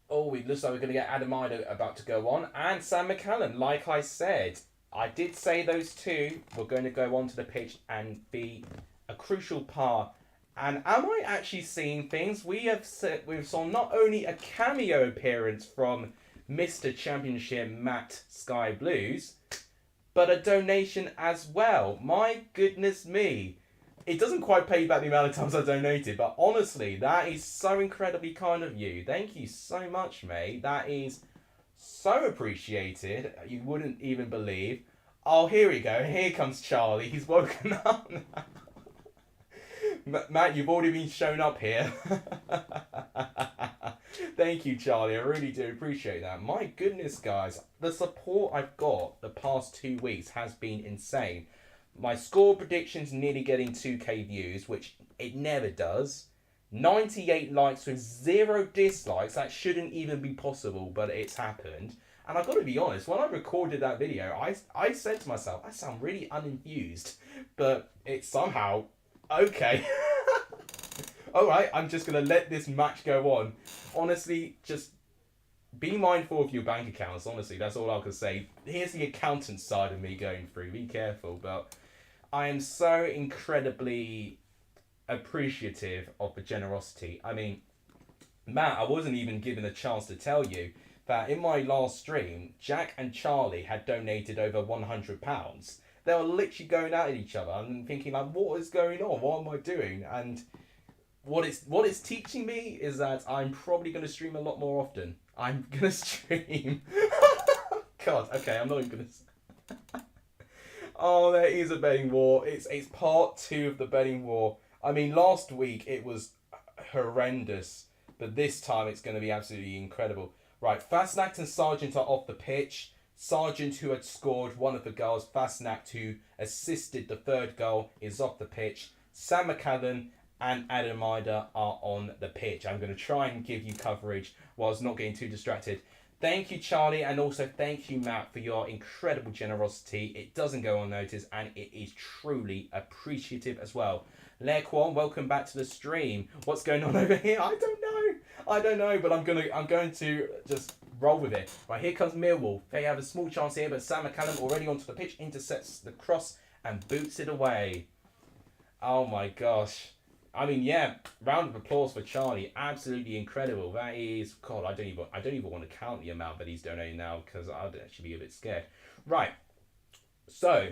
Oh, it looks like we're going to get Adamida about to go on. And Sam McCallum, like I said. I did say those two were going to go onto the pitch and be a crucial part. And am I actually seeing things? We've saw not only a cameo appearance from Mr. Championship Matt Sky Blues, but a donation as well. My goodness me. It doesn't quite pay back the amount of times I donated, but honestly, that is so incredibly kind of you. Thank you so much, mate. That is so appreciated. You wouldn't even believe. Oh, here we go. Here comes Charlie. He's woken up now. Matt, you've already been shown up here. Thank you, Charlie. I really do appreciate that. My goodness, guys. The support I've got the past 2 weeks has been insane. My score prediction's nearly getting 2K views, which it never does. 98 likes with 0 dislikes. That shouldn't even be possible, but it's happened. And I've got to be honest, when I recorded that video, I said to myself, I sound really unenthused. But it's somehow okay. Alright, I'm just going to let this match go on. Honestly, just be mindful of your bank accounts. Honestly, that's all I can say. Here's the accountant side of me going through. Be careful. But I am so incredibly appreciative of the generosity. I mean, Matt, I wasn't even given a chance to tell you that in my last stream, Jack and Charlie had donated over £100. They were literally going at each other and thinking like, what is going on? What am I doing? And what it's teaching me is that I'm probably going to stream a lot more often. I'm going to stream. God, okay, I'm not even going to... Oh, there is a betting war. It's part 2 of the betting war. I mean, last week it was horrendous, but this time it's going to be absolutely incredible. Right, Fastnacht and Sargent are off the pitch. Sargent, who had scored one of the goals, Fastnacht, who assisted the third goal, is off the pitch. Sam McCallum and Adam Ida are on the pitch. I'm going to try and give you coverage whilst not getting too distracted. Thank you, Charlie, and also thank you, Matt, for your incredible generosity. It doesn't go unnoticed, and it is truly appreciative as well. Lequan, welcome back to the stream. What's going on over here? I don't know, but I'm going to just roll with it. Right, here comes Millwall. They have a small chance here, but Sam McCallum already onto the pitch, intercepts the cross and boots it away. Oh my gosh. I mean, yeah, round of applause for Charlie. Absolutely incredible. That is, God, I don't even want to count the amount that he's donating now because I'd actually be a bit scared. Right. So,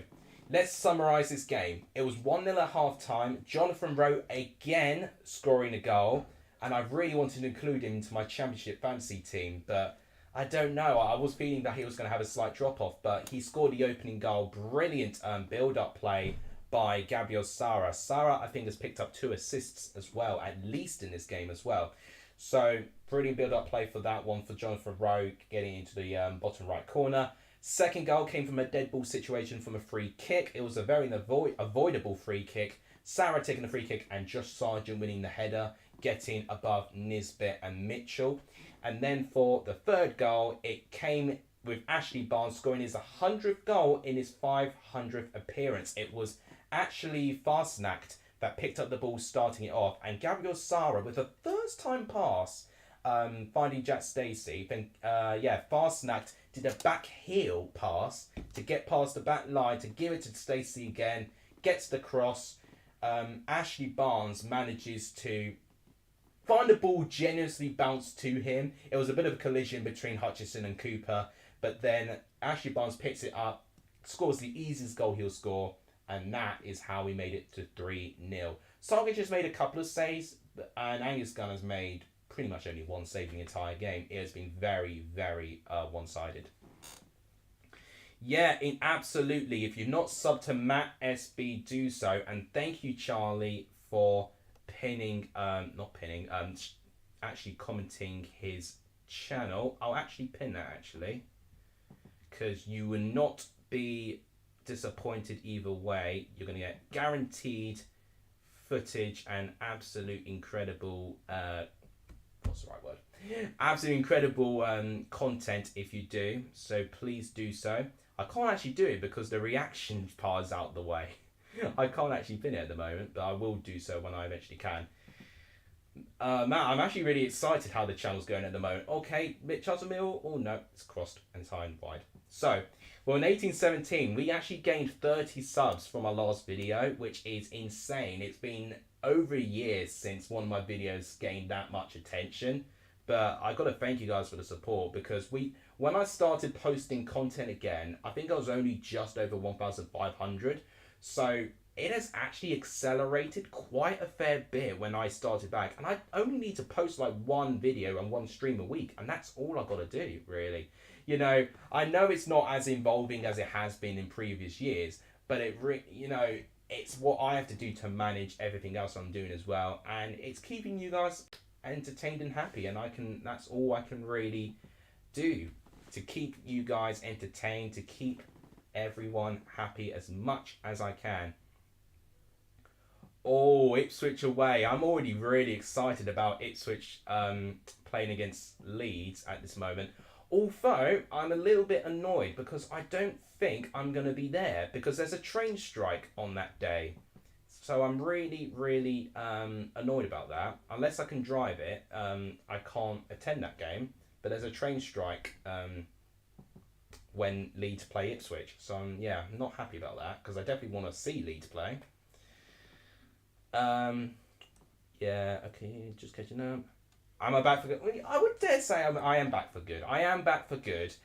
let's summarise this game. It was 1-0 at half time. Jonathan Rowe again scoring a goal. And I really wanted to include him into my championship fantasy team, but I don't know. I was feeling that he was going to have a slight drop-off, but he scored the opening goal. Brilliant build-up play by Gabriel Sara. Sara, I think, has picked up 2 assists as well, at least in this game as well. So, brilliant build-up play for that one for Jonathan Rowe, getting into the bottom right corner. Second goal came from a dead ball situation from a free kick. It was a very avoidable free kick. Sara taking the free kick and Josh Sargent winning the header, getting above Nisbet and Mitchell. And then for the third goal, it came with Ashley Barnes scoring his 100th goal in his 500th appearance. It was actually Fastnacht that picked up the ball, starting it off, and Gabriel Sara with a first-time pass, finding Jack Stacey. Then, Fastnacht did a back heel pass to get past the back line to give it to Stacey again. Gets the cross. Ashley Barnes manages to find the ball generously bounced to him. It was a bit of a collision between Hutchison and Cooper, but then Ashley Barnes picks it up, scores the easiest goal he'll score, and that is how we made it to 3-0. Sarkic just made a couple of saves, and Angus Gunn has made pretty much only one save in the entire game. It has been very, very one-sided. Yeah, absolutely. If you've not subbed to Matt SB, do so. And thank you, Charlie, for actually commenting his channel. I'll actually pin that, actually, because you will not be disappointed either way. You're going to get guaranteed footage and absolute incredible what's the right word? Absolutely incredible content if you do. So please do so. I can't actually do it because the reaction part is out of the way. I can't actually pin it at the moment, but I will do so when I eventually can. Matt, I'm actually really excited how the channel's going at the moment. Okay, Charles Mill. Oh no, it's crossed and it's high and wide. So, well, in 1817, we actually gained 30 subs from our last video, which is insane. It's been over a year since one of my videos gained that much attention. But I got to thank you guys for the support, because when I started posting content again, I think I was only just over 1,500. So it has actually accelerated quite a fair bit when I started back. And I only need to post like one video and one stream a week. And that's all I got to do, really. You know, I know it's not as involving as it has been in previous years, but it's what I have to do to manage everything else I'm doing as well. And it's keeping you guys entertained and happy, and that's all I can really do to keep you guys entertained, to keep everyone happy as much as I can. Oh, Ipswich away. I'm already really excited about Ipswich playing against Leeds at this moment. Although I'm a little bit annoyed because I don't think I'm going to be there because there's a train strike on that day. So I'm really, really annoyed about that. Unless I can drive it, I can't attend that game. But there's a train strike when Leeds play Ipswich. So I'm not happy about that because I definitely want to see Leeds play. Okay, just catching up. Am I back for good? I would dare say I am back for good. I am back for good.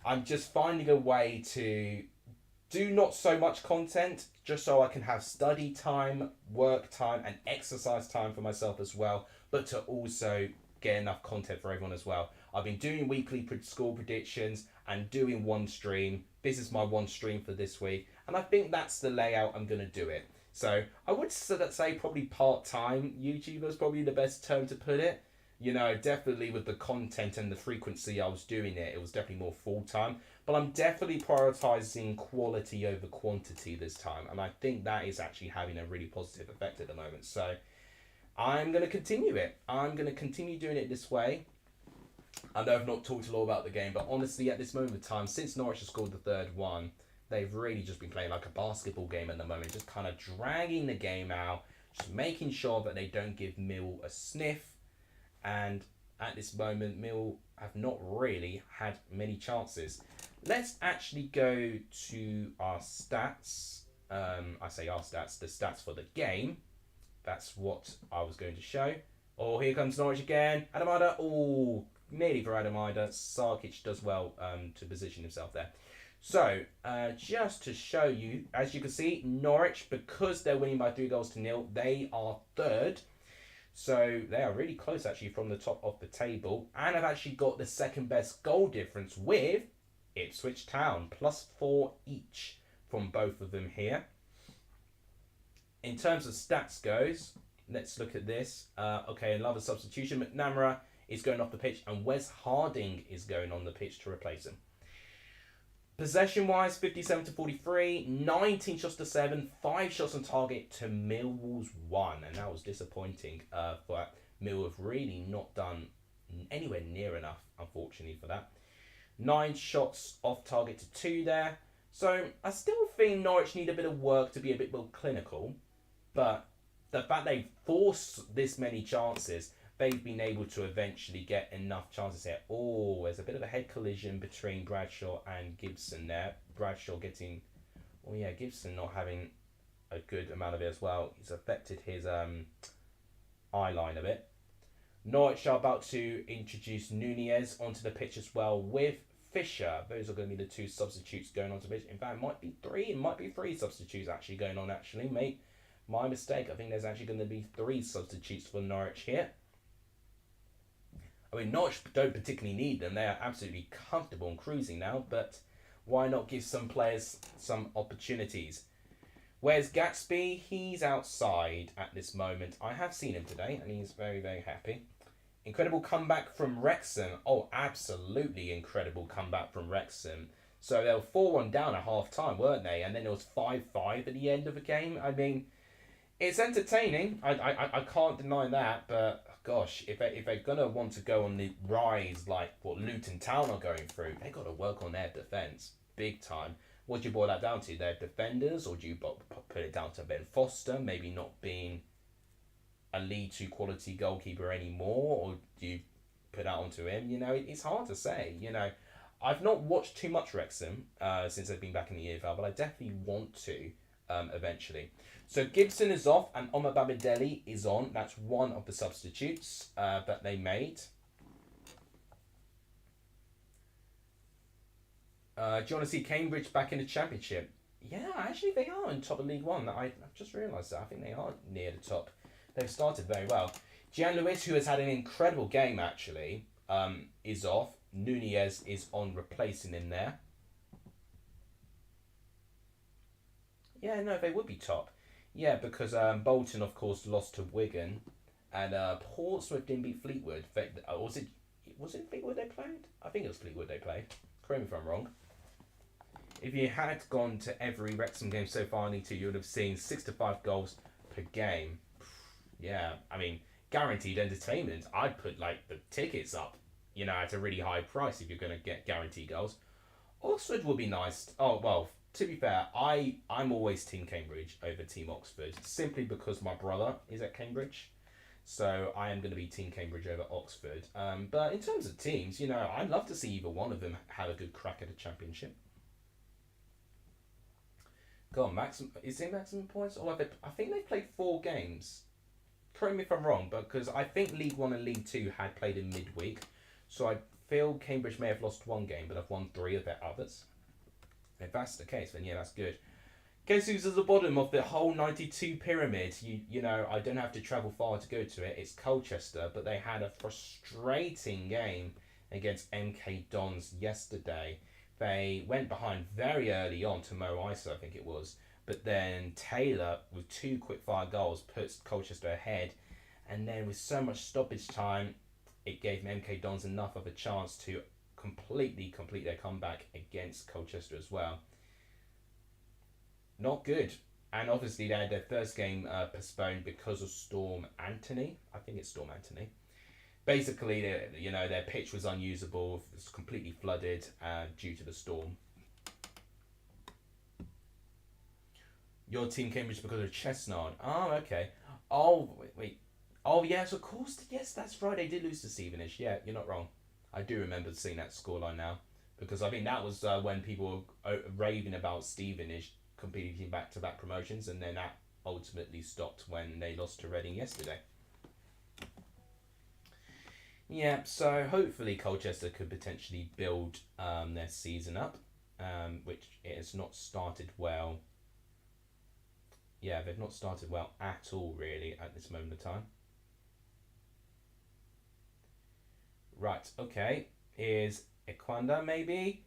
I'm just finding a way to do not so much content, just so I can have study time, work time, and exercise time for myself as well, but to also get enough content for everyone as well. I've been doing weekly score predictions and doing one stream. This is my one stream for this week, and I think that's the layout I'm going to do it. So I would say probably part-time YouTuber is probably the best term to put it. You know, definitely with the content and the frequency I was doing it, it was definitely more full-time. But I'm definitely prioritizing quality over quantity this time. And I think that is actually having a really positive effect at the moment. So I'm going to continue it. I'm going to continue doing it this way. I know I've not talked a lot about the game, but honestly, at this moment of time, since Norwich has scored the third one, they've really just been playing like a basketball game at the moment. Just kind of dragging the game out, just making sure that they don't give Mill a sniff. And at this moment, Mill have not really had many chances. Let's actually go to our stats. I say our stats, the stats for the game. That's what I was going to show. Oh, here comes Norwich again. Adamada. Oh, nearly for Adamada. Sarkic does well to position himself there. So, just to show you, as you can see, Norwich, because they're winning by 3-0, they are third. So they are really close actually from the top of the table, and have actually got the second best goal difference with Ipswich Town, +4 each from both of them here. In terms of stats goes, let's look at this. Okay, another substitution. McNamara is going off the pitch, and Wes Harding is going on the pitch to replace him. Possession-wise, 57-43, 19 shots to 7, 5 shots on target to Millwall's 1. And that was disappointing for Mill have really not done anywhere near enough, unfortunately, for that. 9 shots off target to 2 there. So I still think Norwich need a bit of work to be a bit more clinical. But the fact they force this many chances, they've been able to eventually get enough chances here. Oh, there's a bit of a head collision between Bradshaw and Gibson there. Bradshaw getting, oh yeah, Gibson not having a good amount of it as well. He's affected his eye line a bit. Norwich are about to introduce Nunez onto the pitch as well with Fisher. Those are going to be the two substitutes going onto the pitch. In fact, it might be three. It might be three substitutes actually going on, actually, mate. My mistake. I think there's actually going to be three substitutes for Norwich here. I mean, Norwich don't particularly need them. They are absolutely comfortable and cruising now. But why not give some players some opportunities? Where's Gatsby? He's outside at this moment. I have seen him today, and he's very, very happy. Incredible comeback from Wrexham. Oh, absolutely incredible comeback from Wrexham. So they were 4-1 down at half-time, weren't they? And then it was 5-5 at the end of the game. I mean, it's entertaining. I can't deny that. But, gosh, if they're going to want to go on the rise like what Luton Town are going through, they've got to work on their defence big time. What do you boil that down to? Their defenders? Or do you put it down to Ben Foster maybe not being a League 2 quality goalkeeper anymore, or do you put that onto him? You know, it's hard to say. You know, I've not watched too much Wrexham since I've been back in the EFL, but I definitely want to eventually. So Gibson is off and Omar Babadeli is on. That's one of the substitutes that they made. Do you want to see Cambridge back in the Championship? Yeah, actually they are in top of League One. I've just realised that. I think they are near the top. They've started very well. Gian Lewis, who has had an incredible game actually, is off. Nunez is on replacing him there. Yeah, no, they would be top. Yeah, because Bolton, of course, lost to Wigan. And Portsmouth didn't beat Fleetwood. Was it Fleetwood they played? I think it was Fleetwood they played. Correct me if I'm wrong. If you had gone to every Wrexham game so far in League 2, you would have seen 6 to 5 goals per game. Yeah, I mean, guaranteed entertainment. I'd put like the tickets up, you know, at a really high price if you're going to get guaranteed goals. Oxford would be nice. Oh, well, to be fair, I'm always Team Cambridge over Team Oxford, simply because my brother is at Cambridge. So I am going to be Team Cambridge over Oxford. But in terms of teams, you know, I'd love to see either one of them have a good crack at a championship. Go on, is it maximum points? Or I think they played 4 games. Correct me if I'm wrong, because I think League 1 and League 2 had played in midweek. So I feel Cambridge may have lost 1 game, but have won 3 of their others. If that's the case, then yeah, that's good. Guess who's at the bottom of the whole 92 pyramid? You know, I don't have to travel far to go to it. It's Colchester, but they had a frustrating game against MK Dons yesterday. They went behind very early on to Mo Isa, I think it was. But then Taylor, with 2 quick-fire goals, puts Colchester ahead. And then with so much stoppage time, it gave MK Dons enough of a chance to completely complete their comeback against Colchester as well. Not good. And obviously they had their first game postponed because of Storm Anthony. I think it's Storm Anthony. Basically, their pitch was unusable. It was completely flooded due to the storm. Your team Cambridge because of Chestnut. Oh, okay. Oh, wait. Oh, yes, of course. Yes, that's right. They did lose to Stevenage. Yeah, you're not wrong. I do remember seeing that scoreline now. Because I think that was when people were raving about Stevenage competing back-to-back promotions. And then that ultimately stopped when they lost to Reading yesterday. Yeah, so hopefully Colchester could potentially build their season up. Which it has not started well. Yeah, they've not started well at all, really, at this moment of time. Right, okay. Here's Ekwanda, maybe.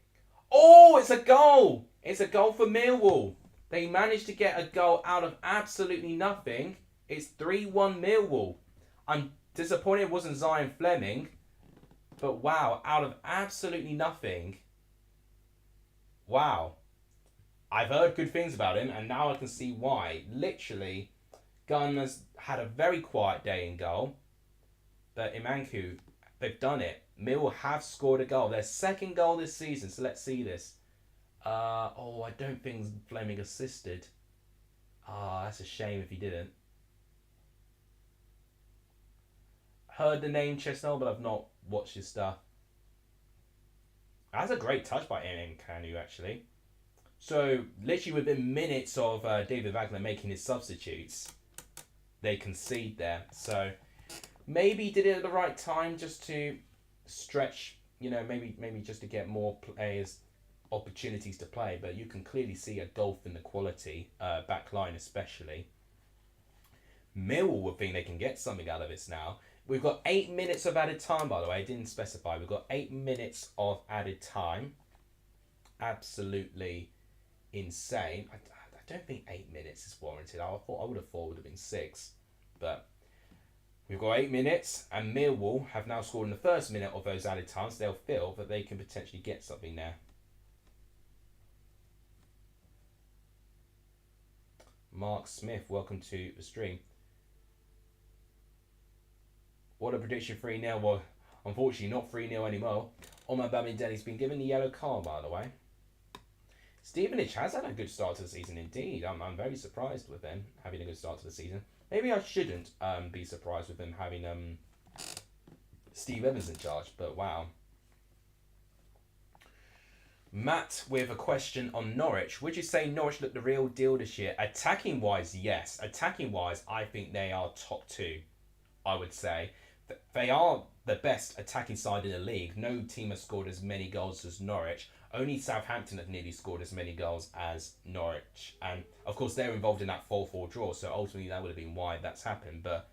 Oh, it's a goal! It's a goal for Millwall. They managed to get a goal out of absolutely nothing. It's 3-1 Millwall. I'm disappointed it wasn't Zion Fleming. But wow, out of absolutely nothing. Wow. I've heard good things about him, and now I can see why. Literally, Gunn has had a very quiet day in goal. But Imanku, they've done it. Millwall have scored a goal. Their second goal this season, so let's see this. I don't think Fleming assisted. That's a shame if he didn't. heard the name Chesnell, but I've not watched his stuff. That's a great touch by MM Kanu, actually. So, literally within minutes of David Wagner making his substitutes, they concede there. So, maybe he did it at the right time just to stretch, maybe just to get more players opportunities to play. But you can clearly see a gulf in the quality, back line especially. Millwall would think they can get something out of this now. We've got 8 minutes of added time, by the way. I didn't specify. We've got 8 minutes of added time. Absolutely insane. I don't think 8 minutes is warranted. I would have thought it would have been 6. But we've got 8 minutes, and Millwall have now scored in the first minute of those added times. They'll feel that they can potentially get something there. Mark Smith, welcome to the stream. What a prediction, 3-0. Well, unfortunately, not 3-0 anymore. Omar Bamideli's been given the yellow card, by the way. Stevenage has had a good start to the season, indeed. I'm very surprised with them having a good start to the season. Maybe I shouldn't be surprised with them having Steve Evans in charge, but wow. Matt with a question on Norwich. Would you say Norwich look the real deal this year? Attacking-wise, yes. Attacking-wise, I think they are top 2, I would say. They are the best attacking side in the league. No team has scored as many goals as Norwich. Only Southampton have nearly scored as many goals as Norwich. And, of course, they're involved in that 4-4 draw, so ultimately that would have been why that's happened. But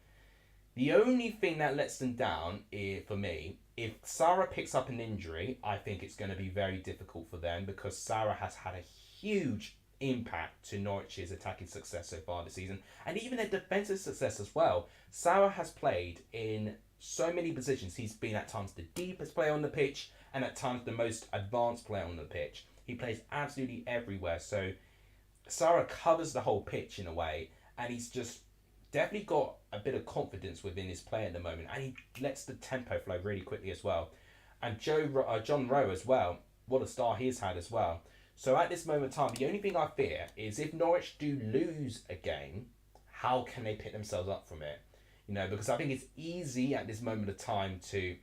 the only thing that lets them down, for me, if Sarah picks up an injury, I think it's going to be very difficult for them because Sarah has had a huge impact to Norwich's attacking success so far this season, and even their defensive success as well. Sarah has played in so many positions. He's been at times the deepest player on the pitch and at times the most advanced player on the pitch. He plays absolutely everywhere. So Sarah covers the whole pitch in a way, and he's just definitely got a bit of confidence within his play at the moment, and he lets the tempo flow really quickly as well. And John Rowe as well, what a star he's had as well. So at this moment in time, the only thing I fear is if Norwich do lose a game, how can they pick themselves up from it? Because I think it's easy at this moment of time to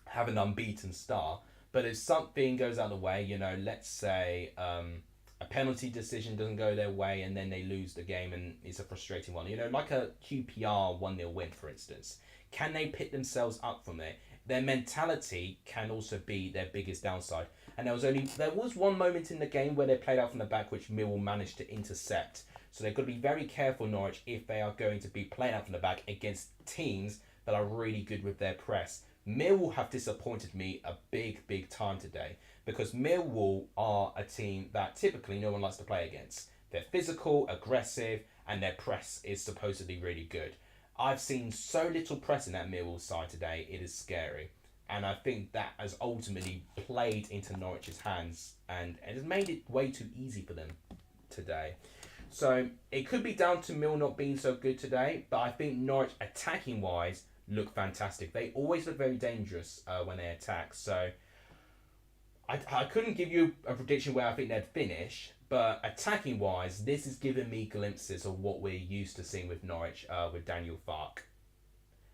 have an unbeaten start, but if something goes out of the way, let's say a penalty decision doesn't go their way and then they lose the game and it's a frustrating one, like a QPR 1-0 win, for instance. Can they pick themselves up from it? Their mentality can also be their biggest downside. And there was one moment in the game where they played out from the back, which Millwall managed to intercept. So they've got to be very careful, Norwich, if they are going to be playing out from the back against teams that are really good with their press. Millwall have disappointed me a big time today because Millwall are a team that typically no one likes to play against. They're physical, aggressive, and their press is supposedly really good. I've seen so little press in that Millwall side today, it is scary. And I think that has ultimately played into Norwich's hands and it has made it way too easy for them today. So it could be down to Mill not being so good today, but I think Norwich attacking-wise look fantastic. They always look very dangerous when they attack. So I couldn't give you a prediction where I think they'd finish, but attacking-wise, this is giving me glimpses of what we're used to seeing with Norwich with Daniel Farke.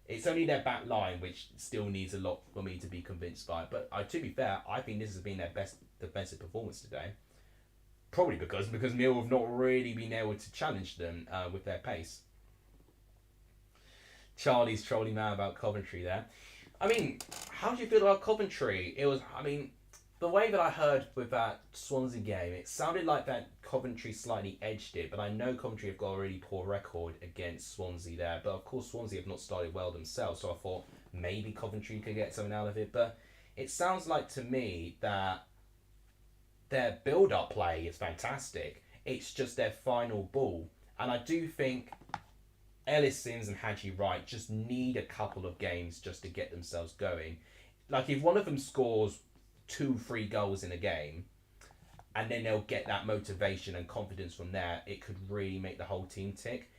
It's only their back line which still needs a lot for me to be convinced by. But to be fair, I think this has been their best defensive performance today. Probably because Mill have not really been able to challenge them with their pace. Charlie's trolling man about Coventry there. I mean, how do you feel about Coventry? The way that I heard with that Swansea game, it sounded like that Coventry slightly edged it, but I know Coventry have got a really poor record against Swansea there. But of course, Swansea have not started well themselves, so I thought maybe Coventry could get something out of it. But it sounds like to me that their build-up play is fantastic. It's just their final ball. And I do think Ellis Sims and Haji Wright just need a couple of games just to get themselves going. Like if one of them scores 2-3 goals in a game and then they'll get that motivation and confidence from there, it could really make the whole team tick.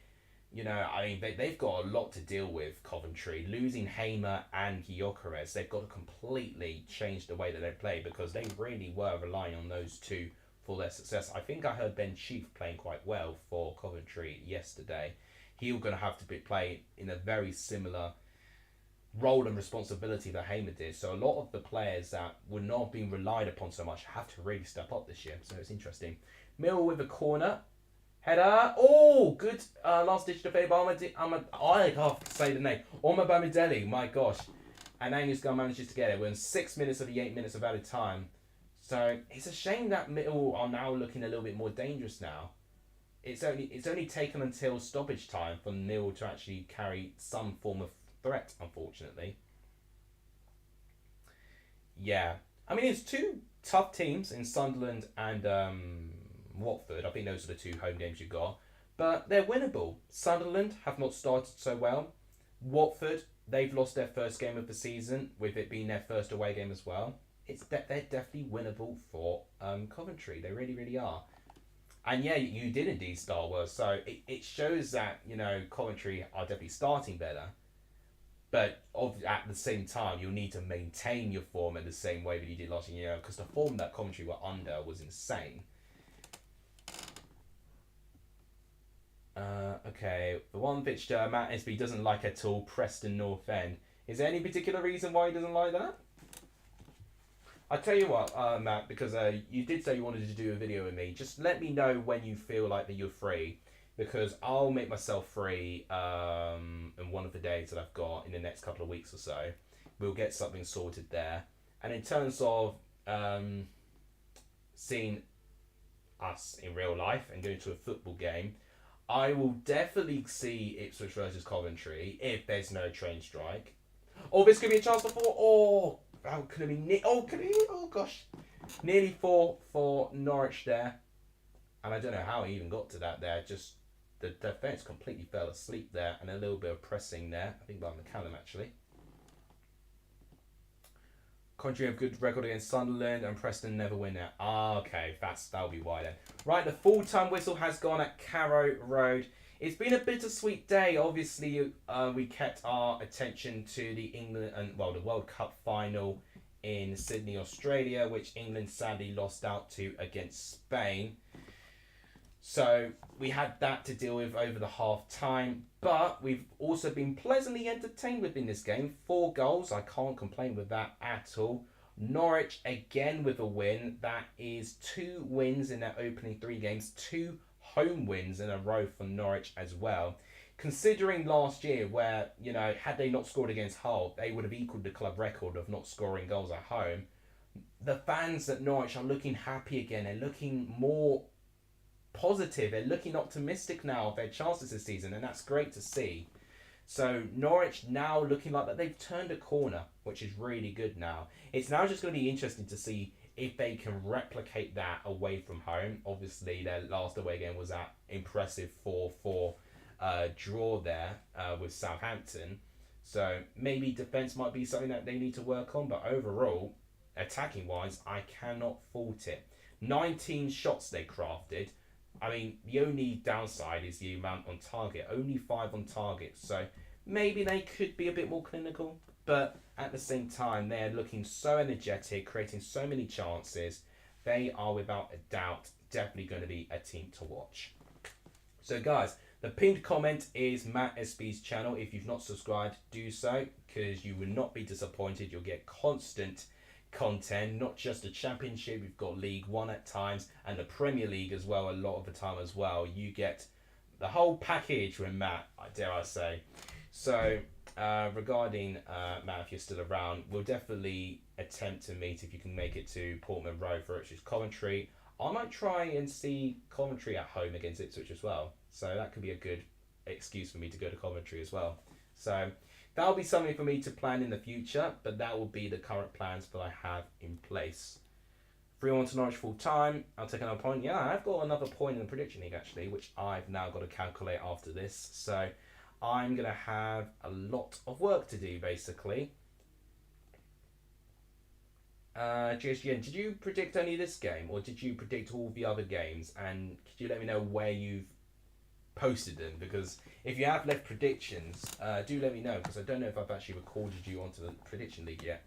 They've got a lot to deal with, Coventry. Losing Hamer and Gyökeres, they've got to completely change the way that they play because they really were relying on those two for their success. I think I heard Ben Chief playing quite well for Coventry yesterday. He's going to have to play in a very similar role and responsibility that Hamer did. So a lot of the players that were not being relied upon so much have to really step up this year. So it's interesting. Mill with a corner. Header. Oh, good last ditch defense. I can't say the name. Omar Bamideli. My gosh. And Angus Gunn manages to get it. We're in 6 minutes of the 8 minutes of added time. So it's a shame that Mill are now looking a little bit more dangerous now. It's only taken until stoppage time for Mill to actually carry some form of threat, unfortunately. Yeah. I mean, it's two tough teams in Sunderland and Watford. I think those are the two home games you got. But they're winnable. Sunderland have not started so well. Watford, they've lost their first game of the season, with it being their first away game as well. They're definitely winnable for Coventry. They really, really are. And yeah, you did indeed start well. So it shows that, Coventry are definitely starting better. But at the same time, you'll need to maintain your form in the same way that you did last year, because the form that Coventry were under was insane. Okay, the one fixture Matt SB doesn't like at all, Preston North End. Is there any particular reason why he doesn't like that? I tell you what, Matt, because you did say you wanted to do a video with me. Just let me know when you feel like that you're free, because I'll make myself free in one of the days that I've got in the next couple of weeks or so. We'll get something sorted there. And in terms of seeing us in real life and going to a football game, I will definitely see Ipswich versus Coventry if there's no train strike. Oh, this could be a chance before. Oh, could it be? Oh gosh, nearly 4 for Norwich there, and I don't know how he even got to that there. Just the defence completely fell asleep there, and a little bit of pressing there. I think by McCallum actually. Coventry have good record against Sunderland, and Preston never win there. Okay, that'll be why then. Right, the full-time whistle has gone at Carrow Road. It's been a bittersweet day. Obviously, we kept our attention to the the World Cup final in Sydney, Australia, which England sadly lost out to against Spain. So we had that to deal with over the half time, but we've also been pleasantly entertained within this game. 4 goals, I can't complain with that at all. Norwich again with a win. That is 2 wins in their opening 3 games, 2 home wins in a row for Norwich as well. Considering last year where, had they not scored against Hull, they would have equalled the club record of not scoring goals at home. The fans at Norwich are looking happy again. They're looking more positive. They're looking optimistic now of their chances this season, and that's great to see. So Norwich now looking like that they've turned a corner, which is really good now. It's now just going to be interesting to see if they can replicate that away from home. Obviously, their last away game was that impressive 4-4 draw there with Southampton. So maybe defence might be something that they need to work on, but overall, attacking-wise, I cannot fault it. 19 shots they crafted. I mean, the only downside is the amount on target. Only 5 on target. So maybe they could be a bit more clinical. But at the same time, they're looking so energetic, creating so many chances. They are, without a doubt, definitely going to be a team to watch. So, guys, the pinned comment is Matt SB's channel. If you've not subscribed, do so, because you will not be disappointed. You'll get constant content, not just the Championship. We've got League One at times, and the Premier League as well a lot of the time as well. You get the whole package with Matt, dare I say. So regarding Matt, if you're still around, we'll definitely attempt to meet if you can make it to Portman Road for Ipswich Coventry. I might try and see Coventry at home against Ipswich as well, so that could be a good excuse for me to go to Coventry as well. So that'll be something for me to plan in the future, but that will be the current plans that I have in place. 3-1 to Norwich full time. I'll take another point. Yeah, I've got another point in the prediction league actually, which I've now got to calculate after this. So I'm going to have a lot of work to do basically. GSGN, did you predict only this game, or did you predict all the other games? And could you let me know where you've posted them? Because if you have left predictions, do let me know, because I don't know if I've actually recorded you onto the prediction league yet.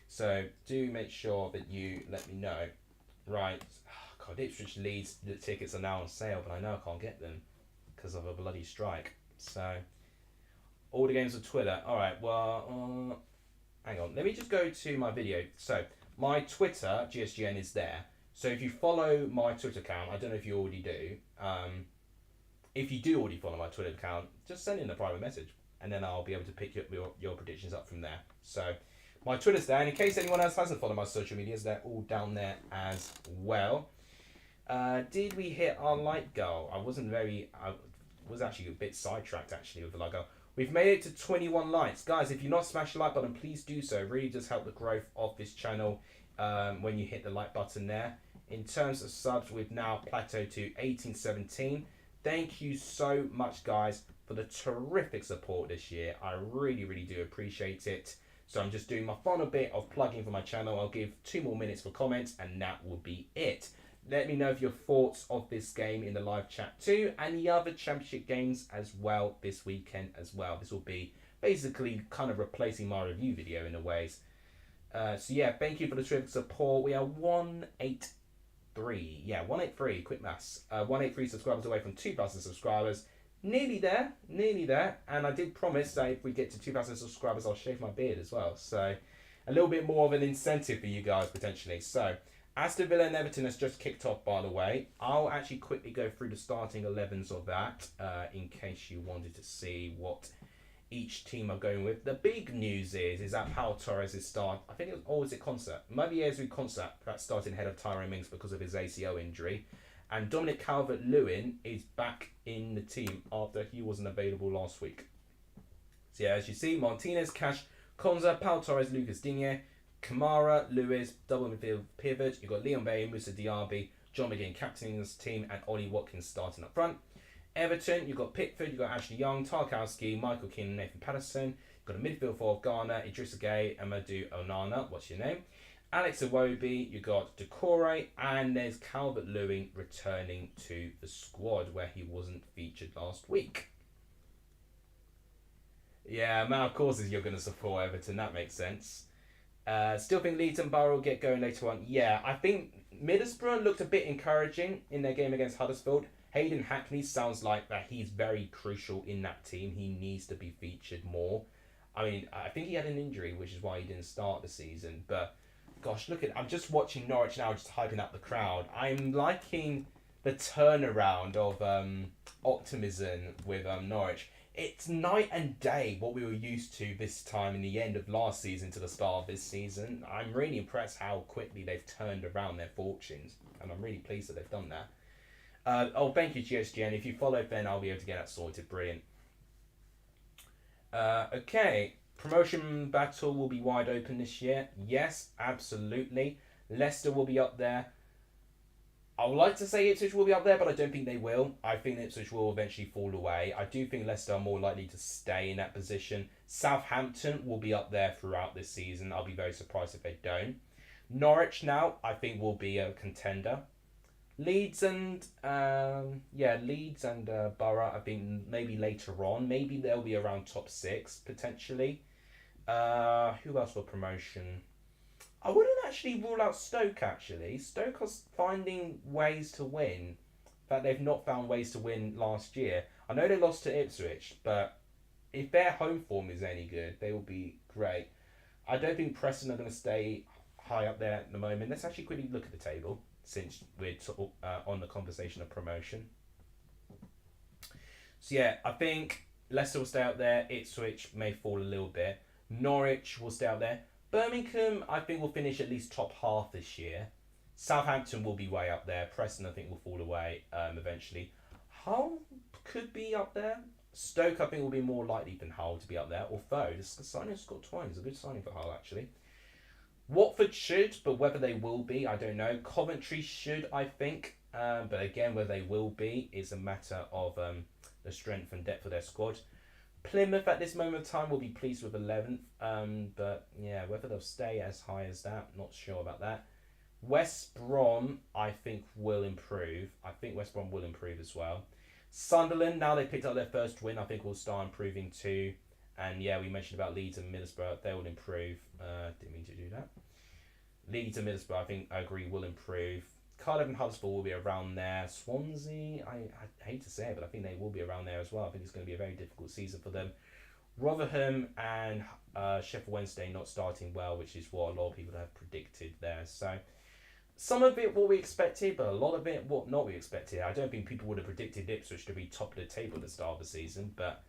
So do make sure that you let me know. Right, God, Ipswich Leeds, the tickets are now on sale, but I know I can't get them because of a bloody strike. So All the games on Twitter. All right. Well, hang on. Let me just go to my video. So my Twitter GSGN is there. So if you follow my Twitter account, I don't know if you already do. If you do already follow my Twitter account, just send in a private message, and then I'll be able to pick your predictions up from there. So my Twitter's there, and in case anyone else hasn't followed my social medias, they're all down there as well. Did we hit our like goal? I was actually a bit sidetracked actually with the like goal. We've made it to 21 likes. Guys, if you've not smashed the like button, please do so. It really does help the growth of this channel when you hit the like button there. In terms of subs, we've now plateaued to 1817. Thank you so much, guys, for the terrific support this year. I really, really do appreciate it. So I'm just doing my final bit of plugging for my channel. I'll give 2 more minutes for comments, and that will be it. Let me know your thoughts of this game in the live chat too, and the other championship games as well this weekend as well. This will be basically kind of replacing my review video in a ways. So yeah, thank you for the terrific support. We are 183. Yeah, 183. Quick maths. 183 subscribers away from 2,000 subscribers. Nearly there. Nearly there. And I did promise that if we get to 2,000 subscribers, I'll shave my beard as well. So a little bit more of an incentive for you guys potentially. So Aston Villa and Everton has just kicked off, by the way. I'll actually quickly go through the starting 11s of that in case you wanted to see what each team are going with. The big news is that Pau Torres is start. I think it was, or was it Concert? Maybe Ezri Concert that started ahead of Tyrone Mings because of his ACL injury. And Dominic Calvert-Lewin is back in the team after he wasn't available last week. So yeah, as you see, Martinez, Cash, Konza, Pau Torres, Lucas Digne, Kamara, Lewis, double midfield pivot. You've got Leon Bailey, Musa Diaby, John McGinn captaining this team, and Ollie Watkins starting up front. Everton, you've got Pickford, you've got Ashley Young, Tarkowski, Michael Keane, Nathan Patterson. You've got a midfield four of Ghana, Idrissa Gueye, Amadou Onana. What's your name? Alex Iwobi, you've got Decore, and there's Calvert-Lewin returning to the squad where he wasn't featured last week. Yeah, amount of courses you're going to support Everton, that makes sense. Still think Leeds and Borough will get going later on. Yeah, I think Middlesbrough looked a bit encouraging in their game against Huddersfield. Hayden Hackney sounds like that he's very crucial in that team. He needs to be featured more. I mean, I think he had an injury, which is why he didn't start the season. But, gosh, I'm just watching Norwich now, just hyping up the crowd. I'm liking the turnaround of optimism with Norwich. It's night and day what we were used to this time in the end of last season to the start of this season. I'm really impressed how quickly they've turned around their fortunes, and I'm really pleased that they've done that. Thank you, GSGN. If you follow Ben, I'll be able to get that sorted. Brilliant. Okay, promotion battle will be wide open this year. Yes, absolutely. Leicester will be up there. I would like to say Ipswich will be up there, but I don't think they will. I think Ipswich will eventually fall away. I do think Leicester are more likely to stay in that position. Southampton will be up there throughout this season. I'll be very surprised if they don't. Norwich now, I think, will be a contender. Leeds and Borough, I think maybe later on. Maybe they'll be around top 6, potentially. Who else for promotion? I wouldn't actually rule out Stoke, actually. Stoke are finding ways to win that they've not found ways to win last year. I know they lost to Ipswich, but if their home form is any good, they will be great. I don't think Preston are going to stay high up there at the moment. Let's actually quickly look at the table, since we're on the conversation of promotion. So yeah, I think Leicester will stay up there. Ipswich may fall a little bit. Norwich will stay up there. Birmingham, I think, will finish at least top half this year. Southampton will be way up there. Preston, I think, will fall away eventually. Hull could be up there. Stoke, I think, will be more likely than Hull to be up there. Although, the signing of Scott Twine is a good signing for Hull, actually. Watford should, but whether they will be, I don't know. Coventry should, I think. But again, whether they will be is a matter of the strength and depth of their squad. Plymouth at this moment of time will be pleased with 11th. But yeah, whether they'll stay as high as that, not sure about that. West Brom, I think, will improve. I think West Brom will improve as well. Sunderland, now they picked up their first win, I think will start improving too. And yeah, we mentioned about Leeds and Middlesbrough. They will improve. Didn't mean to do that. Leeds and Middlesbrough, I think, I agree, will improve. Cardiff and Huddersfield will be around there. Swansea, I hate to say it, but I think they will be around there as well. I think it's going to be a very difficult season for them. Rotherham and Sheffield Wednesday not starting well, which is what a lot of people have predicted there. So some of it what we expected, but a lot of it what not we expected. I don't think people would have predicted Ipswich to be top of the table at the start of the season, but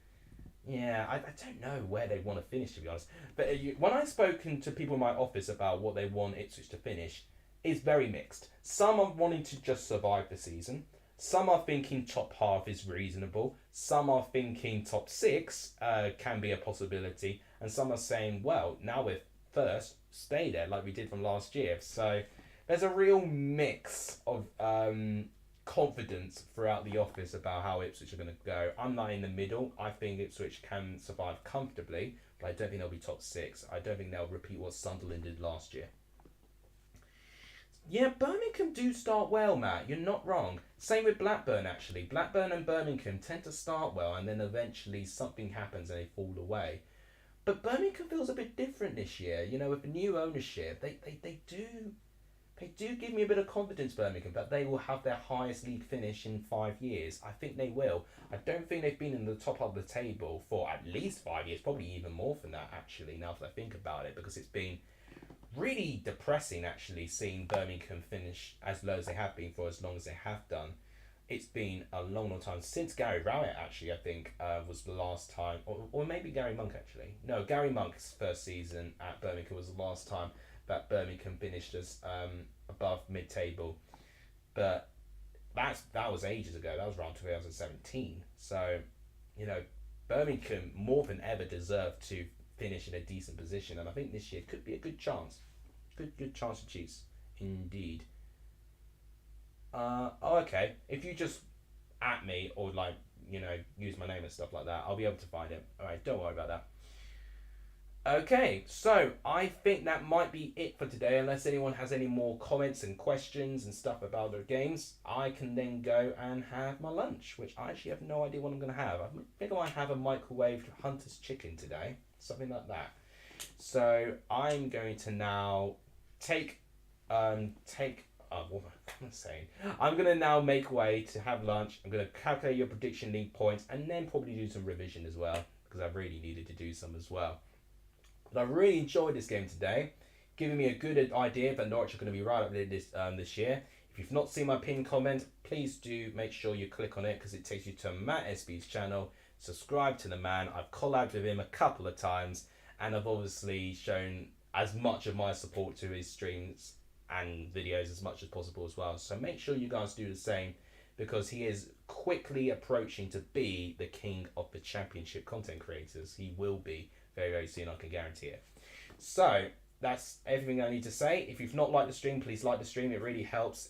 yeah, I don't know where they want to finish, to be honest. But when I've spoken to people in my office about what they want Ipswich to finish, it's very mixed. Some are wanting to just survive the season. Some are thinking top half is reasonable. Some are thinking top six can be a possibility. And some are saying, well, now we're first, stay there like we did from last year. So there's a real mix of confidence throughout the office about how Ipswich are going to go. I'm not in the middle. I think Ipswich can survive comfortably, but I don't think they'll be top six. I don't think they'll repeat what Sunderland did last year. Yeah, Birmingham do start well, Matt. You're not wrong. Same with Blackburn, actually. Blackburn and Birmingham tend to start well, and then eventually something happens and they fall away. But Birmingham feels a bit different this year. You know, with the new ownership, they do give me a bit of confidence, Birmingham, that they will have their highest league finish in 5 years. I think they will. I don't think they've been in the top of the table for at least 5 years, probably even more than that, actually, now that I think about it, because it's been really depressing, actually, seeing Birmingham finish as low as they have been for as long as they have done. It's been a long, long time since Gary Rowett, actually, I think, was the last time, or maybe Gary Monk, actually. No, Gary Monk's first season at Birmingham was the last time that Birmingham finished as above mid-table. But that was ages ago. That was around 2017. So, you know, Birmingham more than ever deserved to finish in a decent position, and I think this year could be a good chance. Good chance to Chiefs, indeed. Okay. If you just at me or like, you know, use my name and stuff like that, I'll be able to find it. Alright, don't worry about that. Okay, so I think that might be it for today. Unless anyone has any more comments and questions and stuff about their games, I can then go and have my lunch, which I actually have no idea what I'm going to have. I think I might have a microwaved Hunter's chicken today, something like that. So I'm going to now what am I saying? I'm going to now make way to have lunch. I'm going to calculate your prediction league points and then probably do some revision as well, because I really needed to do some as well. But I really enjoyed this game today, giving me a good idea that Norwich are going to be right up there this year. If you've not seen my pinned comment, please do make sure you click on it, because it takes you to Matt SB's channel. Subscribe to the man. I've collabed with him a couple of times, and I've obviously shown as much of my support to his streams and videos as much as possible as well. So make sure you guys do the same, because he is quickly approaching to be the king of the championship content creators. He will be very, very soon, I can guarantee it. So that's everything I need to say. If you've not liked the stream, please like the stream. It really helps.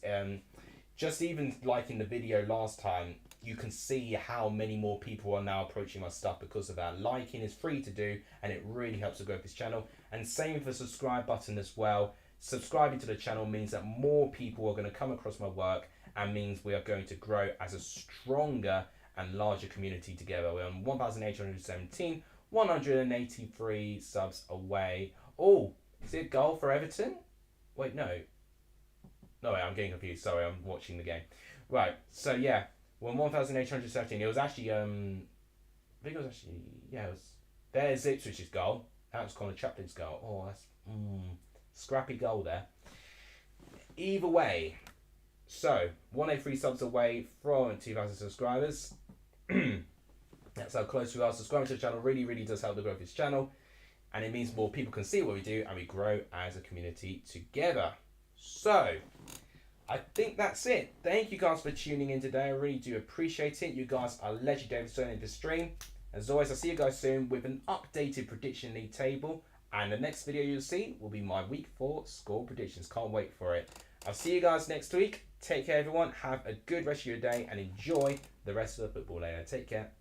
Just even liking the video last time, you can see how many more people are now approaching my stuff because of that. Liking is free to do, and it really helps to grow this channel. And same with the subscribe button as well. Subscribing to the channel means that more people are going to come across my work, and means we are going to grow as a stronger and larger community together. We're on 1,817, 183 subs away. Oh, is it a goal for Everton? Wait, no. No, wait, I'm getting confused. Sorry, I'm watching the game. Right, so yeah, we're on 1,817. It was actually, I think it was actually, yeah, it was, there's Ipswich's goal. That was Connor Chaplin's goal. Oh, that's, scrappy goal there. Either way, so 183 subs away from 2,000 subscribers. That's how close we are. Subscribing to the channel really, really does help the growth of this channel, and it means more people can see what we do and we grow as a community together. So I think that's it. Thank you guys for tuning in today. I really do appreciate it. You guys are legendary for joining the stream. As always, I'll see you guys soon with an updated prediction league table, and the next video you'll see will be my week 4 score predictions. Can't wait for it. I'll see you guys next week. Take care, everyone. Have a good rest of your day and enjoy the rest of the football later. Take care.